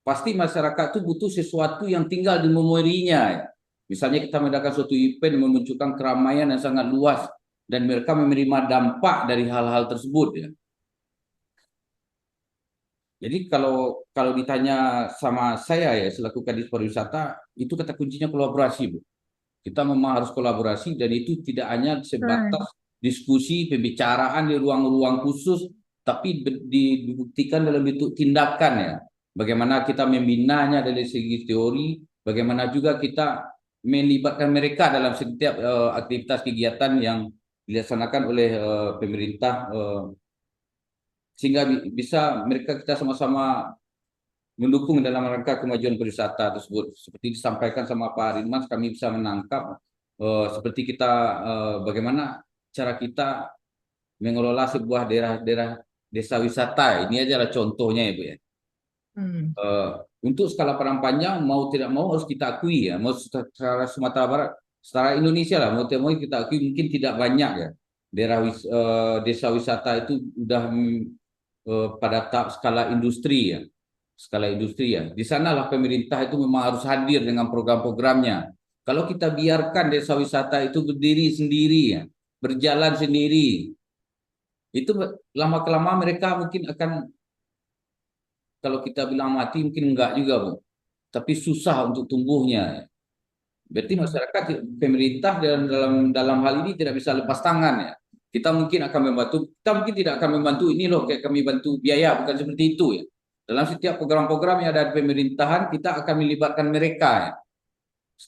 S5: Pasti masyarakat itu butuh sesuatu yang tinggal di memorinya ya. Misalnya kita mengadakan suatu event memunculkan keramaian yang sangat luas dan mereka menerima dampak dari hal-hal tersebut ya. Jadi kalau ditanya sama saya ya selaku Kadis Pariwisata, itu kata kuncinya kolaborasi, Bu. Kita memang harus kolaborasi dan itu tidak hanya sebatas diskusi, pembicaraan di ruang-ruang khusus, tapi dibuktikan dalam bentuk tindakan ya. Bagaimana kita membinanya dari segi teori, bagaimana juga kita melibatkan mereka dalam setiap aktivitas kegiatan yang dilaksanakan oleh pemerintah, sehingga bisa kita sama-sama mendukung dalam rangka kemajuan pariwisata tersebut. Seperti disampaikan sama Pak Ridman, kami bisa menangkap seperti kita bagaimana cara kita mengelola sebuah daerah desa wisata. Ini adalah contohnya ya, Bu ya. Untuk skala Padang Panjang mau tidak mau harus kita akui ya, mau secara Sumatera Barat, secara Indonesia lah mau tidak mau kita akui mungkin tidak banyak ya desa wisata itu udah pada tahap skala industri ya. Di sanalah pemerintah itu memang harus hadir dengan program-programnya. Kalau kita biarkan desa wisata itu berdiri sendiri ya, berjalan sendiri, itu lama-kelamaan mereka mungkin akan, kalau kita bilang mati mungkin enggak juga, Bu. Tapi susah untuk tumbuhnya. Berarti masyarakat, pemerintah dalam hal ini tidak bisa lepas tangan ya. Kita mungkin akan membantu, kita mungkin tidak akan membantu ini loh kayak kami bantu biaya, bukan seperti itu ya. Dalam setiap program-program yang ada di pemerintahan, kita akan melibatkan mereka ya.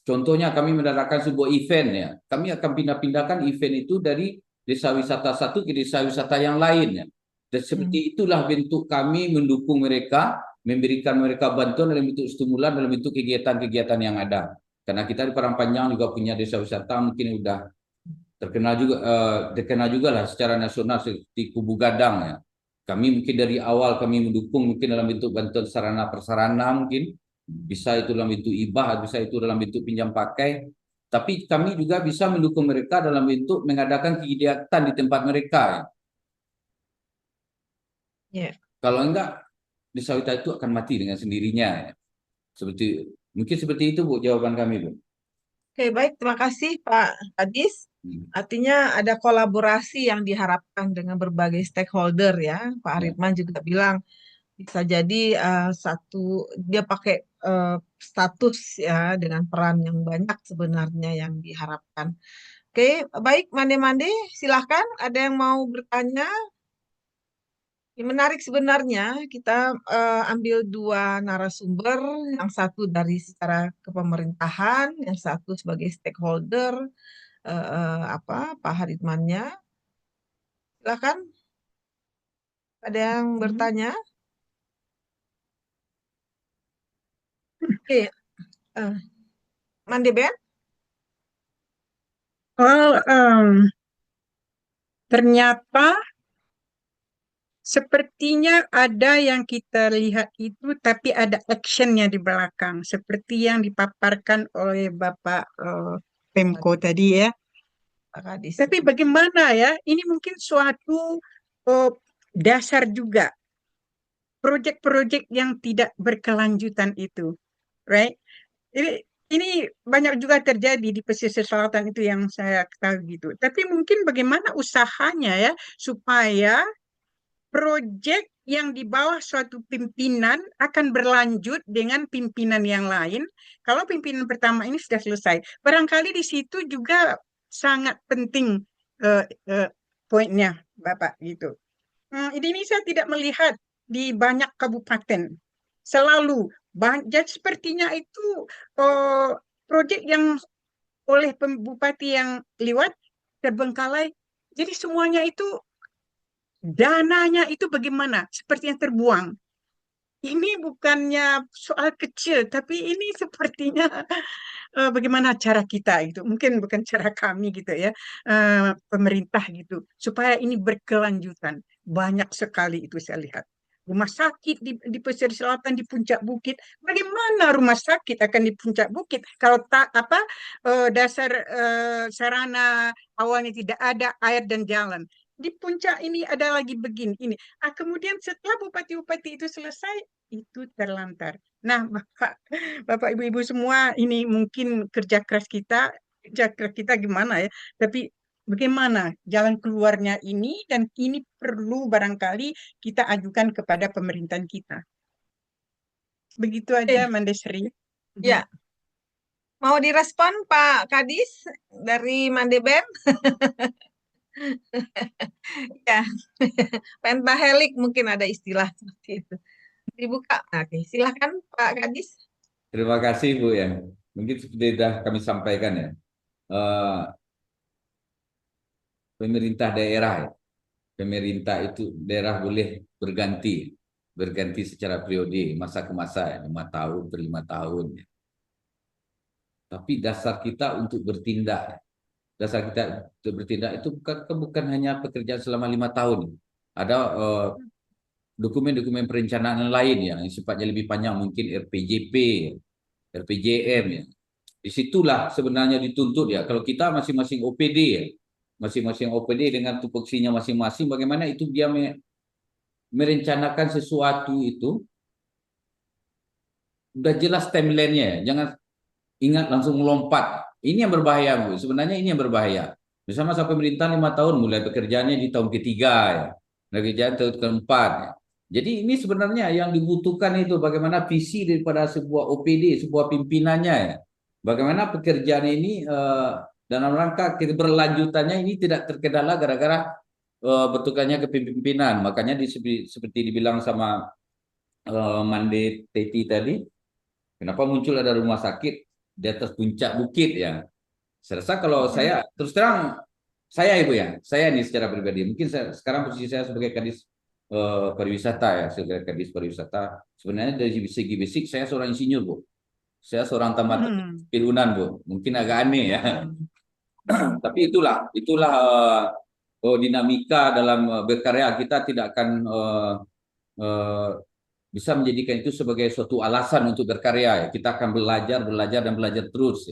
S5: Contohnya kami mengadakan sebuah event ya. Kami akan pindah-pindahkan event itu dari desa wisata satu ke desa wisata yang lain ya. Dan seperti itulah bentuk kami mendukung mereka, memberikan mereka bantuan dalam bentuk stimulan, dalam bentuk kegiatan-kegiatan yang ada. Karena kita di Padang Panjang juga punya desa wisata mungkin udah terkenal juga lah secara nasional seperti Kubu Gadang ya. Kami mungkin dari awal kami mendukung mungkin dalam bentuk bantuan sarana prasarana, mungkin bisa itu dalam bentuk hibah, bisa itu dalam bentuk pinjam pakai. Tapi kami juga bisa mendukung mereka dalam bentuk mengadakan kegiatan di tempat mereka ya. Kalau enggak, desa wisata itu akan mati dengan sendirinya ya. Mungkin seperti itu Bu jawaban kami, Bu.
S1: Oke, baik, terima kasih Pak Kadis. Artinya ada kolaborasi yang diharapkan dengan berbagai stakeholder ya. Pak Ridman juga bilang bisa jadi dia pakai status ya dengan peran yang banyak sebenarnya yang diharapkan. Oke, baik Mande silahkan ada yang mau bertanya. Yang menarik sebenarnya kita ambil dua narasumber, yang satu dari secara kepemerintahan, yang satu sebagai stakeholder. Pak Haritmannya. Silakan. Ada yang bertanya? Oke. Mande Ben?
S2: Ternyata sepertinya ada yang kita lihat itu, tapi ada actionnya di belakang, seperti yang dipaparkan oleh Bapak Pemko tadi ya. Tapi bagaimana ya? Ini mungkin suatu dasar juga proyek-proyek yang tidak berkelanjutan itu, right? Ini banyak juga terjadi di pesisir selatan itu yang saya ketahui gitu. Tapi mungkin bagaimana usahanya ya supaya proyek yang di bawah suatu pimpinan akan berlanjut dengan pimpinan yang lain. Kalau pimpinan pertama ini sudah selesai, barangkali di situ juga sangat penting poinnya, Bapak gitu. Ini saya tidak melihat di banyak kabupaten selalu. Jadi sepertinya itu proyek yang oleh bupati yang lewat terbengkalai. Jadi semuanya itu dananya itu bagaimana? Seperti yang terbuang. Ini bukannya soal kecil, tapi ini sepertinya bagaimana cara kita gitu. Mungkin bukan cara kami gitu ya, pemerintah gitu. Supaya ini berkelanjutan. banyak sekali itu saya lihat. Rumah sakit di pesisir selatan di puncak bukit. Bagaimana rumah sakit akan di puncak bukit kalau tak dasar sarana awalnya tidak ada air dan jalan. Di puncak ini ada lagi begini ini. Kemudian setelah bupati-bupati itu selesai, itu terlantar. Nah, Bapak Ibu-ibu semua, ini mungkin kerja keras kita gimana ya? Tapi bagaimana jalan keluarnya ini, dan ini perlu barangkali kita ajukan kepada pemerintahan kita. Begitu aja, Mandesri.
S1: Ya, mau direspon Pak Kadis dari Mandeben? Ya, pentahelik mungkin ada istilah seperti itu. Dibuka. Oke, silahkan Pak Kadis.
S5: Terima kasih Bu ya. Mungkin seperti sudah kami sampaikan ya. Pemerintah daerah, pemerintah itu daerah boleh berganti secara periode, masa ke masa, 5 tahun per 5 tahun. Tapi dasar kita untuk bertindak itu bukan hanya pekerjaan selama 5 tahun. Ada dokumen-dokumen perencanaan lain ya, yang sifatnya lebih panjang, mungkin RPJP, RPJM ya. Disitulah sebenarnya dituntut ya. Kalau kita masing-masing OPD ya, masing-masing OPD dengan tupoksinya masing-masing, bagaimana itu dia merencanakan sesuatu itu udah jelas timelinenya, jangan ingat langsung melompat. Ini yang berbahaya Bu. Sebenarnya ini yang berbahaya. Misalnya masa pemerintah 5 tahun, mulai bekerjanya di tahun ketiga ya, bekerjaan tahun keempat ya. Jadi ini sebenarnya yang dibutuhkan itu bagaimana visi daripada sebuah OPD, sebuah pimpinannya ya. Bagaimana pekerjaan ini dalam rangka keberlanjutannya ini tidak terkendala gara-gara bertukarnya kepemimpinan. Makanya seperti dibilang sama Mande Teti tadi, kenapa muncul ada rumah sakit di atas puncak bukit ya. Saya rasa kalau saya terus terang, saya Ibu ya, saya nih secara pribadi, mungkin sekarang posisi saya sebagai kadis pariwisata ya, sebagai kadis pariwisata, sebenarnya dari segi basic saya seorang insinyur Bu. Saya seorang tamat pilunan Bu, mungkin agak aneh ya. Tapi itulah dinamika dalam berkarya. Kita tidak akan bisa menjadikan itu sebagai suatu alasan untuk berkarya. Kita akan belajar dan belajar terus.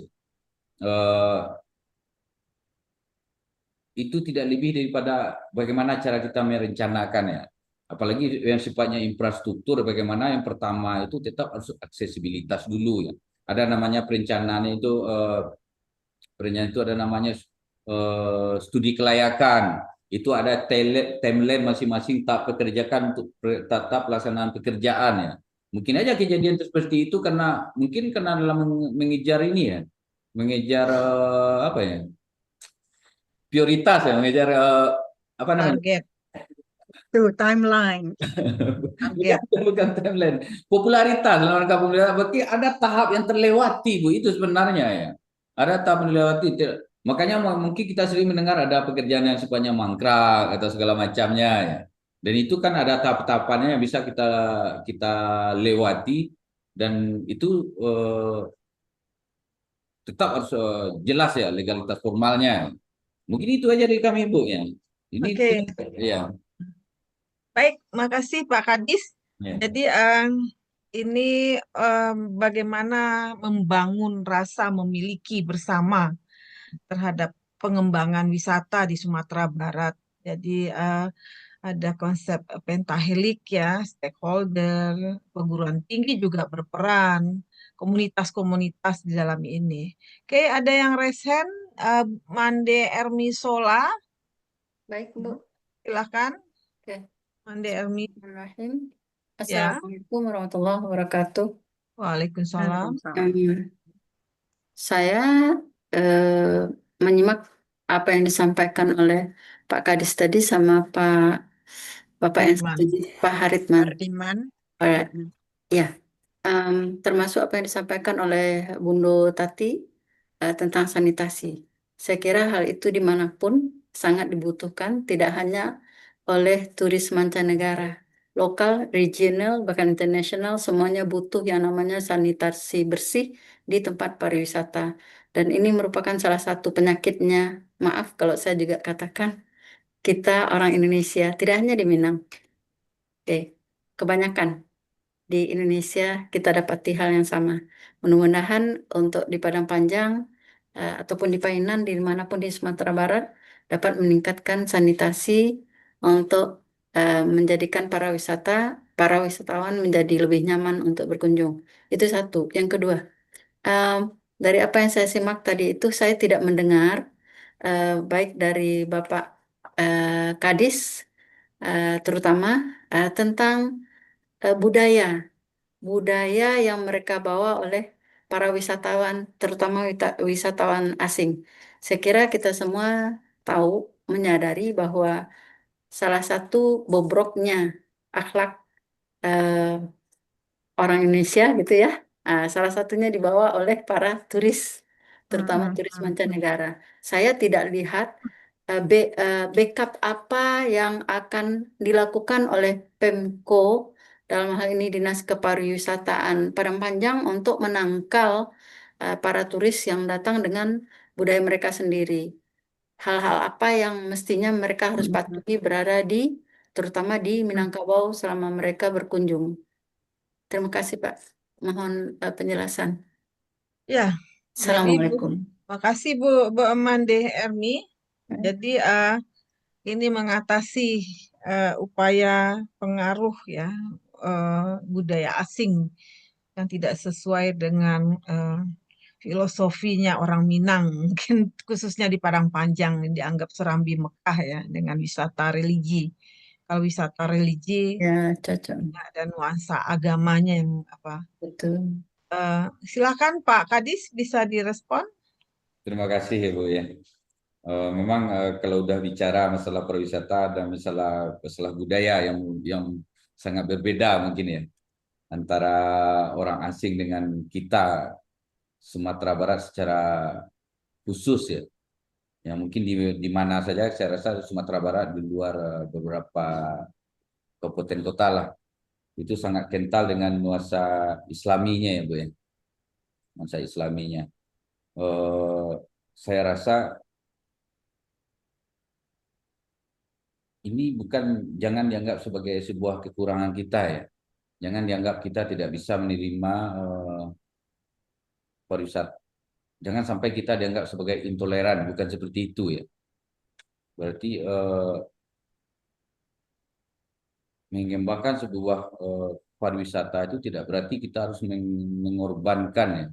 S5: Itu tidak lebih daripada bagaimana cara kita merencanakan ya. Apalagi yang sifatnya infrastruktur, bagaimana yang pertama itu tetap harus aksesibilitas dulu ya. Ada namanya perencanaan itu ada namanya studi kelayakan. Itu ada timeline masing-masing tahap pelaksanaan pekerjaan ya. Mungkin aja kejadian seperti itu karena dalam mengejar ini ya, mengejar apa ya, prioritas ya, mengejar apa namanya?
S1: Target.
S2: Tuh, timeline.
S5: Bukan timeline. Popularitas, dalam rangka popularitas, berarti ada tahap yang terlewati Bu, itu sebenarnya ya. Ada tahap yang terlewati. Makanya mungkin kita sering mendengar ada pekerjaan yang sifatnya mangkrak atau segala macamnya ya. Dan itu kan ada tahap-tahapannya yang bisa kita lewati, dan itu tetap harus jelas ya legalitas formalnya. Mungkin itu aja dari kami Bu ya. Ini ya.
S1: Baik, makasih Pak Kadis.
S5: Ya.
S1: Jadi ini bagaimana membangun rasa memiliki bersama terhadap pengembangan wisata di Sumatera Barat. Jadi ada konsep pentahelik ya, stakeholder, perguruan tinggi juga berperan, komunitas-komunitas di dalam ini. Oke, ada yang raise hand, Mande Ermisola,
S6: Baik, Bu.
S1: silakan.
S6: Oke.
S1: Mande Ermi.
S6: Bismillahirrahmanirrahim.
S1: Ya.
S6: Assalamualaikum warahmatullahi wabarakatuh.
S1: Waalaikumsalam.
S6: Saya menyimak apa yang disampaikan oleh Pak Kadis tadi sama Bapak yang
S1: Haritman.
S6: tadi, Pak Haritman. Ya, termasuk apa yang disampaikan oleh Bundo Tati tentang sanitasi. Saya kira hal itu dimanapun sangat dibutuhkan, tidak hanya oleh turis mancanegara. Lokal, regional, bahkan internasional, semuanya butuh yang namanya sanitasi bersih di tempat pariwisata. Dan ini merupakan salah satu penyakitnya, maaf kalau saya juga katakan, kita orang Indonesia, tidak hanya di Minang, kebanyakan di Indonesia kita dapati hal yang sama. Mudah-mudahan untuk di Padang Panjang ataupun di Painan, dimanapun di Sumatera Barat, dapat meningkatkan sanitasi untuk menjadikan para wisatawan menjadi lebih nyaman untuk berkunjung. Itu satu. Yang kedua, dari apa yang saya simak tadi itu, saya tidak mendengar baik dari Bapak Kadis, terutama tentang budaya yang mereka bawa oleh para wisatawan, terutama wisatawan asing. Saya kira kita semua tahu, menyadari bahwa salah satu bobroknya akhlak orang Indonesia gitu ya, salah satunya dibawa oleh para turis, terutama turis mancanegara. Saya tidak lihat backup apa yang akan dilakukan oleh Pemko, dalam hal ini Dinas Kepariwisataan Padang Panjang, untuk menangkal para turis yang datang dengan budaya mereka sendiri. Hal-hal apa yang mestinya mereka harus patuhi terutama di Minangkabau selama mereka berkunjung. Terima kasih, Pak. Mohon penjelasan.
S1: Ya, jadi
S6: Assalamualaikum.
S1: makasih Bu Amande Ermi. Jadi ini mengatasi upaya pengaruh ya budaya asing yang tidak sesuai dengan filosofinya orang Minang, mungkin khususnya di Padang Panjang yang dianggap serambi Mekah ya dengan wisata religi. Kalau wisata religi
S6: Ya, cocok.
S1: ada nuansa agamanya yang apa.
S6: Betul.
S1: Silakan Pak Kadis, bisa direspon.
S5: Terima kasih Ibu ya. Memang kalau udah bicara masalah pariwisata dan masalah budaya yang sangat berbeda mungkin ya antara orang asing dengan kita Sumatera Barat secara khusus ya. Ya mungkin di mana saja saya rasa Sumatera Barat di luar beberapa kabupaten kota lah itu sangat kental dengan nuansa Islaminya ya Bu ya. Nuansa Islaminya. Saya rasa ini jangan dianggap sebagai sebuah kekurangan kita ya. Jangan dianggap kita tidak bisa menerima pariwisata. Jangan sampai kita dianggap sebagai intoleran, bukan seperti itu ya. Berarti mengembangkan sebuah pariwisata itu tidak berarti kita harus mengorbankan ya.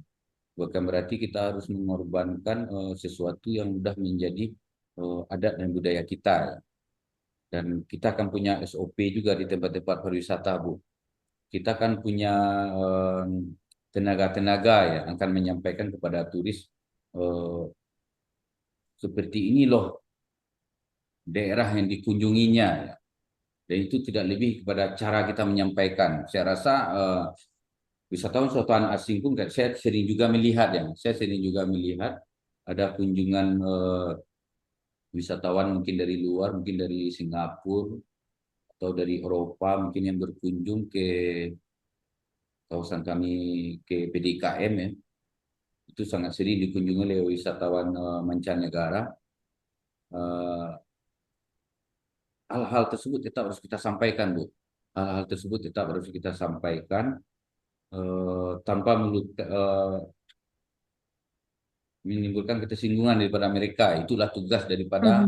S5: Bukan berarti kita harus mengorbankan sesuatu yang sudah menjadi adat dan budaya kita. Ya. Dan kita akan punya SOP juga di tempat-tempat pariwisata, Bu. Kita akan punya tenaga-tenaga ya akan menyampaikan kepada turis seperti ini loh daerah yang dikunjunginya ya. Dan itu tidak lebih kepada cara kita menyampaikan. Saya rasa wisatawan asing pun saya sering juga melihat ya. Saya sering juga melihat ada kunjungan wisatawan mungkin dari luar, mungkin dari Singapura atau dari Eropa mungkin yang berkunjung ke kawasan kami ke PDKM ya. Itu sangat sering dikunjungi oleh wisatawan mancanegara. Hal-hal tersebut tetap harus kita sampaikan, Bu. Hal-hal tersebut tetap harus kita sampaikan tanpa menimbulkan ketersinggungan daripada mereka. Itulah tugas daripada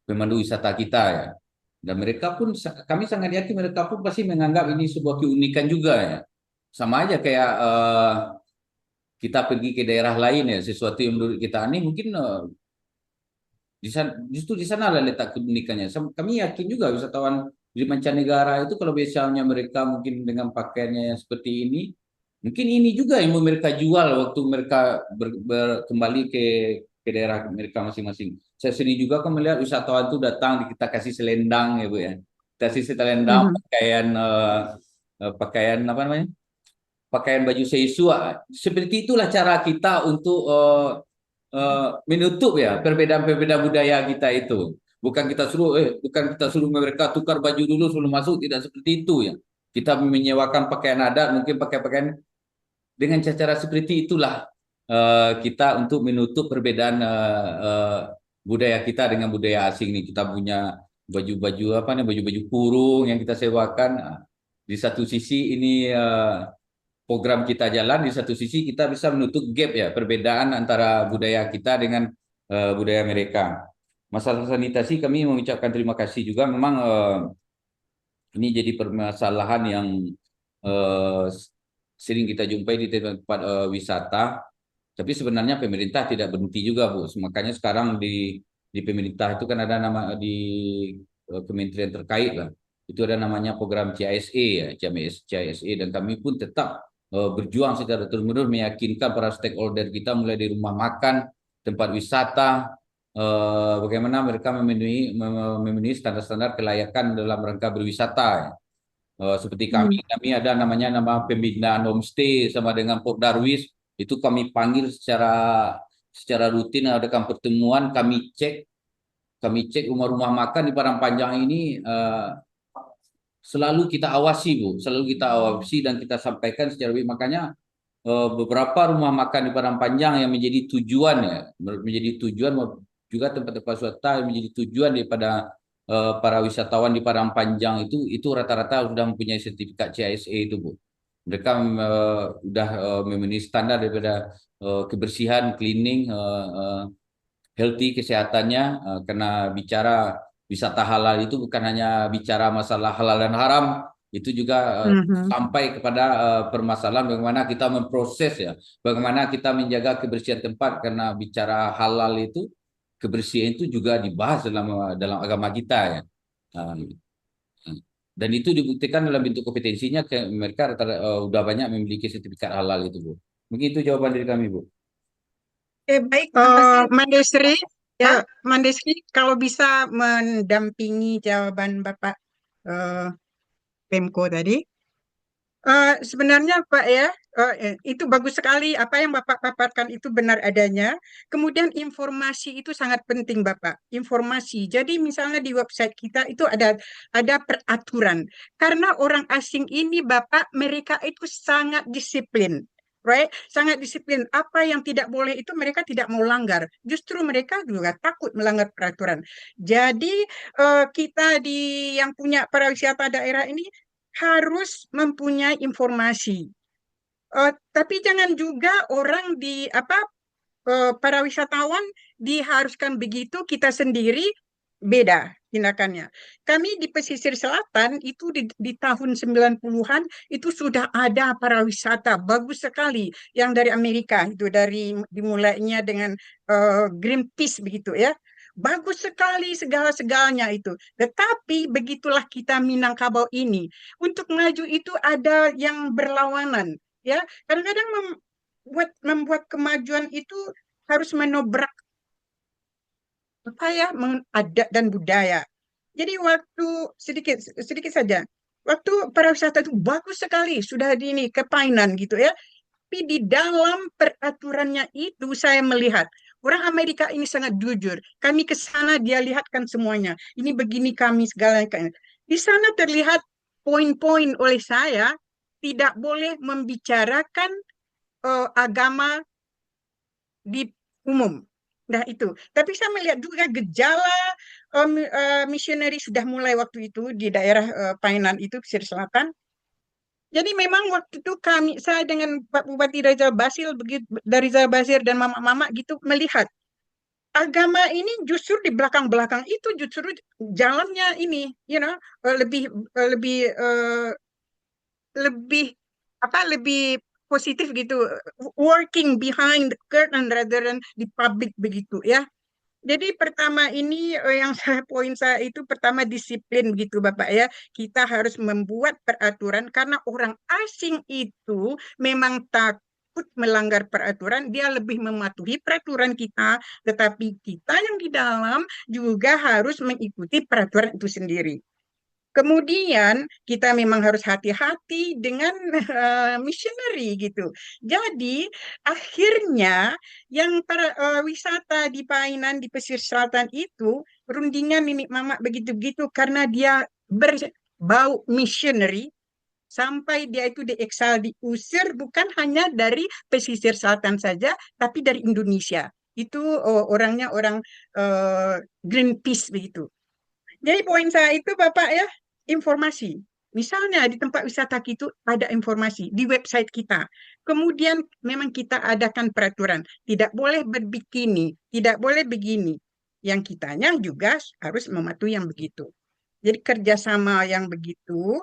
S5: pemandu wisata kita ya. Dan mereka pun, kami sangat yakin mereka pun pasti menganggap ini sebuah keunikan juga ya. Sama aja kayak kita pergi ke daerah lain ya, sesuatu yang menurut kita aneh mungkin justru di sana lah letak keunikannya. Kami yakin juga wisatawan di mancanegara itu kalau biasanya mereka mungkin dengan pakaiannya yang seperti ini, mungkin ini juga yang mereka jual waktu mereka kembali ke daerah mereka masing-masing. Saya sendiri juga kan melihat wisatawan itu datang, kita kasih selendang ya Bu ya. Kasih selendang, pakaian apa namanya? Pakaian baju seisua. Seperti itulah cara kita untuk menutup ya perbedaan-perbedaan budaya kita itu. Bukan kita suruh mereka tukar baju dulu sebelum masuk, tidak seperti itu ya. Kita menyewakan pakaian adat, mungkin pakaian dengan cara seperti itulah kita untuk menutup perbedaan budaya kita dengan budaya asing nih. Kita punya baju-baju apa nih, baju-baju kurung yang kita sewakan. Nah, di satu sisi ini program kita jalan, di satu sisi kita bisa menutup gap ya, perbedaan antara budaya kita dengan budaya mereka. Masalah sanitasi kami mengucapkan terima kasih juga. Memang ini jadi permasalahan yang sering kita jumpai di tempat wisata. Tapi sebenarnya pemerintah tidak berhenti juga, Bu. Makanya sekarang di pemerintah itu kan ada nama di kementerian terkait lah. Itu ada namanya program CISE ya, CISE, dan kami pun tetap berjuang secara terus-menerus meyakinkan para stakeholder kita mulai dari rumah makan, tempat wisata, bagaimana mereka memenuhi standar-standar kelayakan dalam rangka berwisata ya. Seperti kami ada namanya nama pembinaan homestay sama dengan Pok Darwis, itu kami panggil secara rutin, adakan pertemuan, kami cek rumah-rumah makan di Padang Panjang ini, selalu kita awasi, Bu, dan kita sampaikan secara baik. Makanya beberapa rumah makan di Padang Panjang yang menjadi tujuan juga tempat-tempat wisata yang menjadi tujuan daripada para wisatawan di Padang Panjang itu rata-rata sudah mempunyai sertifikat CISE itu, Bu. Mereka sudah memenuhi standar daripada kebersihan, cleaning, healthy, kesehatannya. Karena bicara wisata halal itu bukan hanya bicara masalah halal dan haram, itu juga sampai kepada permasalahan bagaimana kita memproses ya, bagaimana kita menjaga kebersihan tempat. Karena bicara halal itu, kebersihan itu juga dibahas dalam agama kita ya. Dan itu dibuktikan dalam bentuk kompetensinya, mereka sudah banyak memiliki sertifikat halal itu, Bu. Mungkin itu jawaban dari kami, Bu.
S1: Baik, terima kasih.
S2: Mandesri,
S1: Ya.
S2: Mandesri, kalau bisa mendampingi jawaban Bapak Pemko tadi. Sebenarnya Pak ya, itu bagus sekali apa yang Bapak paparkan, itu benar adanya. Kemudian informasi itu sangat penting, Bapak. Informasi. Jadi misalnya di website kita itu ada peraturan. Karena orang asing ini, Bapak, mereka itu sangat disiplin. Right? Sangat disiplin. Apa yang tidak boleh itu mereka tidak mau langgar. Justru mereka juga takut melanggar peraturan. Jadi kita yang punya pariwisata daerah ini harus mempunyai informasi. Tapi jangan juga orang para wisatawan diharuskan begitu, kita sendiri beda tindakannya. Kami di pesisir selatan itu di tahun 90-an itu sudah ada para wisata bagus sekali yang dari Amerika, itu dimulainya dengan Greenpeace begitu ya. Bagus sekali segala-segalanya itu. Tetapi begitulah kita Minangkabau ini. Untuk maju itu ada yang berlawanan. Ya, kadang-kadang membuat kemajuan itu harus menobrak adat dan budaya. Jadi waktu sedikit saja. Waktu para wisata itu bagus sekali, sudah ke Painan gitu ya. Tapi di dalam peraturannya itu saya melihat orang Amerika ini sangat jujur. Kami ke sana, dia lihatkan semuanya. Ini begini kami segalanya. Di sana terlihat poin-poin oleh saya tidak boleh membicarakan agama di umum. Nah itu. Tapi saya melihat juga gejala misioneri sudah mulai waktu itu di daerah Painan itu, pesisir selatan. Jadi memang waktu itu saya dengan Pak Bupati Rizal Basir dan mama-mama gitu melihat agama ini justru di belakang-belakang itu justru jalannya ini, lebih positif gitu, working behind the curtain rather than di public begitu ya. Jadi pertama ini poin saya itu pertama disiplin begitu Bapak ya. Kita harus membuat peraturan karena orang asing itu memang takut melanggar peraturan, dia lebih mematuhi peraturan kita, tetapi kita yang di dalam juga harus mengikuti peraturan itu sendiri. Kemudian kita memang harus hati-hati dengan missionary gitu. Jadi akhirnya yang para wisata di Painan di pesisir selatan itu rundingan Nini Mama begitu-begitu karena dia berbau missionary sampai dia itu diusir bukan hanya dari pesisir selatan saja tapi dari Indonesia. itu orangnya orang Greenpeace begitu. Jadi poin saya itu Bapak ya, informasi. Misalnya di tempat wisata itu ada informasi di website kita. Kemudian memang kita adakan peraturan. Tidak boleh berbikini, tidak boleh begini. Yang kitanya juga harus mematuhi yang begitu. Jadi kerjasama yang begitu.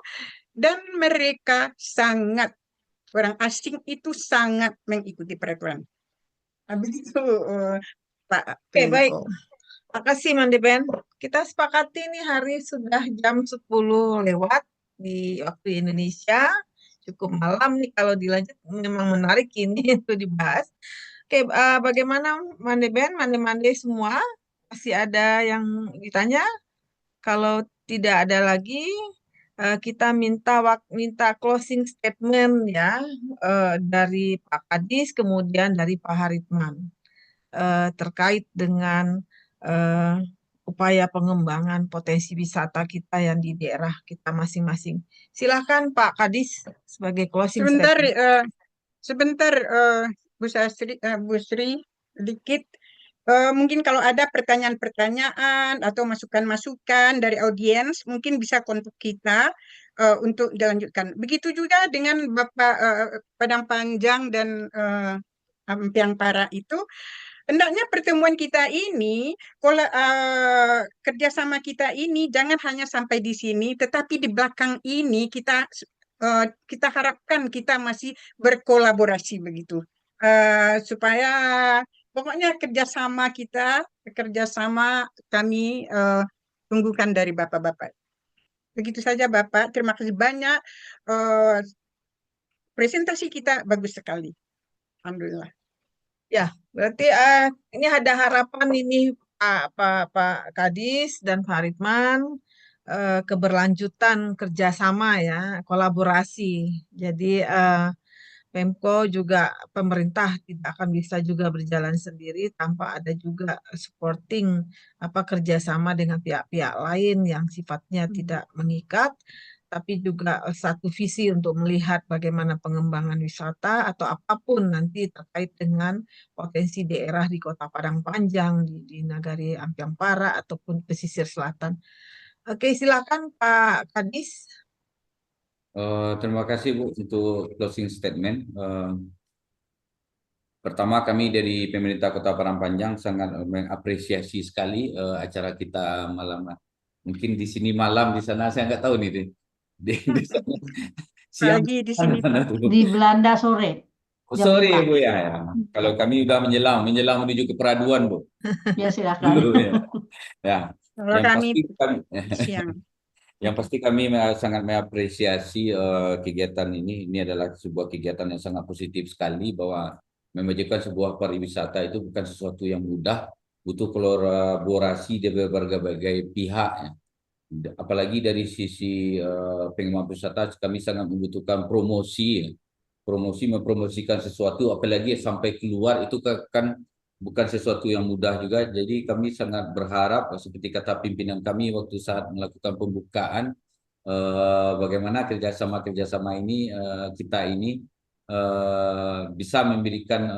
S2: Dan mereka sangat, orang asing itu sangat mengikuti peraturan. Begitu Pak
S1: Oke, baik.
S2: Pemko.
S1: Makasih Mandepen. Kita sepakati nih hari sudah jam 10 lewat di waktu Indonesia. Cukup malam nih kalau dilanjut memang menarik ini itu dibahas. Oke, bagaimana Mandepen, Mande semua? Masih ada yang ditanya? Kalau tidak ada lagi, kita minta closing statement ya dari Pak Kadis kemudian dari Pak Haritman terkait dengan upaya pengembangan potensi wisata kita yang di daerah kita masing-masing. Silakan Pak Kadis sebagai closing
S2: Sebentar,
S1: statement.
S2: sebentar Bu Sri, sedikit. Mungkin kalau ada pertanyaan-pertanyaan atau masukan-masukan dari audiens, mungkin bisa kontak kita untuk dilanjutkan. Begitu juga dengan Bapak Padang Panjang dan Ampiang Para itu. Hendaknya pertemuan kita ini, kerjasama kita ini jangan hanya sampai di sini, tetapi di belakang ini kita harapkan kita masih berkolaborasi begitu, supaya pokoknya kerjasama kami tunggukan dari Bapak-Bapak. Begitu saja Bapak, terima kasih banyak. Presentasi kita bagus sekali, alhamdulillah.
S1: Ya, berarti ini ada harapan ini Pak Kadis dan Pak Haritman keberlanjutan kerjasama ya, kolaborasi. Jadi Pemko juga pemerintah tidak akan bisa juga berjalan sendiri tanpa ada juga supporting kerjasama dengan pihak-pihak lain yang sifatnya tidak mengikat, tapi juga satu visi untuk melihat bagaimana pengembangan wisata atau apapun nanti terkait dengan potensi daerah di Kota Padang Panjang, di Nagari Ampiang Para ataupun pesisir selatan. Oke, silakan Pak Kadis.
S5: Terima kasih Bu untuk closing statement. Pertama, kami dari pemerintah Kota Padang Panjang sangat mengapresiasi sekali acara kita malam. Mungkin di sini malam, di sana saya nggak tahu nih. Di sana siang
S2: Pagi di sini Pak.
S7: Di Belanda sore.
S5: Oh,
S7: Jam
S5: sorry
S7: 5.
S5: Bu ya. Kalau kami udah menjelang menuju ke peraduan Bu.
S7: Ya silakan.
S5: Ya.
S2: Kalau
S5: Yang
S2: kami
S5: pasti kami
S2: siang.
S5: Yang pasti kami sangat mengapresiasi kegiatan ini. Ini adalah sebuah kegiatan yang sangat positif sekali bahwa memajukan sebuah pariwisata itu bukan sesuatu yang mudah, butuh kolaborasi dari berbagai pihak. Ya. Apalagi dari sisi pengembang wisata, kami sangat membutuhkan promosi. Ya. Promosi mempromosikan sesuatu, apalagi sampai keluar itu kan bukan sesuatu yang mudah juga. Jadi kami sangat berharap seperti kata pimpinan kami waktu saat melakukan pembukaan, bagaimana kerjasama ini kita ini bisa memberikan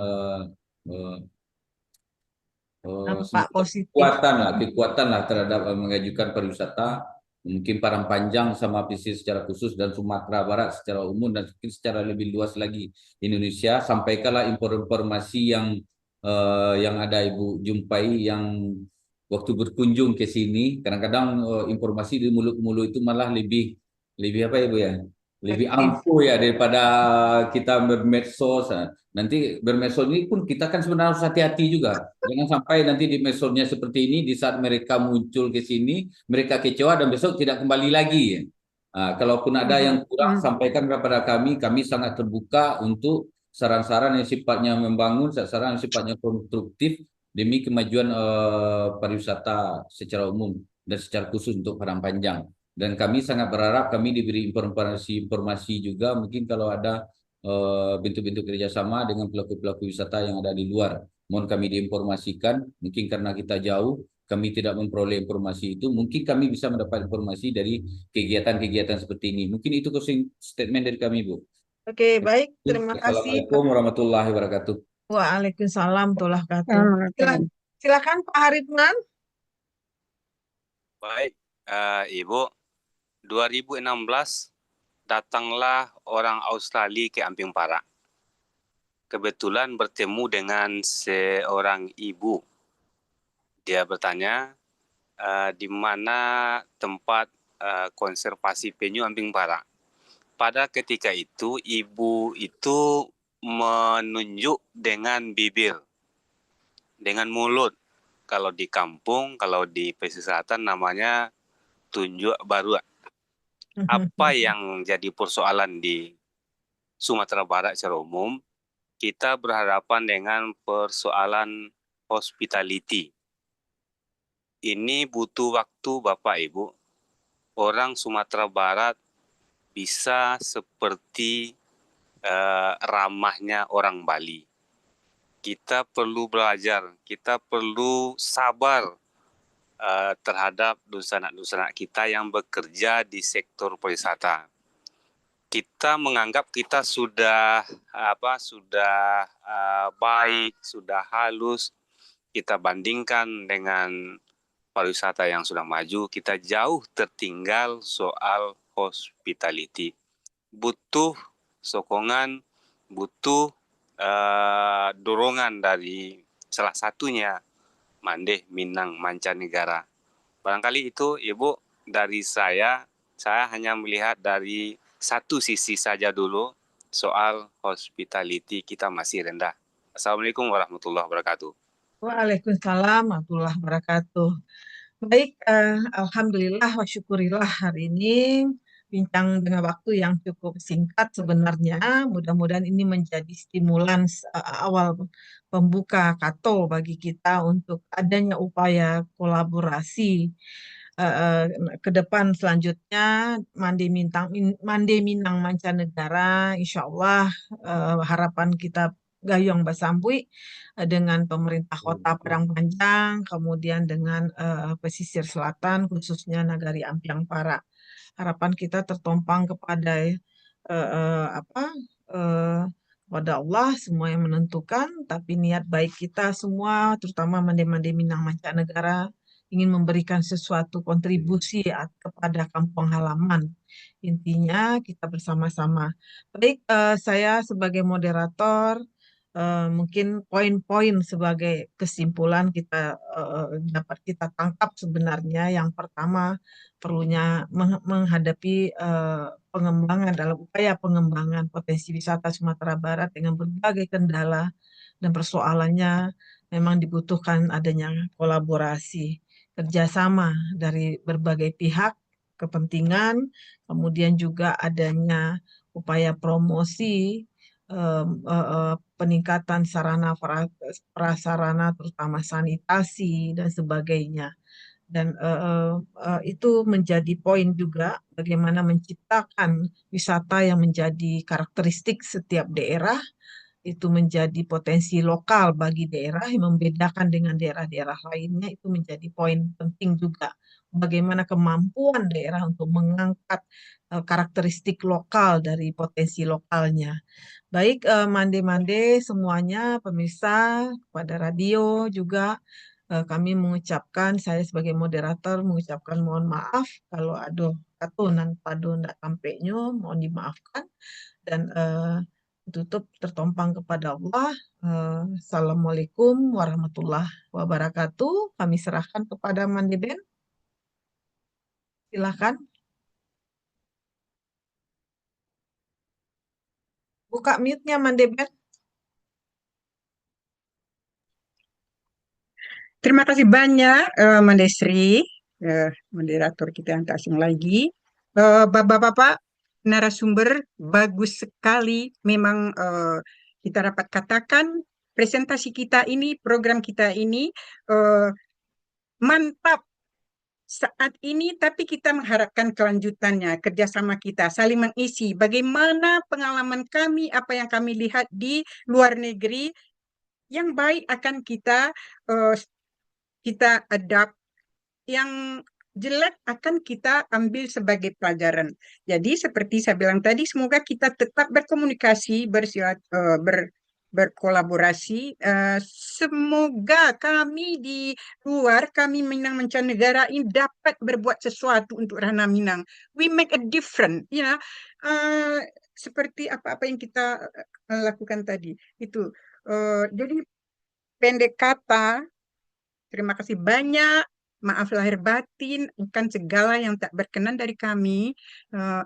S1: Dampak positif.
S5: kekuatan lah terhadap mengajukan pariwisata. Mungkin Padang Panjang sama pesisir secara khusus dan Sumatera Barat secara umum dan mungkin secara lebih luas lagi Indonesia. Sampaikanlah informasi yang ada Ibu jumpai yang waktu berkunjung ke sini. Kadang-kadang informasi di mulut ke mulut itu malah lebih apa Ibu ya? Lebih ampuh ya daripada kita bermedsos. Nanti bermedsos ini pun kita kan sebenarnya harus hati-hati juga. Jangan sampai nanti di medsosnya seperti ini, di saat mereka muncul ke sini, mereka kecewa dan besok tidak kembali lagi. Kalaupun ada yang kurang, sampaikan kepada kami. Kami sangat terbuka untuk saran-saran yang sifatnya membangun, saran yang sifatnya konstruktif demi kemajuan pariwisata secara umum dan secara khusus untuk Padang Panjang. Dan kami sangat berharap kami diberi informasi juga mungkin kalau ada bentuk-bentuk kerjasama dengan pelaku-pelaku wisata yang ada di luar. Mohon kami diinformasikan, mungkin karena kita jauh, kami tidak memperoleh informasi itu, mungkin kami bisa mendapat informasi dari kegiatan-kegiatan seperti ini. Mungkin itu closing statement dari kami, Bu.
S1: Oke, baik. Terima kasih.
S5: Assalamualaikum warahmatullahi wabarakatuh.
S1: Waalaikumsalam warahmatullahi wabarakatuh. Silakan Pak Haritman.
S8: Baik, Ibu, 2016 datanglah orang Australia ke Amping Parak. Kebetulan bertemu dengan seorang ibu. Dia bertanya, di mana tempat konservasi penyu Amping Parak. Pada ketika itu, ibu itu menunjuk dengan bibir, dengan mulut. Kalau di kampung, kalau di pesisir selatan namanya tunjuk baru. Apa yang jadi persoalan di Sumatera Barat secara umum, kita berhadapan dengan persoalan hospitality. Ini butuh waktu Bapak Ibu. Orang Sumatera Barat bisa seperti ramahnya orang Bali. Kita perlu belajar, kita perlu sabar terhadap dosen-dosen kita yang bekerja di sektor pariwisata. Kita menganggap kita sudah baik, sudah halus. Kita bandingkan dengan pariwisata yang sudah maju, kita jauh tertinggal soal hospitality. Butuh sokongan, butuh dorongan dari salah satunya Mandeh Minang Mancanegara. Barangkali itu Ibu, dari saya hanya melihat dari satu sisi saja dulu, soal hospitality kita masih rendah. Assalamualaikum warahmatullahi wabarakatuh.
S1: Waalaikumsalam warahmatullahi wabarakatuh. Baik, alhamdulillah wa syukurillah hari ini bincang dengan waktu yang cukup singkat sebenarnya. Mudah-mudahan ini menjadi stimulans awal pembuka kato bagi kita untuk adanya upaya kolaborasi ke depan selanjutnya Mande Minang Mancanegara, insya Allah harapan kita gayung basambui dengan pemerintah kota Padang Panjang, kemudian dengan pesisir selatan, khususnya Nagari Ampiang Parak. Harapan kita tertompang kepada kepada Allah semua yang menentukan, tapi niat baik kita semua, terutama Mande Minang Mancanegara, ingin memberikan sesuatu kontribusi kepada kampung halaman. Intinya kita bersama-sama. Baik, saya sebagai moderator mungkin poin-poin sebagai kesimpulan kita dapat kita tangkap sebenarnya. Yang pertama, perlunya menghadapi pengembangan dalam upaya pengembangan potensi wisata Sumatera Barat dengan berbagai kendala dan persoalannya memang dibutuhkan adanya kolaborasi, kerjasama dari berbagai pihak, kepentingan, kemudian juga adanya upaya promosi, peningkatan sarana prasarana, terutama sanitasi dan sebagainya. Dan itu menjadi poin juga bagaimana menciptakan wisata yang menjadi karakteristik setiap daerah, itu menjadi potensi lokal bagi daerah yang membedakan dengan daerah-daerah lainnya, itu menjadi poin penting juga. Bagaimana kemampuan daerah untuk mengangkat karakteristik lokal dari potensi lokalnya. Baik, Mande-Mande semuanya, pemirsa, pada radio juga, kami mengucapkan, saya sebagai moderator mengucapkan mohon maaf kalau ada katunan padu ndak sampainya, mohon dimaafkan. Dan tutup tertompang kepada Allah. Assalamualaikum warahmatullahi wabarakatuh. Kami serahkan kepada Mande Ben. Silakan. Buka mute-nya Mande Ben.
S2: Terima kasih banyak, Mandesri, moderator kita yang tak asing lagi. Bapak-bapak, narasumber, bagus sekali. Memang kita dapat katakan presentasi kita ini, program kita ini mantap saat ini, tapi kita mengharapkan kelanjutannya, kerjasama kita, saling mengisi. Bagaimana pengalaman kami, apa yang kami lihat di luar negeri, yang baik akan kita adapt, yang jelek akan kita ambil sebagai pelajaran. Jadi seperti saya bilang tadi, semoga kita tetap berkomunikasi, berkolaborasi. Semoga kami di luar, kami Minang mancanegara ini dapat berbuat sesuatu untuk Rahna Minang. We make a difference, seperti apa-apa yang kita lakukan tadi. Itu. Jadi pendek kata, terima kasih banyak. Maaf lahir batin akan segala yang tak berkenan dari kami.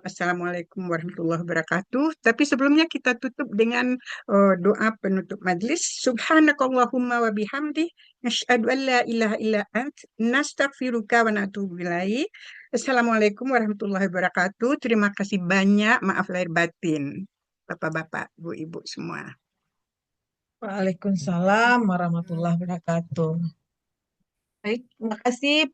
S2: Assalamualaikum warahmatullahi wabarakatuh. Tapi sebelumnya kita tutup dengan doa penutup majlis. Subhanakallahumma wa bihamdi. Asyhadu an la ilaha illa ant. Nastaghfiruka wa natubu ilaik. Assalamualaikum warahmatullahi wabarakatuh. Terima kasih banyak. Maaf lahir batin. Bapak-bapak, ibu-ibu semua.
S1: Waalaikumsalam warahmatullahi wabarakatuh. Baik, terima kasih